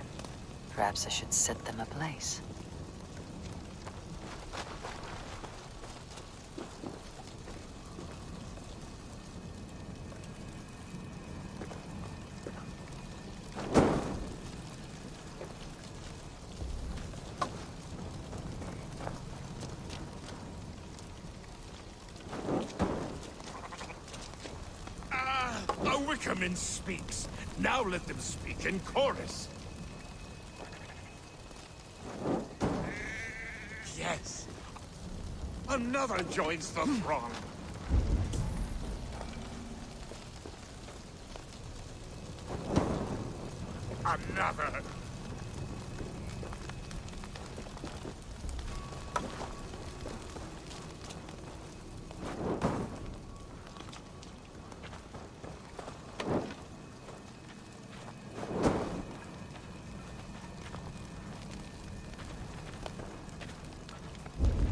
Perhaps I should set them ablaze. The Wickerman speaks. Now let them speak in chorus. Yes. Another joins the throng. Another.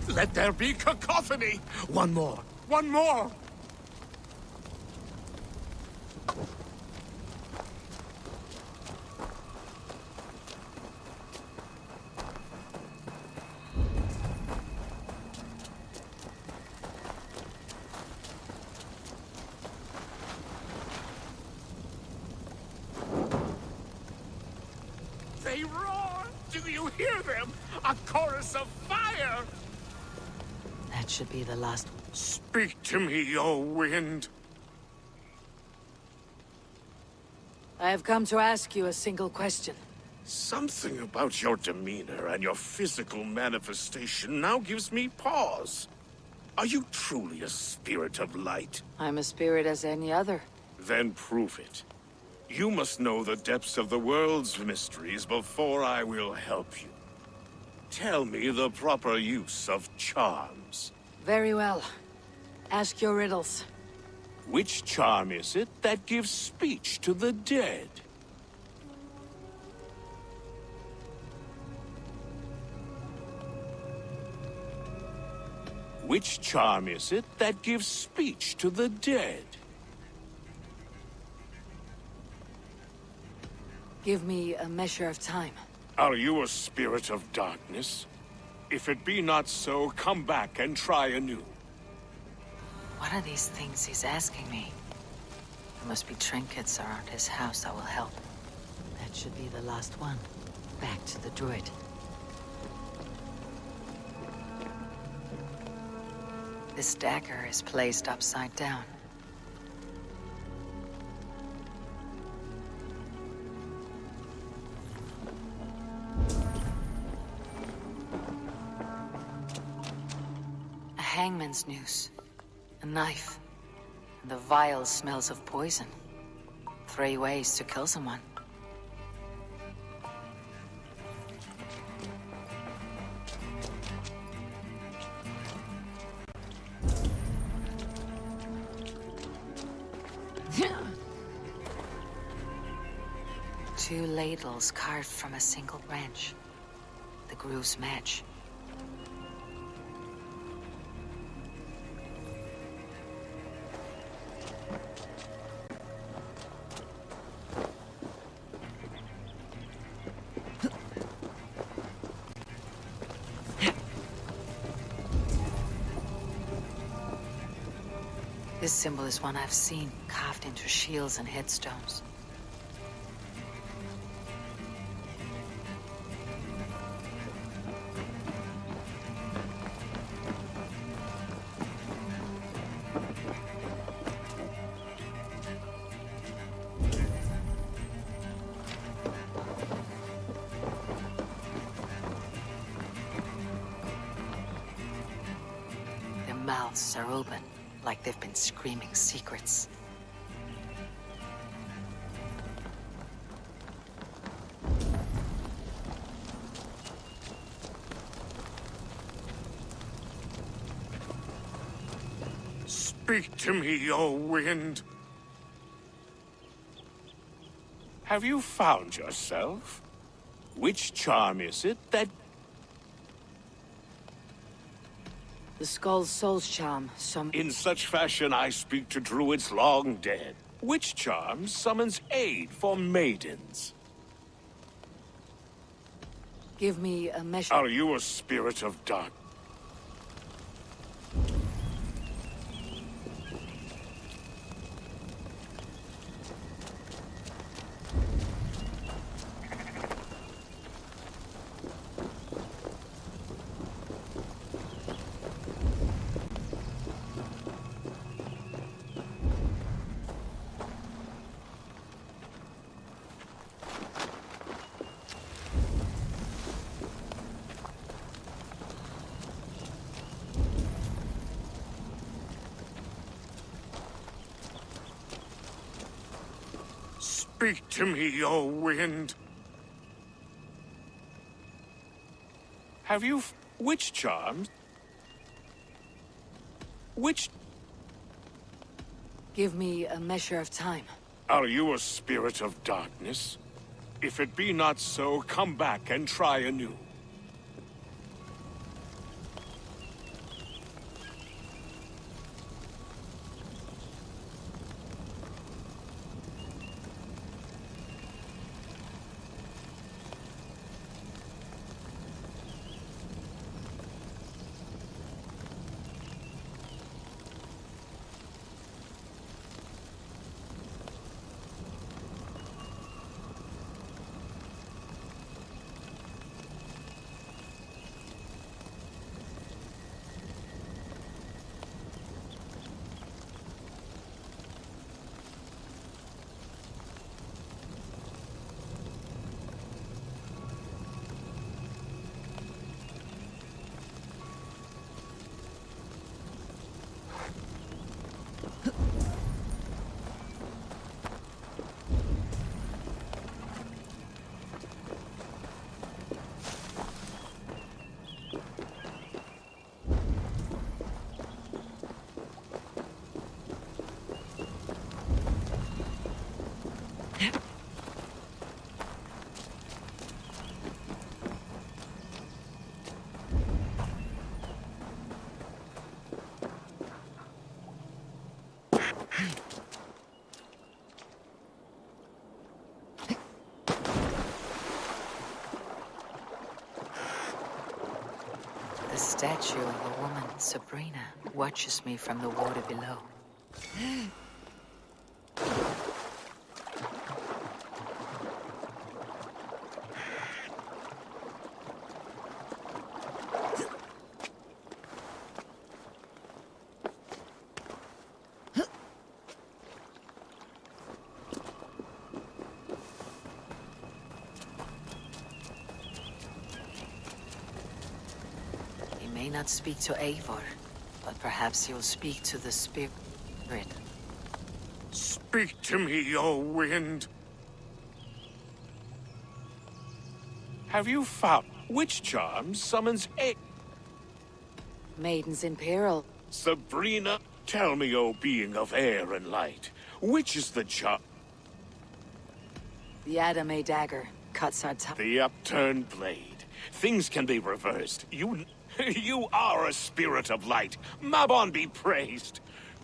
Let there be cacophony! One more! One more! They roar! Do you hear them? A chorus of fire! That should be the last. Speak to me, O wind. I have come to ask you a single question. Something about your demeanor and your physical manifestation now gives me pause. Are you truly a spirit of light? I'm a spirit as any other. Then prove it. You must know the depths of the world's mysteries before I will help you. Tell me the proper use of charms. Very well. Ask your riddles. Which charm is it that gives speech to the dead? Which charm is it that gives speech to the dead? Give me a measure of time. Are you a spirit of darkness? If it be not so, come back and try anew. What are these things he's asking me? There must be trinkets around his house that will help. That should be the last one. Back to the druid. This dagger is placed upside down. A hangman's noose, a knife, and the vile smells of poison. 3 ways to kill someone. Two ladles carved from a single branch. The grooves match. This symbol is one I've seen, carved into shields and headstones. Their mouths are open, like they've been screaming secrets. Speak to me, O wind. Have you found yourself? Which charm is it that... The Skull's Soul's charm, In such fashion I speak to druids long dead. Which charm summons aid for maidens? Give me a measure. Are you a spirit of dark? Speak to me, O wind. Have you... Which charms? Which... Give me a measure of time. Are you a spirit of darkness? If it be not so, come back and try anew. statue of a woman, Sabrina, watches me from the water below. He may not speak to Eivor, but perhaps he will speak to the spirit. Speak to me, O wind. Have you found which charm summons a... Maidens in peril. Sabrina, tell me, O being of air and light, which is the charm? The Adame dagger cuts our tongue. The upturned blade. Things can be reversed. You are a spirit of light. Mabon be praised.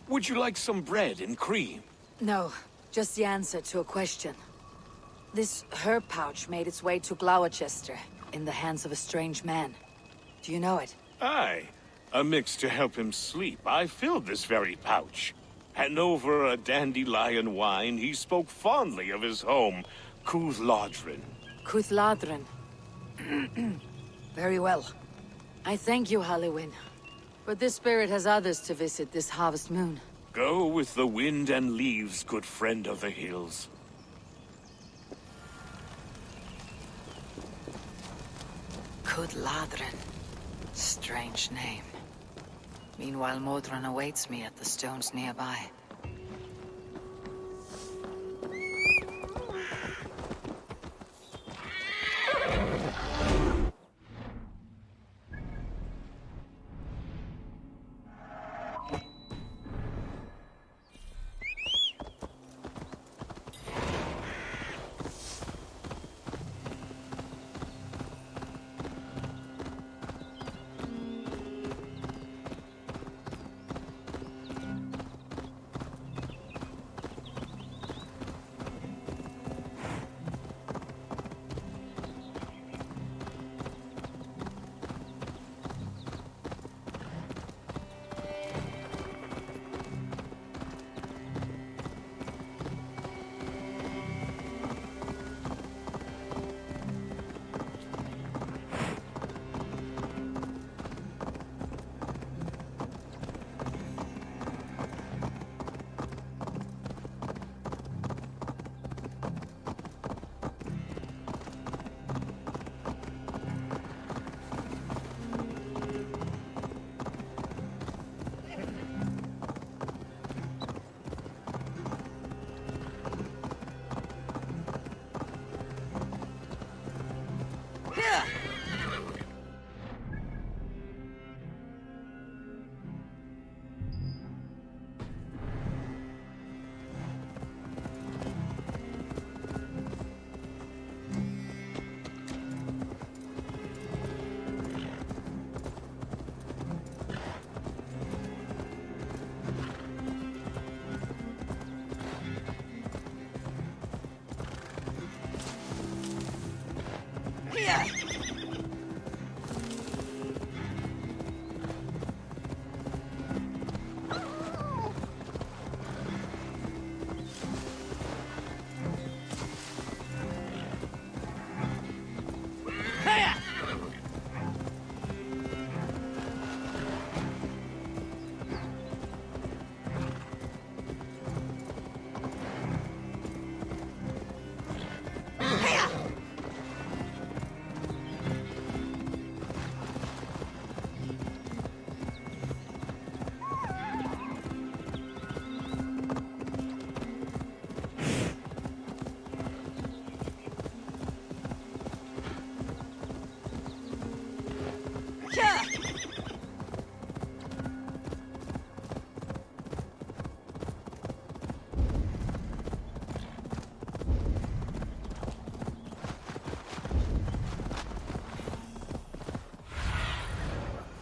Would you like some bread and cream? No, just the answer to a question. This herb pouch made its way to Gloucester in the hands of a strange man. Do you know it? Aye. A mix to help him sleep. I filled this very pouch. And over a dandelion wine, he spoke fondly of his home, Cuthladrin. Cuthladrin. Very well. I thank you, Halliwyn. But this spirit has others to visit this harvest moon. Go with the wind and leaves, good friend of the hills. Cuthladrin. Strange name. Meanwhile, Modron awaits me at the stones nearby.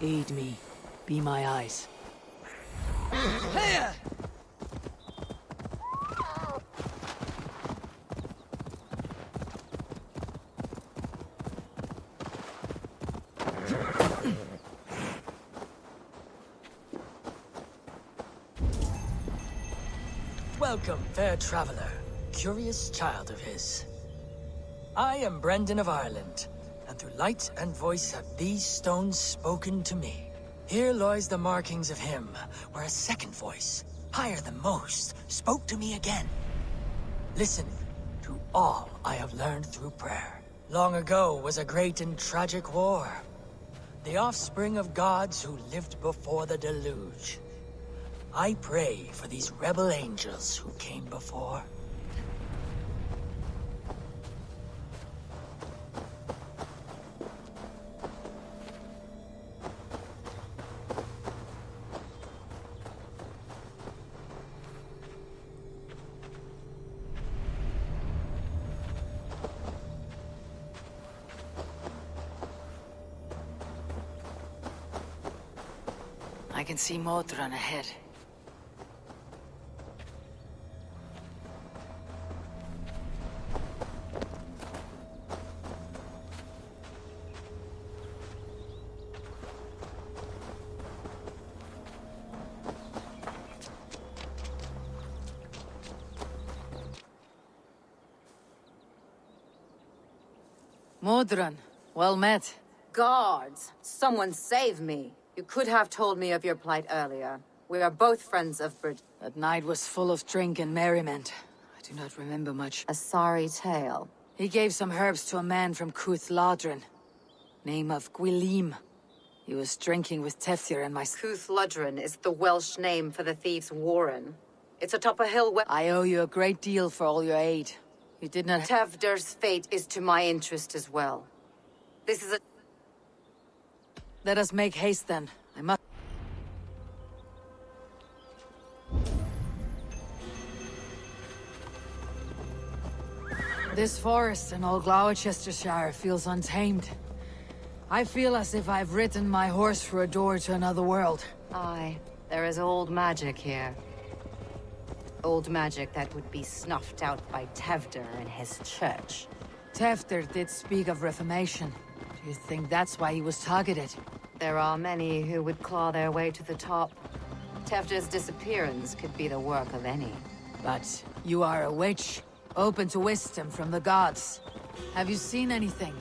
Aid me. Be my eyes. Welcome, fair traveler, curious child of his. I am Brendan of Ireland, and through light and voice have these stones spoken to me. Here lies the markings of him, where a second voice, higher than most, spoke to me again. Listen to all I have learned through prayer. Long ago was a great and tragic war. The offspring of gods who lived before the deluge. I pray for these rebel angels who came before. I can see Modo ahead. Modron, well met. Guards! Someone save me! You could have told me of your plight earlier. We are both friends of Brid. That night was full of drink and merriment. I do not remember much. A sorry tale. He gave some herbs to a man from Cuth Ladrin. Name of Gwilim. He was drinking with Tefthir and my... Cuth Ladrin is the Welsh name for the thieves' warren. It's atop a hill where... I owe you a great deal for all your aid. You did not... Tevdir's fate is to my interest as well. This is a... Let us make haste then. I must... This forest in all Gloucestershire feels untamed. I feel as if I've ridden my horse through a door to another world. Aye, there is old magic here. Old magic that would be snuffed out by Tevdir and his church. Tefthir did speak of reformation. Do you think that's why he was targeted? There are many who would claw their way to the top. Tevdir's disappearance could be the work of any. But you are a witch, open to wisdom from the gods. Have you seen anything?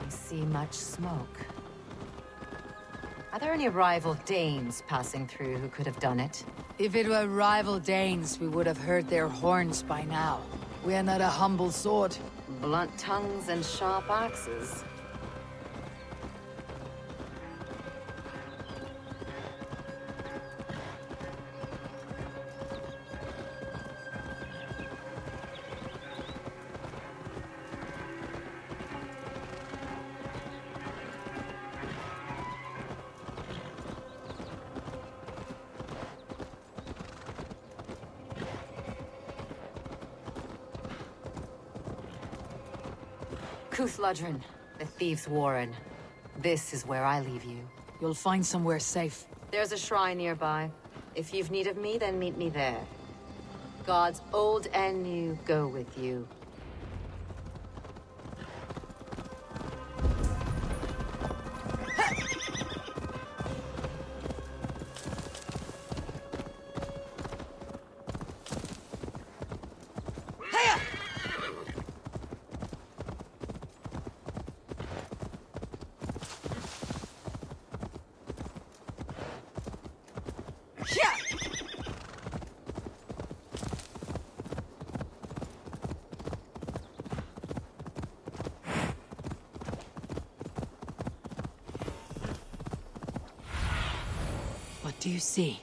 I see much smoke. Are there any rival Danes passing through who could have done it? If it were rival Danes, we would have heard their horns by now. We are not a humble sword. Blunt tongues and sharp axes. Cuth Ladrin, the thieves' warren. This is where I leave you. You'll find somewhere safe. There's a shrine nearby. If you've need of me, then meet me there. Gods old and new go with you. What do you see?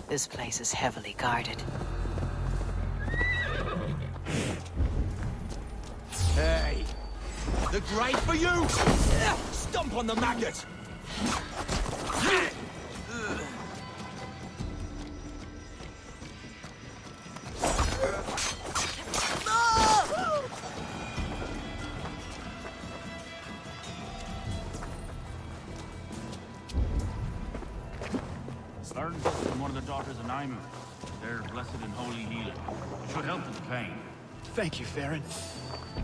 This place is heavily guarded. Hey! The grave for you! Stomp on the maggot! the daughters of Naimu. They're blessed and holy healer. Should help with the pain. Thank you, Farron.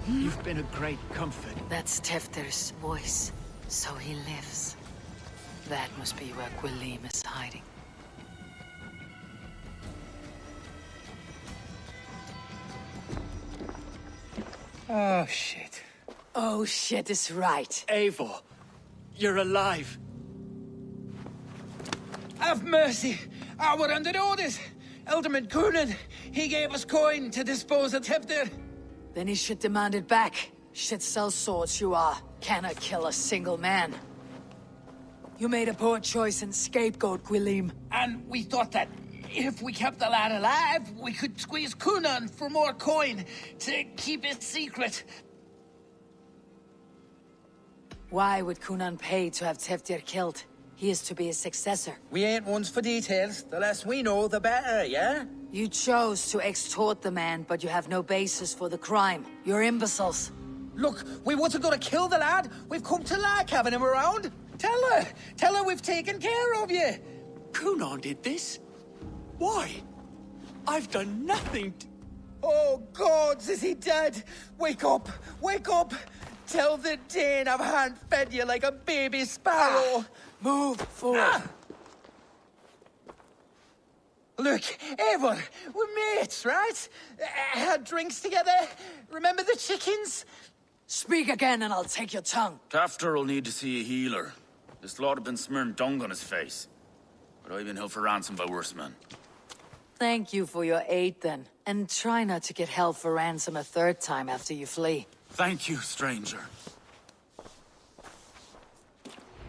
You've been a great comfort. That's Tefter's voice. So he lives. That must be where Gwilym is hiding. Oh, shit. Oh, shit is right. Eivor, you're alive. Have mercy. We're under orders. Alderman Coonan, he gave us coin to dispose of Tefter. Then he should demand it back. Should sell swords you are. Cannot kill a single man. You made a poor choice in scapegoat, Gwilym. And we thought that if we kept the lad alive, we could squeeze Coonan for more coin to keep it secret. Why would Coonan pay to have Teftir killed? He is to be his successor. We ain't ones for details. The less we know, the better, yeah? You chose to extort the man, but you have no basis for the crime. You're imbeciles. Look, we wasn't gonna kill the lad. We've come to like having him around. Tell her we've taken care of you. Coonan did this? Why? I've done nothing to... Oh, gods, is he dead? Wake up! Wake up! Tell the Dane I've hand-fed you like a baby sparrow. Move forward. Look, Eivor, we're mates, right? Had drinks together. Remember the chickens? Speak again and I'll take your tongue. Tafter will need to see a healer. This lord have been smearing dung on his face. But I've been held for ransom by worse men. Thank you for your aid then. And try not to get held for ransom a third time after you flee. Thank you, stranger.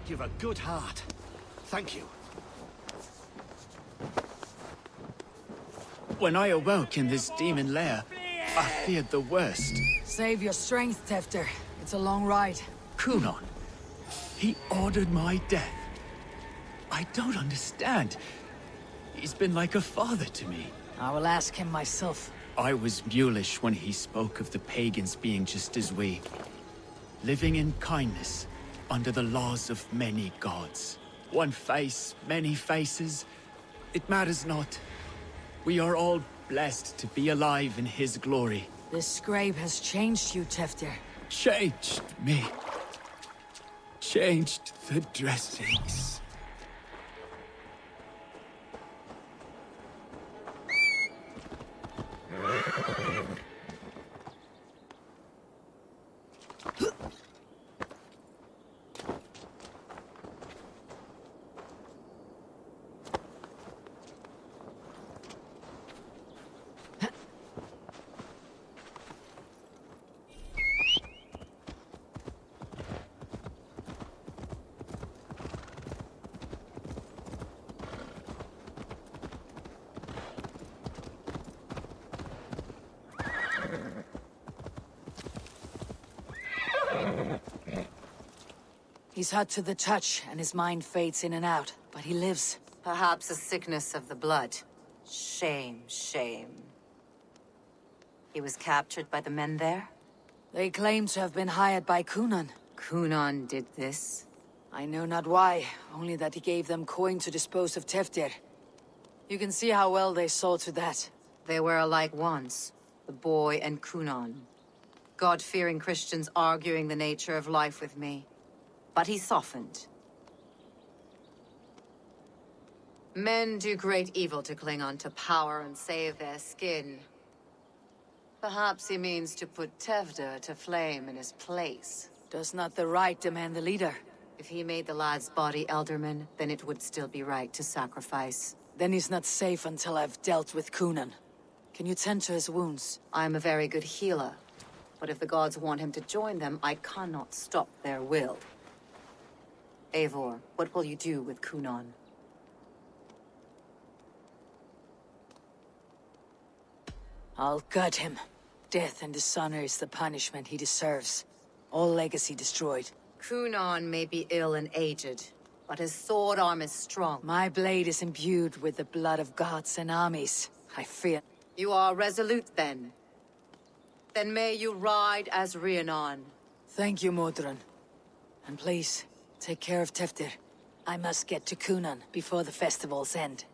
You've a good heart. Thank you. When I awoke in this demon lair, I feared the worst. Save your strength, Tefter. It's a long ride. Coonan, he ordered my death. I don't understand. He's been like a father to me. I will ask him myself. I was mulish when he spoke of the pagans being just as we. Living in kindness, under the laws of many gods. One face, many faces. It matters not. We are all blessed to be alive in his glory. This scrape has changed you, Tefter. Changed me. Changed the dressings. He's hot to the touch, and his mind fades in and out, but he lives. Perhaps a sickness of the blood. Shame, shame. He was captured by the men there? They claim to have been hired by Coonan. Coonan did this? I know not why, only that he gave them coin to dispose of Teftir. You can see how well they saw to that. They were alike once, the boy and Coonan. God-fearing Christians arguing the nature of life with me. But he softened. Men do great evil to cling on to power and save their skin. Perhaps he means to put Tefter to flame in his place. Does not the right demand the leader? If he made the lad's body Elderman, then it would still be right to sacrifice. Then he's not safe until I've dealt with Coonan. Can you tend to his wounds? I'm a very good healer. But if the gods want him to join them, I cannot stop their will. Eivor, what will you do with Coonan? I'll gut him. Death and dishonor is the punishment he deserves. All legacy destroyed. Coonan may be ill and aged, but his sword arm is strong. My blade is imbued with the blood of gods and armies. I fear. You are resolute, then. Then may you ride as Rhiannon. Thank you, Modron. And please, take care of Teftir. I must get to Coonan before the festival's end.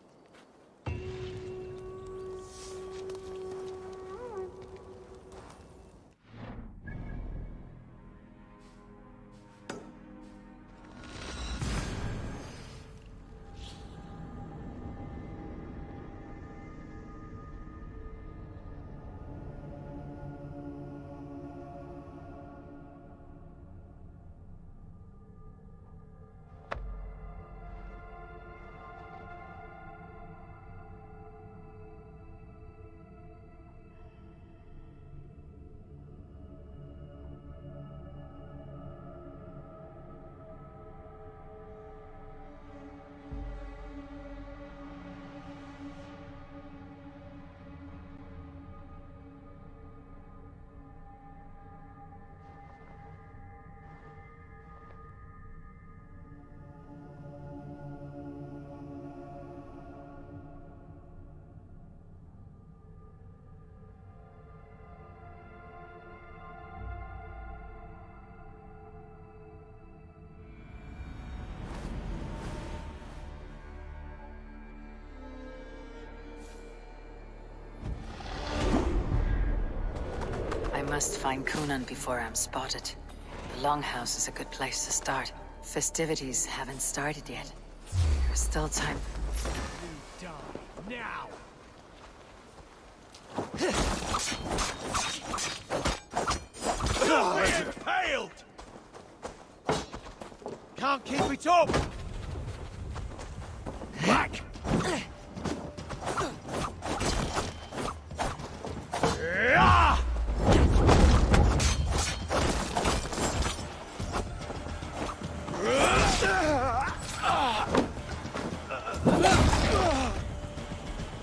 must find Coonan before I'm spotted. The Longhouse is a good place to start. Festivities haven't started yet. There's still time. Die now! Impaled! Can't keep it up! Back!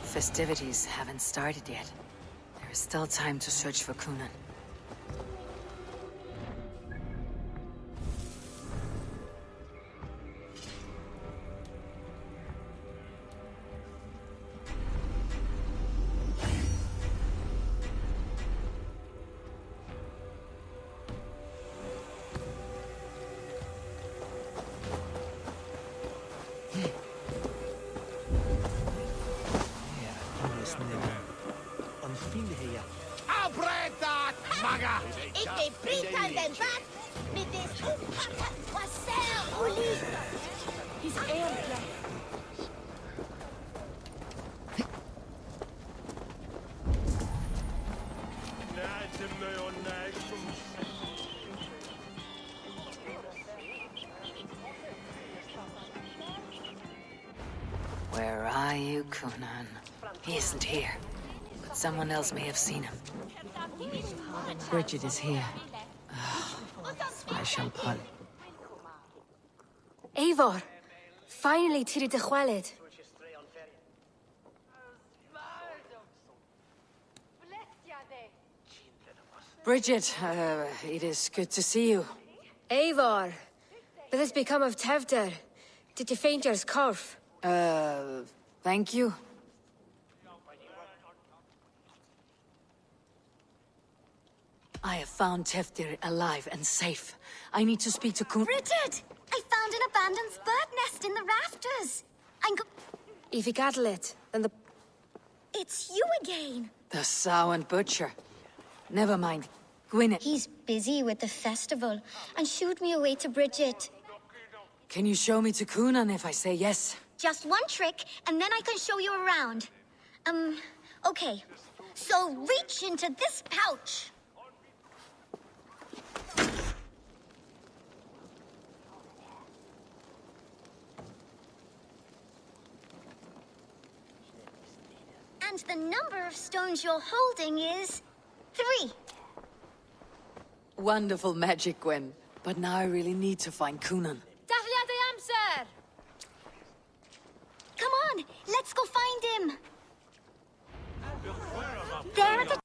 Festivities haven't started yet. There is still time to search for Coonan. Where are you, Coonan? He isn't here, but someone else may have seen him. Bridget is here. Special pun. Eivor! Finally, Tiri de Chwaled. Bridget, it is good to see you. Eivor! What has become of Tevder? Did you faint your scarf? Thank you. I have found Teftir alive and safe. I need to speak to Kun- Bridget! I found an abandoned bird nest in the rafters. If you gather it, then the... It's you again. The sow and butcher. Never mind. Gwyneth. He's busy with the festival and shooed me away to Bridget. Can you show me to Coonan if I say yes? Just one trick, and then I can show you around. Okay. So reach into this pouch. And the number of stones you're holding is 3. Wonderful magic, Gwen. But now I really need to find Coonan. Amser! Come on, let's go find him. There at the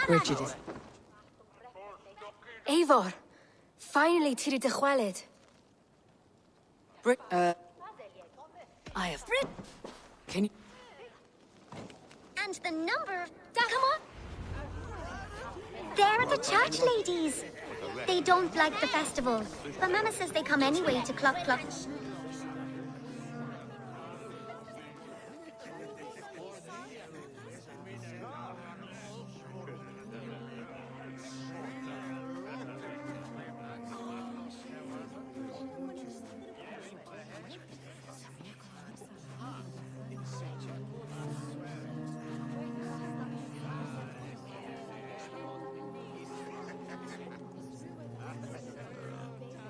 Bridget is... Eivor, finally tiri de chwaled. I have... Can you... And the number of... Come on! There are the church ladies. They don't like the festival, but Mama says they come anyway to cluck cluck.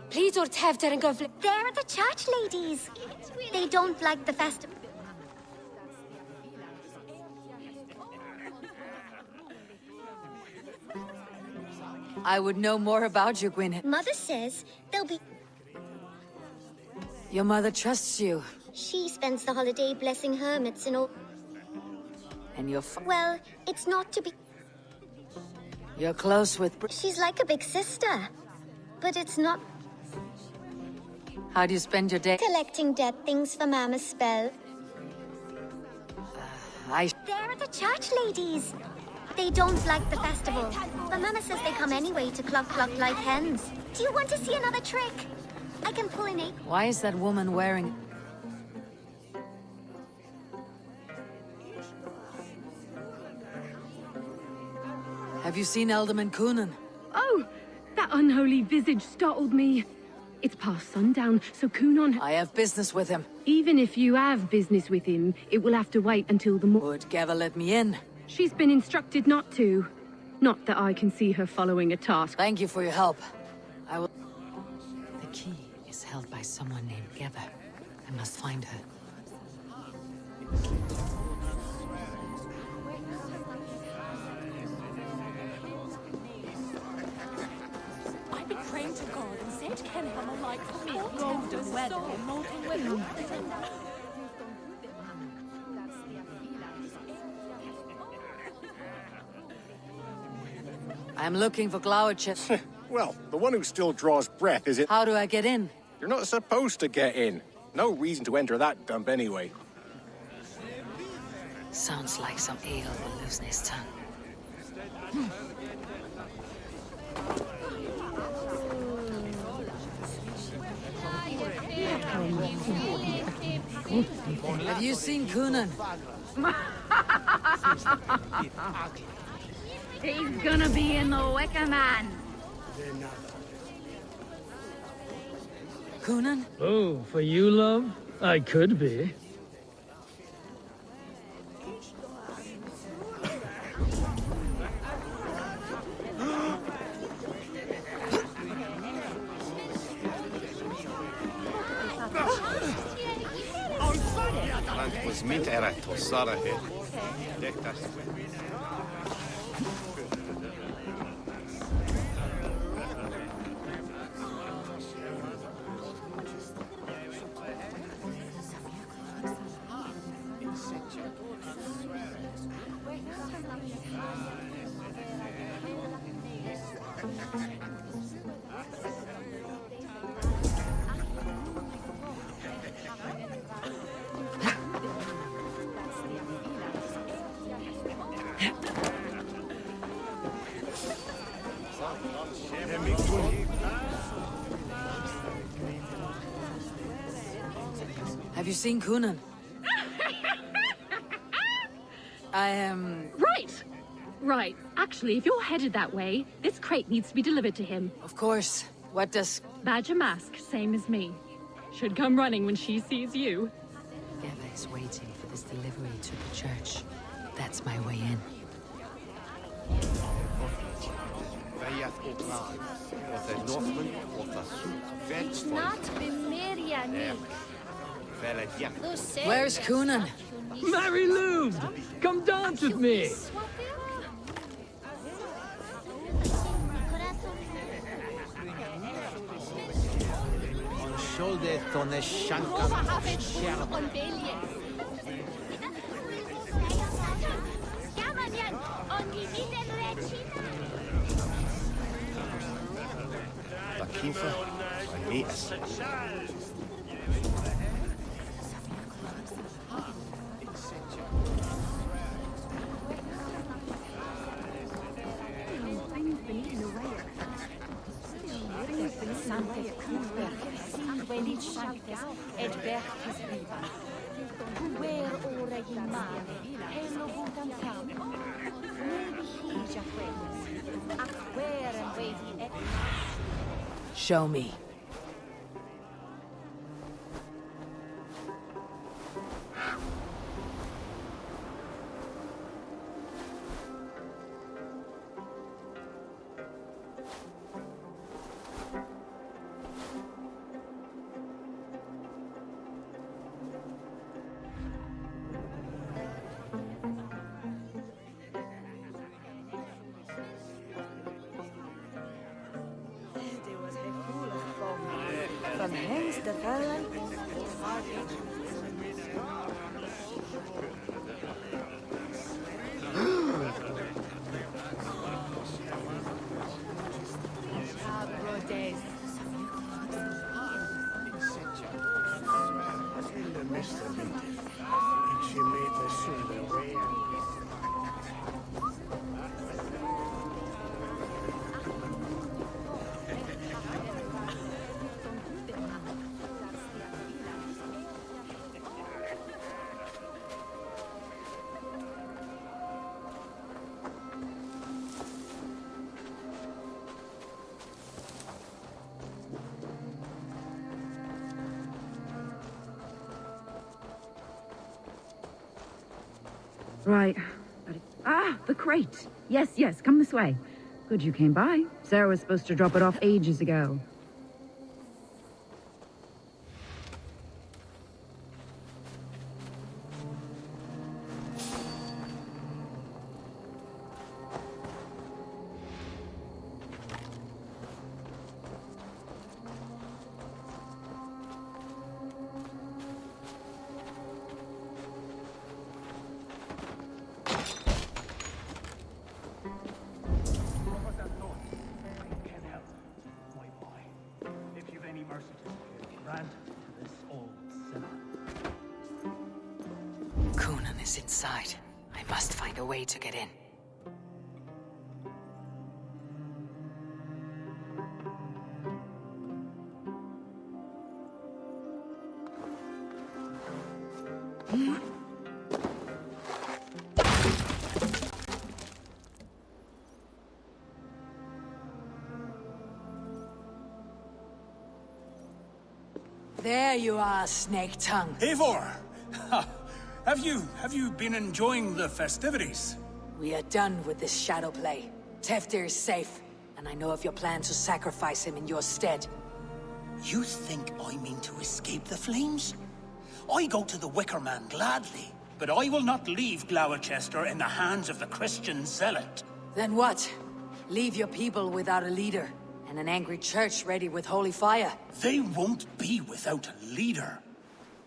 Please or tevder and govle. There are the church ladies. They don't like the festival. I would know more about you, Gwyneth. Mother says they'll be... Your mother trusts you. She spends the holiday blessing hermits and all. And you're... Well, it's not to be... You're close with... She's like a big sister. But it's not... How do you spend your day? Collecting dead things for Mama's spell. There are the church ladies. They don't like the festival, but Mama says they come anyway to cluck cluck like hens. Do you want to see another trick? I can pull an 8. Why is that woman wearing... Have you seen Alderman Coonan? Oh, that unholy visage startled me. It's past sundown, so Coonan... I have business with him. Even if you have business with him, it will have to wait until the Would Geva let me in? She's been instructed not to. Not that I can see her following a task. Thank you for your help. I will... The key is held by someone named Geva. I must find her. I've been praying to God and said Kenham alike for me. Golden weather and molten weather. I'm looking for Glaucus. Well, the one who still draws breath is it... How do I get in? You're not supposed to get in. No reason to enter that dump anyway. Sounds like some eagle will loosen his tongue. Have you seen Coonan? He's gonna be in the Wicker Man. Coonan? Oh, for you, love? I could be. Have you seen Coonan? I am... Right. Actually, if you're headed that way, this crate needs to be delivered to him. Of course. What does... Badger mask, same as me. Should come running when she sees you. Geva is waiting for this delivery to the church. That's my way in. It's not Bimiria, Nick. Where's Coonan? Mary Lou! Come dance with me! Kiefer, by Metis. Show me. From hence the Valhalla. Right. Ah, the crate. Yes, yes, come this way. Good you came by. Sarah was supposed to drop it off ages ago. Coonan is inside. I must find a way to get in. There you are, Snake Tongue. Eivor! Have you been enjoying the festivities? We are done with this shadow play. Teftir is safe, and I know of your plan to sacrifice him in your stead. You think I mean to escape the flames? I go to the Wicker Man gladly, but I will not leave Gloucester in the hands of the Christian zealot. Then what? Leave your people without a leader, and an angry church ready with holy fire. They won't be without a leader.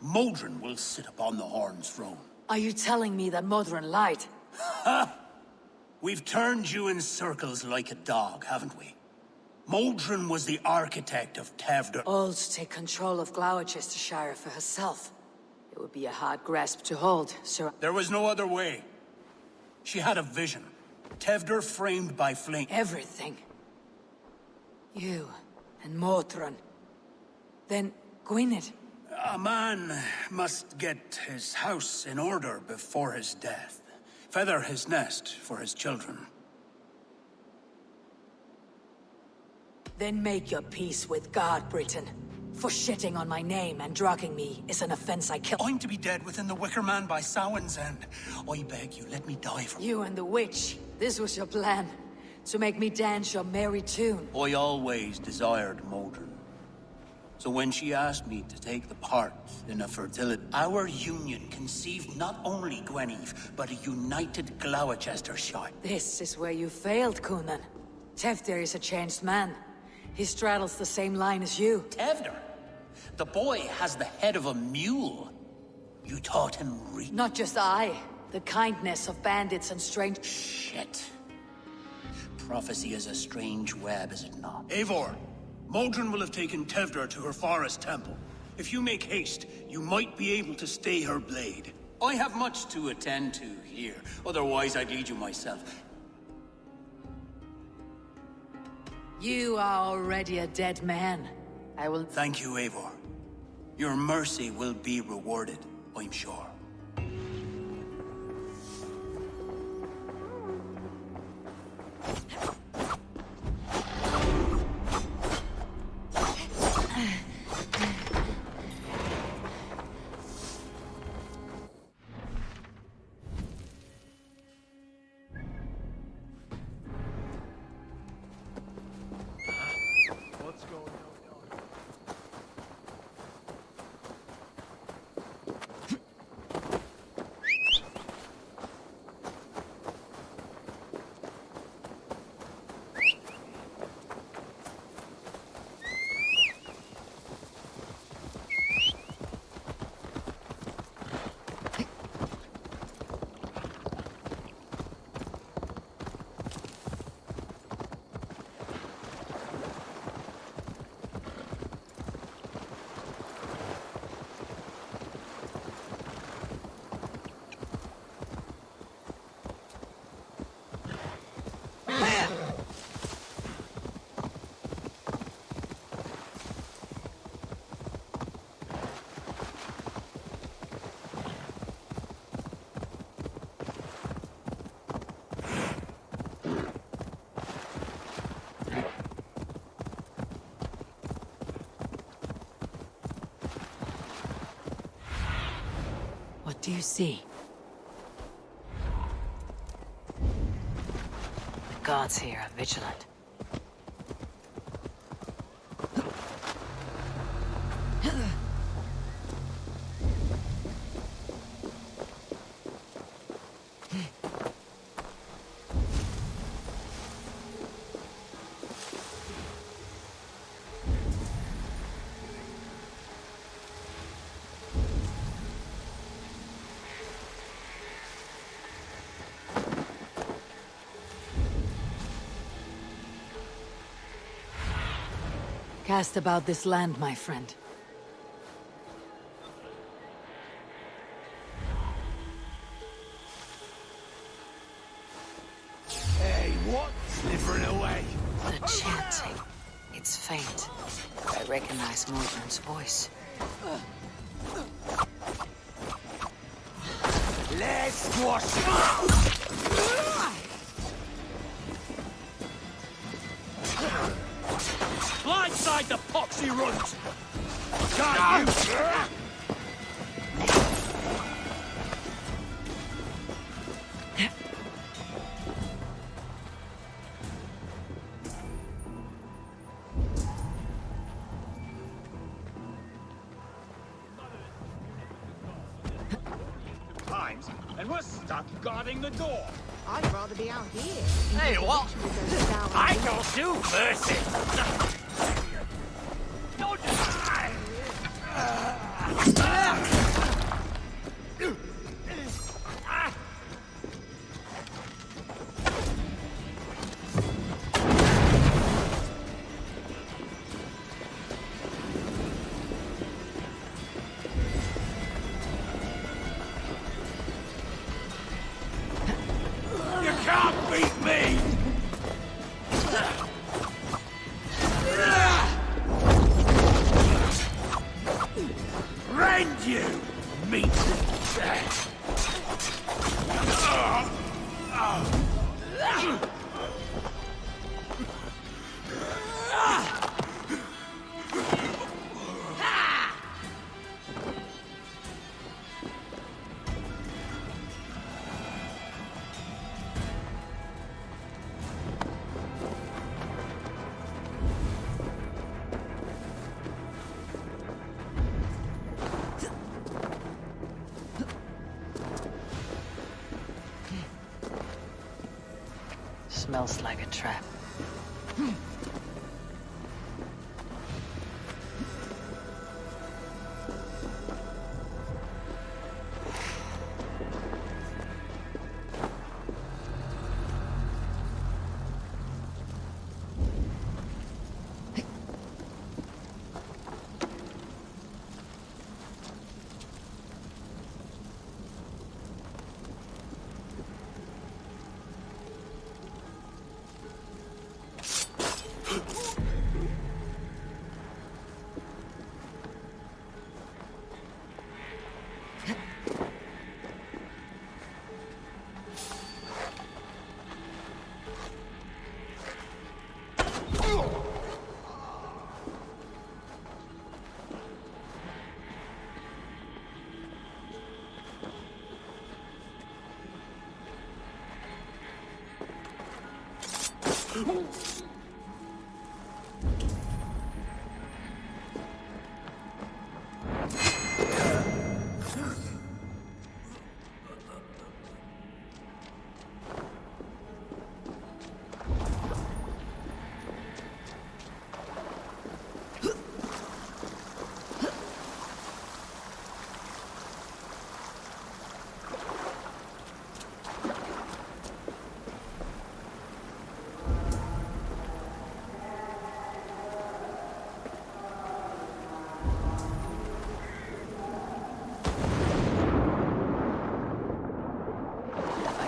Modron will sit upon the Horn's throne. Are you telling me that Modron lied? Ha! We've turned you in circles like a dog, haven't we? Modron was the architect of Tevder. All to take control of Gloucestershire for herself. It would be a hard grasp to hold, sir. There was no other way. She had a vision. Tevder framed by flame. Everything. You and Modron. Then Gwynedd. A man must get his house in order before his death. Feather his nest for his children. Then make your peace with God, Britain. For shitting on my name and drugging me is an offense I kill. I'm to be dead within the Wicker Man by Samhain's end. I beg you, let me die from you and the witch. This was your plan. To make me dance your merry tune. I always desired Modron. So when she asked me to take the part in a fertility, our union conceived not only Gweneve, but a united Gloucestershire. This is where you failed, Coonan. Teftir is a changed man. He straddles the same line as you. Tevder? The boy has the head of a mule. You taught him read? Not just I. The kindness of bandits and strange... Shit. Prophecy is a strange web, is it not? Eivor, Modron will have taken Tevdra to her forest temple. If you make haste, you might be able to stay her blade. I have much to attend to here. Otherwise, I'd lead you myself. You are already a dead man. I will... Thank you, Eivor. Your mercy will be rewarded, I'm sure. What do you see? The gods here are vigilant. Cast about this land, my friend. Hey, what? Slithering away. The chanting. It's faint. I recognize Modron's voice. Let's squash him! Blindside the poxy runt! Got you! Times, and we're stuck guarding the door. I'd rather be out here. Hey, what? I don't do mercy! You can't beat me! Rend you, meat! Smells like a trap.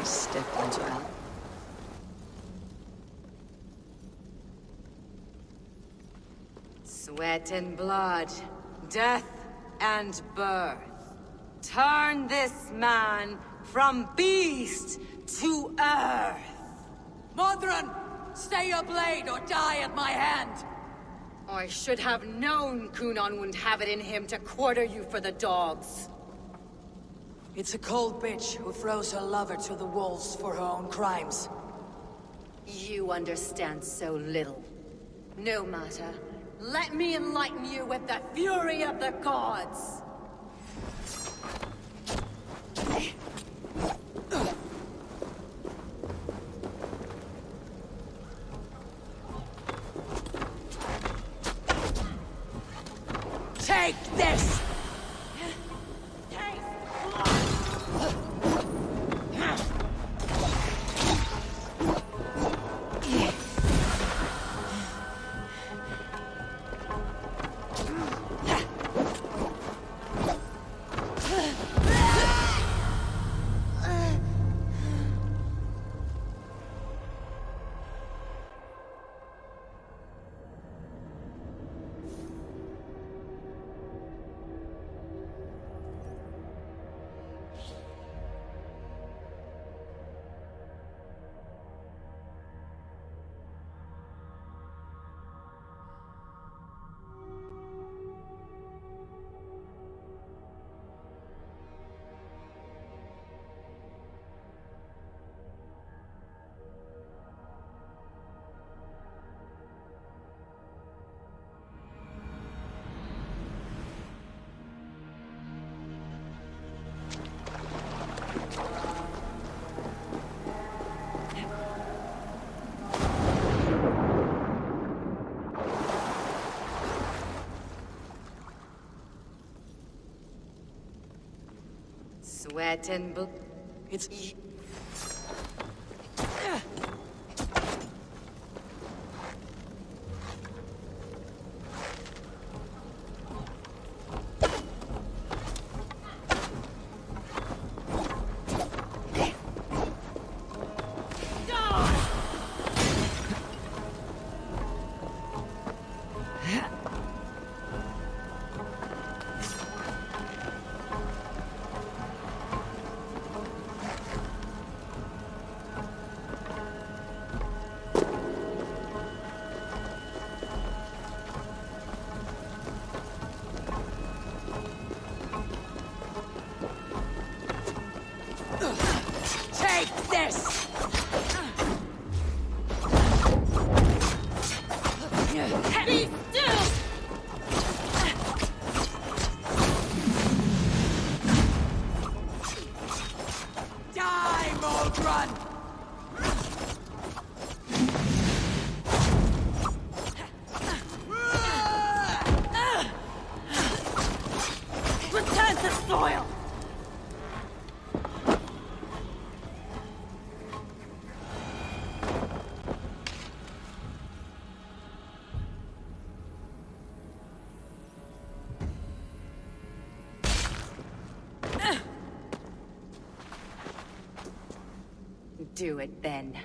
Stepped into hell. Sweat and blood, death and birth. Turn this man from beast to earth. Modron, stay your blade or die at my hand. I should have known Kunon wouldn't have it in him to quarter you for the dogs. It's a cold bitch who throws her lover to the wolves for her own crimes. You understand so little. No matter. Let me enlighten you with the fury of the gods! Take this! Sweat and blood. It's... Take this! Be still! Die, Modron! Return to soil! Do it then.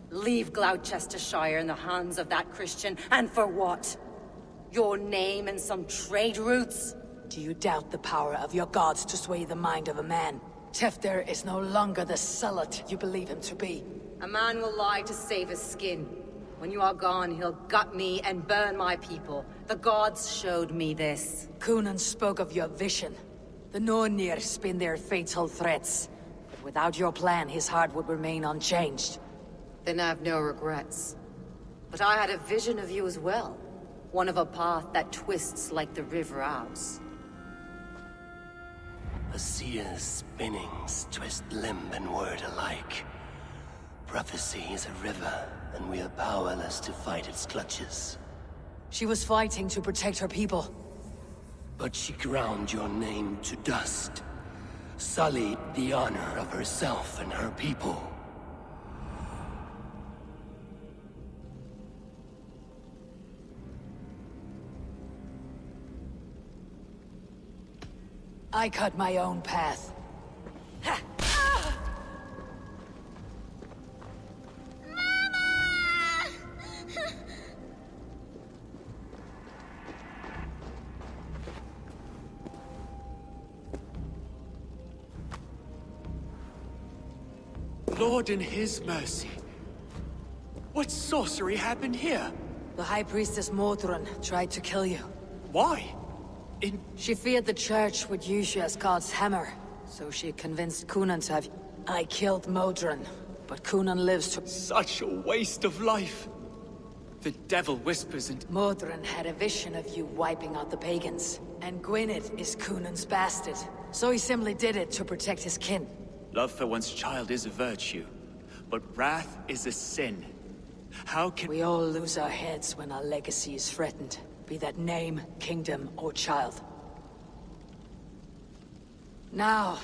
Leave Gloucestershire in the hands of that Christian, and for what? Your name and some trade routes? Do you doubt the power of your gods to sway the mind of a man? Tefter is no longer the zealot you believe him to be. A man will lie to save his skin. When you are gone, he'll gut me and burn my people. The gods showed me this. Kunon spoke of your vision. The Nornir spin their fatal threats. But without your plan, his heart would remain unchanged. Then I have no regrets. But I had a vision of you as well. One of a path that twists like the river Ouse. A seer's spinnings twist limb and word alike. Prophecy is a river, and we are powerless to fight its clutches. She was fighting to protect her people. But she ground your name to dust. Sullied the honor of herself and her people. I cut my own path. Lord in his mercy. What sorcery happened here? The High Priestess Modron tried to kill you. Why? She feared the Church would use you as God's hammer, so she convinced Cunan to have you. I killed Modron, but Cunan lives to— Such a waste of life. The devil whispers and— Modron had a vision of you wiping out the pagans, and Gwynedd is Cunan's bastard, so he simply did it to protect his kin. Love for one's child is a virtue, but wrath is a sin. How can— We all lose our heads when our legacy is threatened, be that name, kingdom, or child. Now,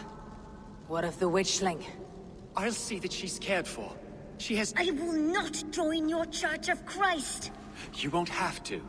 what of the witchling? I'll see that she's cared for. She has— I will not join your Church of Christ! You won't have to.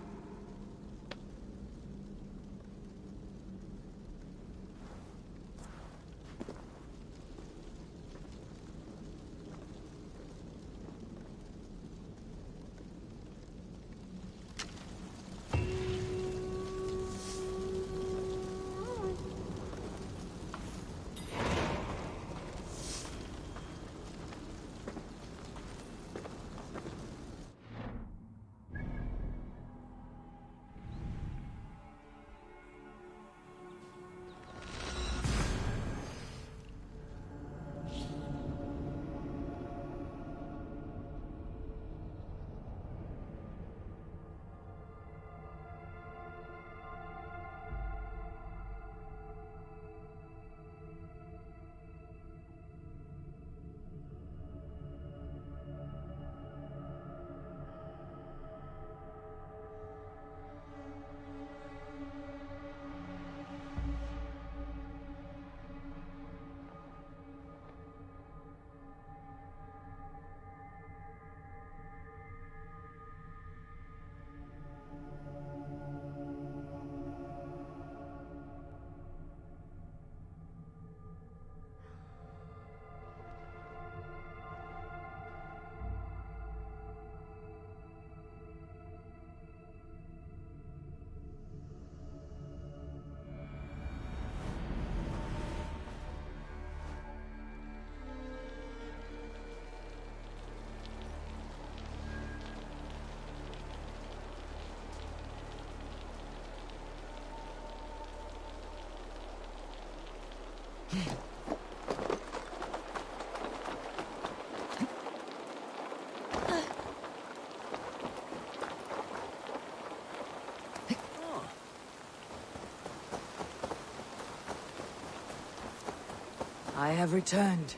I have returned.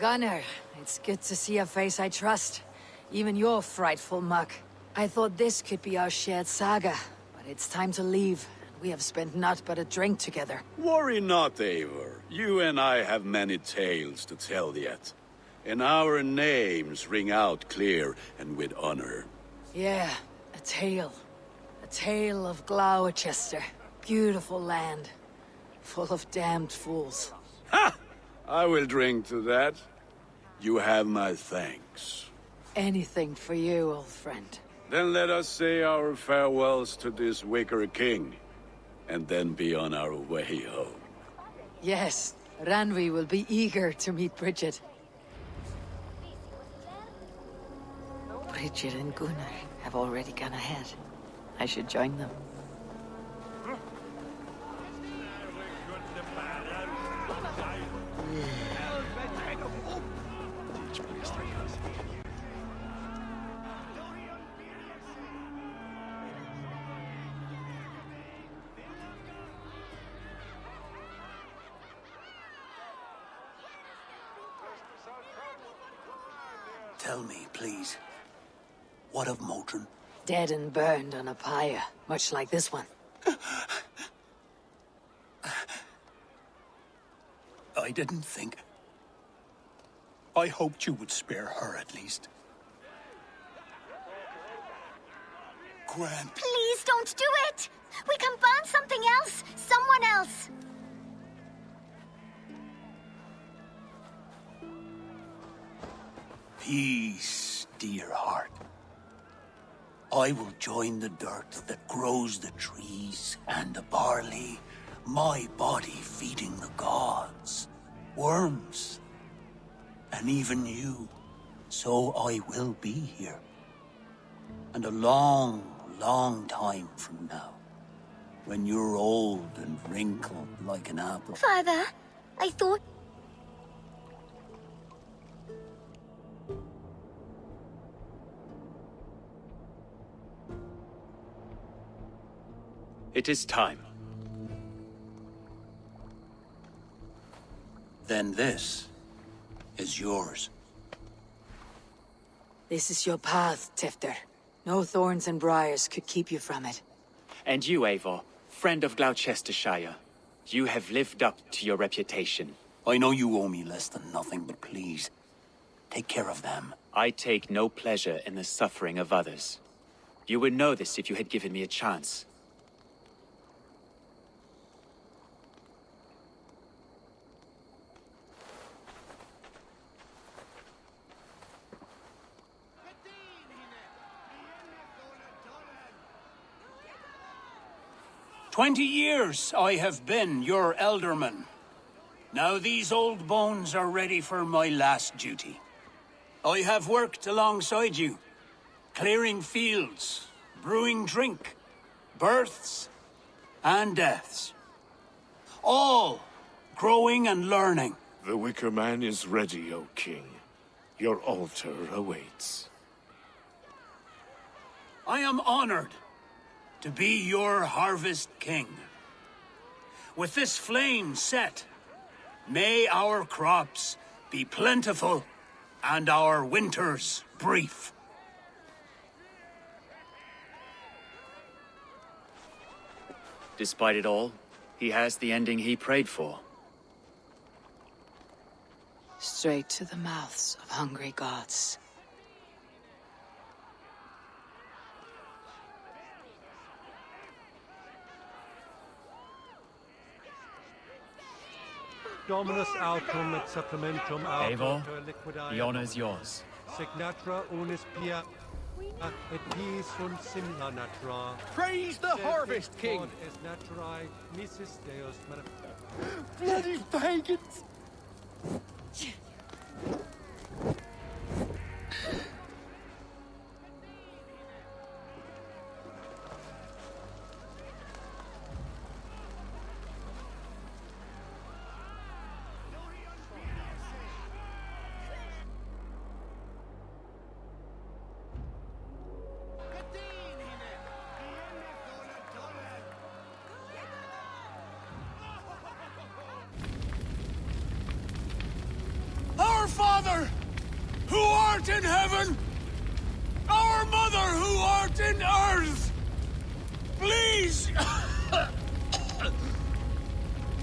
Gunnar, it's good to see a face I trust. Even your frightful muck. I thought this could be our shared saga, but it's time to leave. We have spent naught but a drink together. Worry not, Eivor. You and I have many tales to tell yet. And our names ring out clear and with honor. Yeah, a tale. A tale of Gloucester. Beautiful land. Full of damned fools. Ha! I will drink to that. You have my thanks. Anything for you, old friend. Then let us say our farewells to this wicker king, and then be on our way home. Yes, Ranvi will be eager to meet Bridget. Bridget and Gunnar have already gone ahead. I should join them. Tell me, please. What of Modron? Dead and burned on a pyre, much like this one. I didn't think. I hoped you would spare her at least. Gran. Please don't do it! We can burn something else! Someone else! Peace, dear heart. I will join the dirt that grows the trees and the barley, my body feeding the gods, worms, and even you. So I will be here. And a long, long time from now, when you're old and wrinkled like an apple. Father, I thought... It is time. Then this is yours. This is your path, Tifter. No thorns and briars could keep you from it. And you, Eivor, friend of Gloucestershire, you have lived up to your reputation. I know you owe me less than nothing, but please, take care of them. I take no pleasure in the suffering of others. You would know this if you had given me a chance. "20 years I have been your elderman. Now these old bones are ready for my last duty. I have worked alongside you, clearing fields, brewing drink, births and deaths. All growing and learning. The Wicker Man is ready, O King. Your altar awaits. I am honored to be your harvest king. With this flame set, may our crops be plentiful and our winters brief. Despite it all, he has the ending he prayed for. Straight to the mouths of hungry gods. Dominus autum et supplementum Eivor, liquidae. the honor is yours. Signatra unis pia et pis sunt simula natura. Praise the Harvest King! Es naturae misis Deus Bloody pagans! Our Father, who art in heaven, our Mother, who art in earth, please,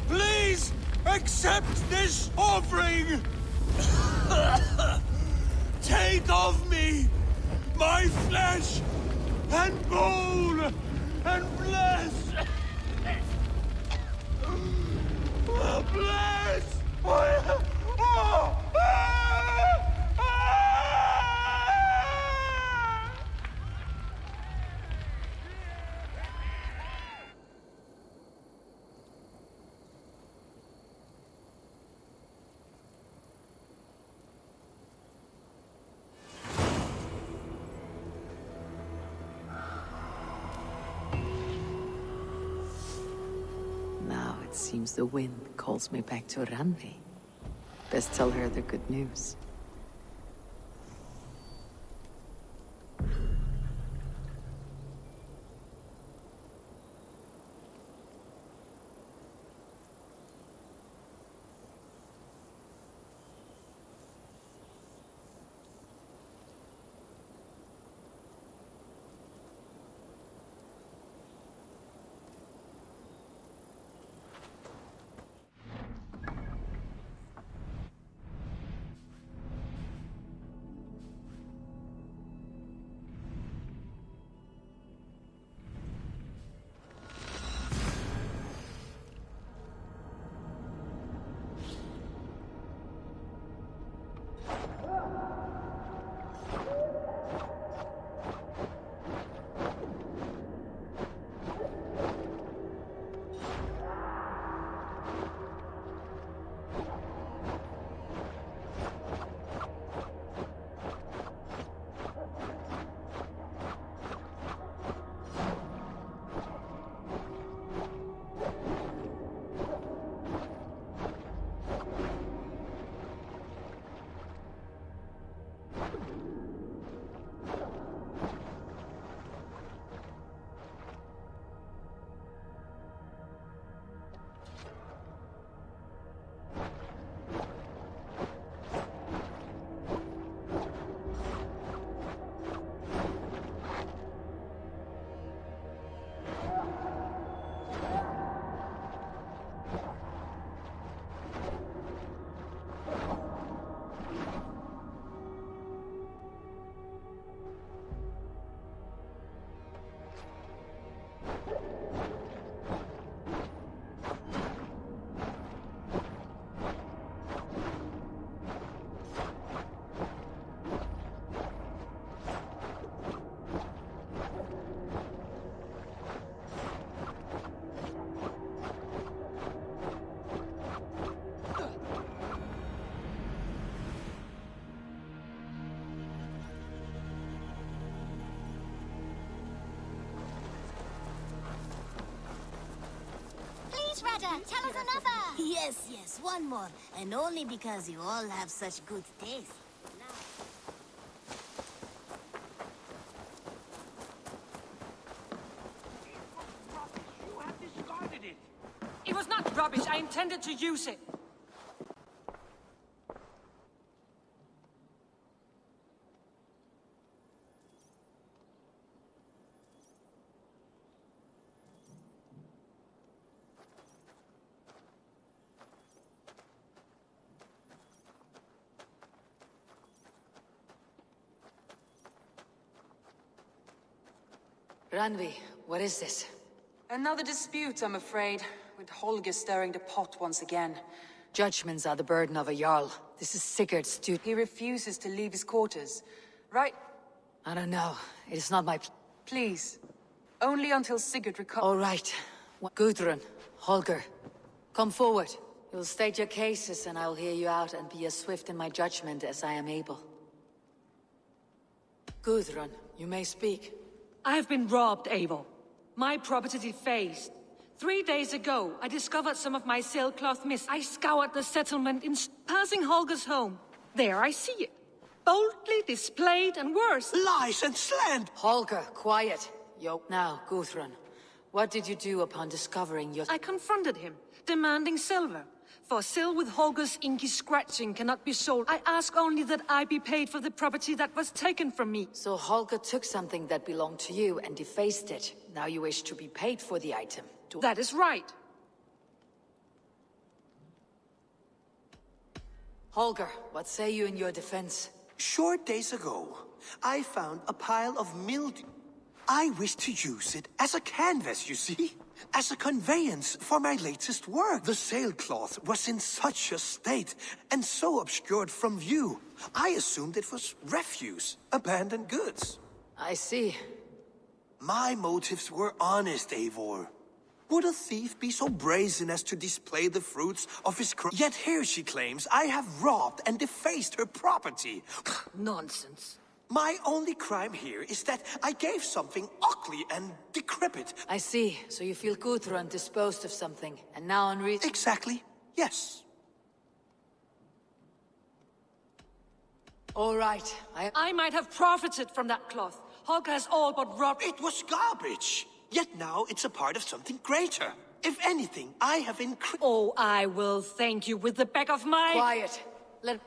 please accept this offering. Take of me my flesh and bone and bless. Bless. It seems the wind calls me back to Randvi. Best tell her the good news. Tell us another! Yes, one more. And only because you all have such good taste. You have discarded it. It was not rubbish. I intended to use it. Randvi, what is this? Another dispute, I'm afraid, with Holger stirring the pot once again. Judgments are the burden of a Jarl. This is Sigurd's duty. He refuses to leave his quarters, right? I don't know. It is not my... Please. Only until Sigurd recovers. All right. Gudrun, Holger, come forward. You'll state your cases and I'll hear you out and be as swift in my judgment as I am able. Gudrun, you may speak. I have been robbed, Eivor. My property defaced. 3 days ago, I discovered some of my sailcloth missing. I scoured the settlement passing Holger's home. There I see it. Boldly displayed and worse. Lies and slander! Holger, quiet. Now, Gudrun, what did you do upon discovering your... I confronted him, demanding silver. For Sil with Holger's inky scratching cannot be sold. I ask only that I be paid for the property that was taken from me. So Holger took something that belonged to you and defaced it. Now you wish to be paid for the item. That is right. Holger, what say you in your defense? Short days ago, I found a pile of mildew. I wish to use it as a canvas, you see? As a conveyance for my latest work. The sailcloth was in such a state, and so obscured from view. I assumed it was refuse, abandoned goods. I see. My motives were honest, Eivor. Would a thief be so brazen as to display the fruits of his crime? Yet here she claims I have robbed and defaced her property. Nonsense. My only crime here is that I gave something ugly and decrepit. I see. So you feel Guthrum disposed of something, and now on reason... Exactly. Yes. All right. I might have profited from that cloth. Holger has all but robbed... It was garbage. Yet now it's a part of something greater. If anything, I have increased... Oh, I will thank you with the back of my... Quiet. Let...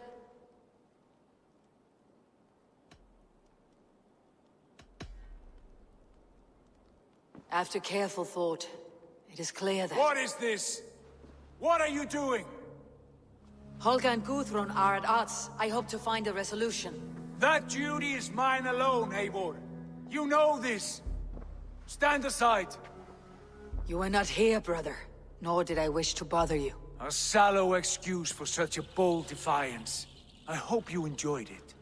After careful thought, it is clear that... What is this? What are you doing? Holger and Guthrum are at odds. I hope to find a resolution. That duty is mine alone, Eivor. You know this. Stand aside. You were not here, brother. Nor did I wish to bother you. A sallow excuse for such a bold defiance. I hope you enjoyed it.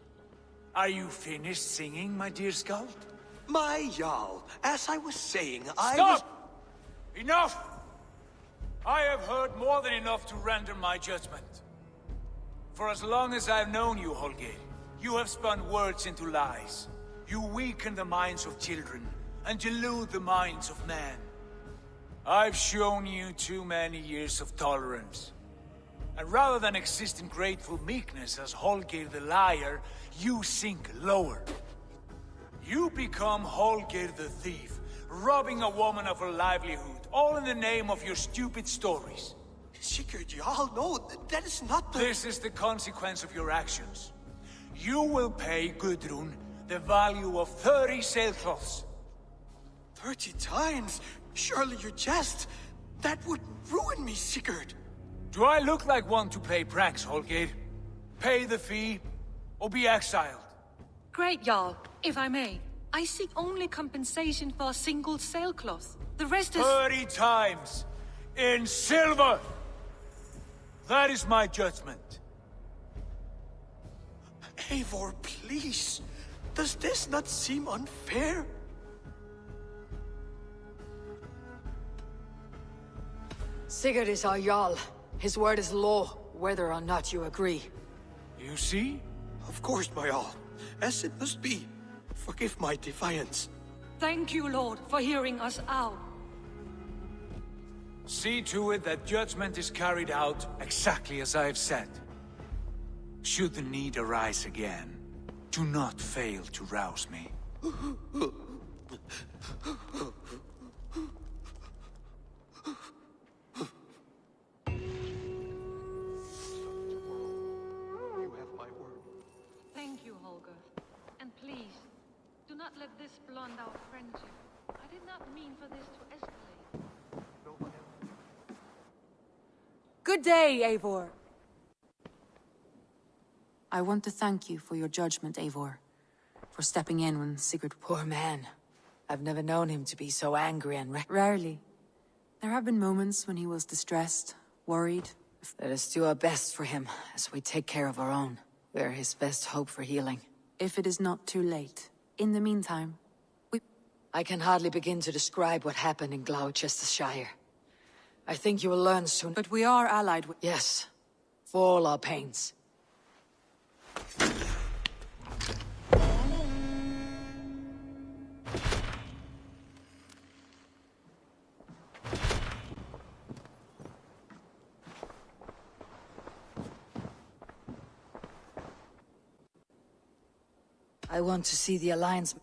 Are you finished singing, my dear scout? My Jarl, as I was saying, Stop! Enough! I have heard more than enough to render my judgment. For as long as I've known you, Holger, you have spun words into lies. You weaken the minds of children, and delude the minds of men. I've shown you too many years of tolerance. And rather than exist in grateful meekness as Holger the liar, you sink lower. You become Holger the thief, robbing a woman of her livelihood, all in the name of your stupid stories. Sigurd, Jarl, no, that is not the... This is the consequence of your actions. You will pay Gudrun the value of 30 sailcloths. 30 times? Surely you jest. That would ruin me, Sigurd. Do I look like one to play pranks, Holger? Pay the fee, or be exiled. Great, Jarl. If I may, I seek only compensation for a single sailcloth. The rest is... 30 times! In silver! That is my judgment. Eivor, please. Does this not seem unfair? Sigurd is our Jarl. His word is law, whether or not you agree. You see? Of course, my Jarl. As it must be. Forgive my defiance. Thank you, Lord, for hearing us out. See to it that judgment is carried out exactly as I have said. Should the need arise again, do not fail to rouse me. Thank you, Holger. And please, do not let this blunt our friendship. I did not mean for this to escalate. Good day, Eivor. I want to thank you for your judgment, Eivor. For stepping in when Sigurd... Poor man. I've never known him to be so angry and Rarely. There have been moments when he was distressed, worried. Let us do our best for him, as we take care of our own. We are his best hope for healing. If it is not too late. In the meantime, I can hardly begin to describe what happened in Gloucestershire. I think you will learn soon. But we are allied with... Yes. For all our pains. I want to see the Alliance...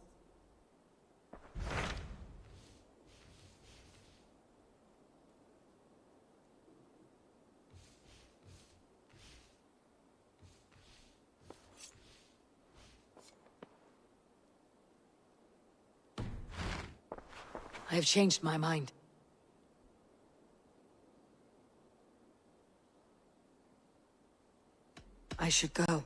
I have changed my mind. I should go.